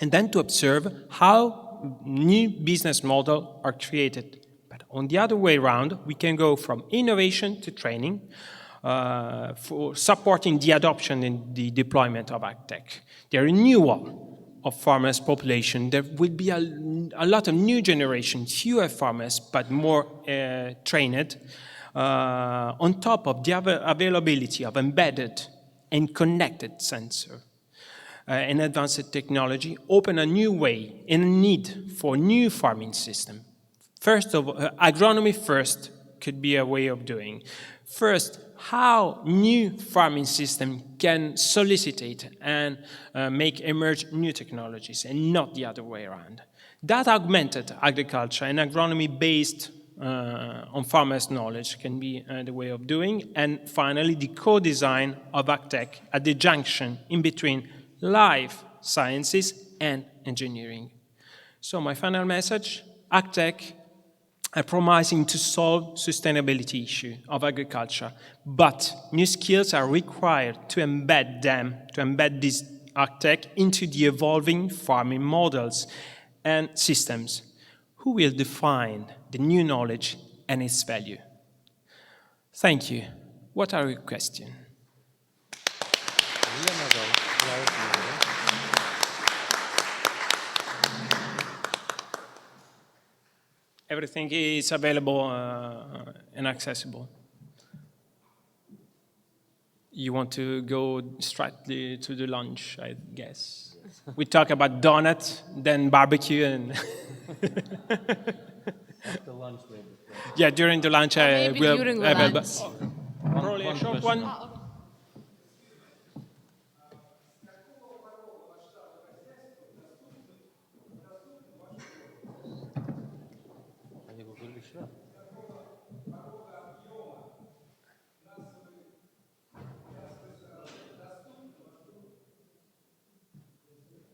[SPEAKER 11] and then to observe how new business models are created. But on the other way around, we can go from innovation to training for supporting the adoption and the deployment of agtech. The renewal of farmers' population, there will be a lot of new generations, fewer farmers, but more trained, on top of the availability of embedded and connected sensor. And advanced technology open a new way and a need for new farming system. First of all, agronomy first could be a way of doing. First, how new farming system can solicitate and make emerge new technologies, and not the other way around. That augmented agriculture and agronomy based on farmers' knowledge can be the way of doing. And finally, the co-design of agtech at the junction in between life sciences and engineering. So my final message: agtech are promising to solve sustainability issue of agriculture, but new skills are required to embed this agtech into the evolving farming models and systems. Who will define the new knowledge and its value? Thank you. What are your questions? Everything is available and accessible. You want to go straight to the lunch, I guess. We talk about donut, then barbecue, and
[SPEAKER 1] After lunch, maybe.
[SPEAKER 11] yeah, during the lunch,
[SPEAKER 2] Maybe
[SPEAKER 11] we'll
[SPEAKER 2] during
[SPEAKER 11] have
[SPEAKER 2] lunch.
[SPEAKER 11] probably a short one.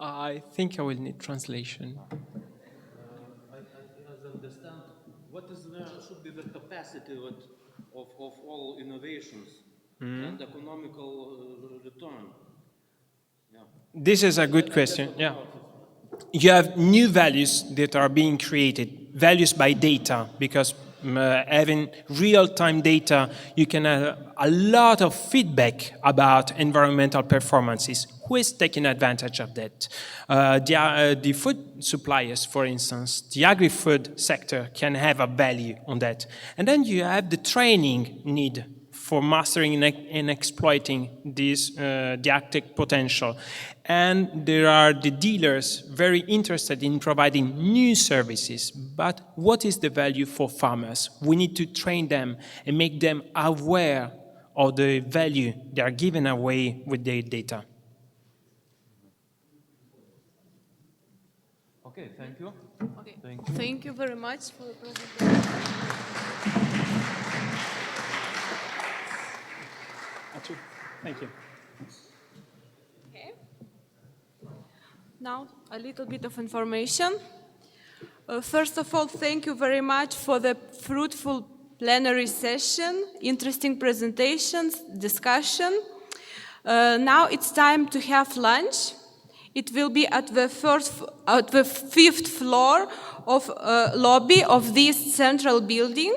[SPEAKER 11] I think I will need translation.
[SPEAKER 1] I understand. What is should be the capacity of all innovations and economical return? Yeah.
[SPEAKER 11] This is a good question. Yeah. You have new values that are being created, values by data, because having real-time data, you can have a lot of feedback about environmental performances. Who is taking advantage of that? The food suppliers, for instance, the agri-food sector can have a value on that. And then you have the training need for mastering and exploiting this didactic potential. And there are the dealers very interested in providing new services. But what is the value for farmers? We need to train them and make them aware of the value they are giving away with their data.
[SPEAKER 1] Okay, thank you.
[SPEAKER 2] Okay.
[SPEAKER 1] Thank you.
[SPEAKER 2] Thank you very much for the presentation.
[SPEAKER 11] Thank you.
[SPEAKER 2] Okay. Now, a little bit of information. First of all, thank you very much for the fruitful plenary session, interesting presentations, discussion. Now it's time to have lunch. It will be at the fifth floor of lobby of this central building.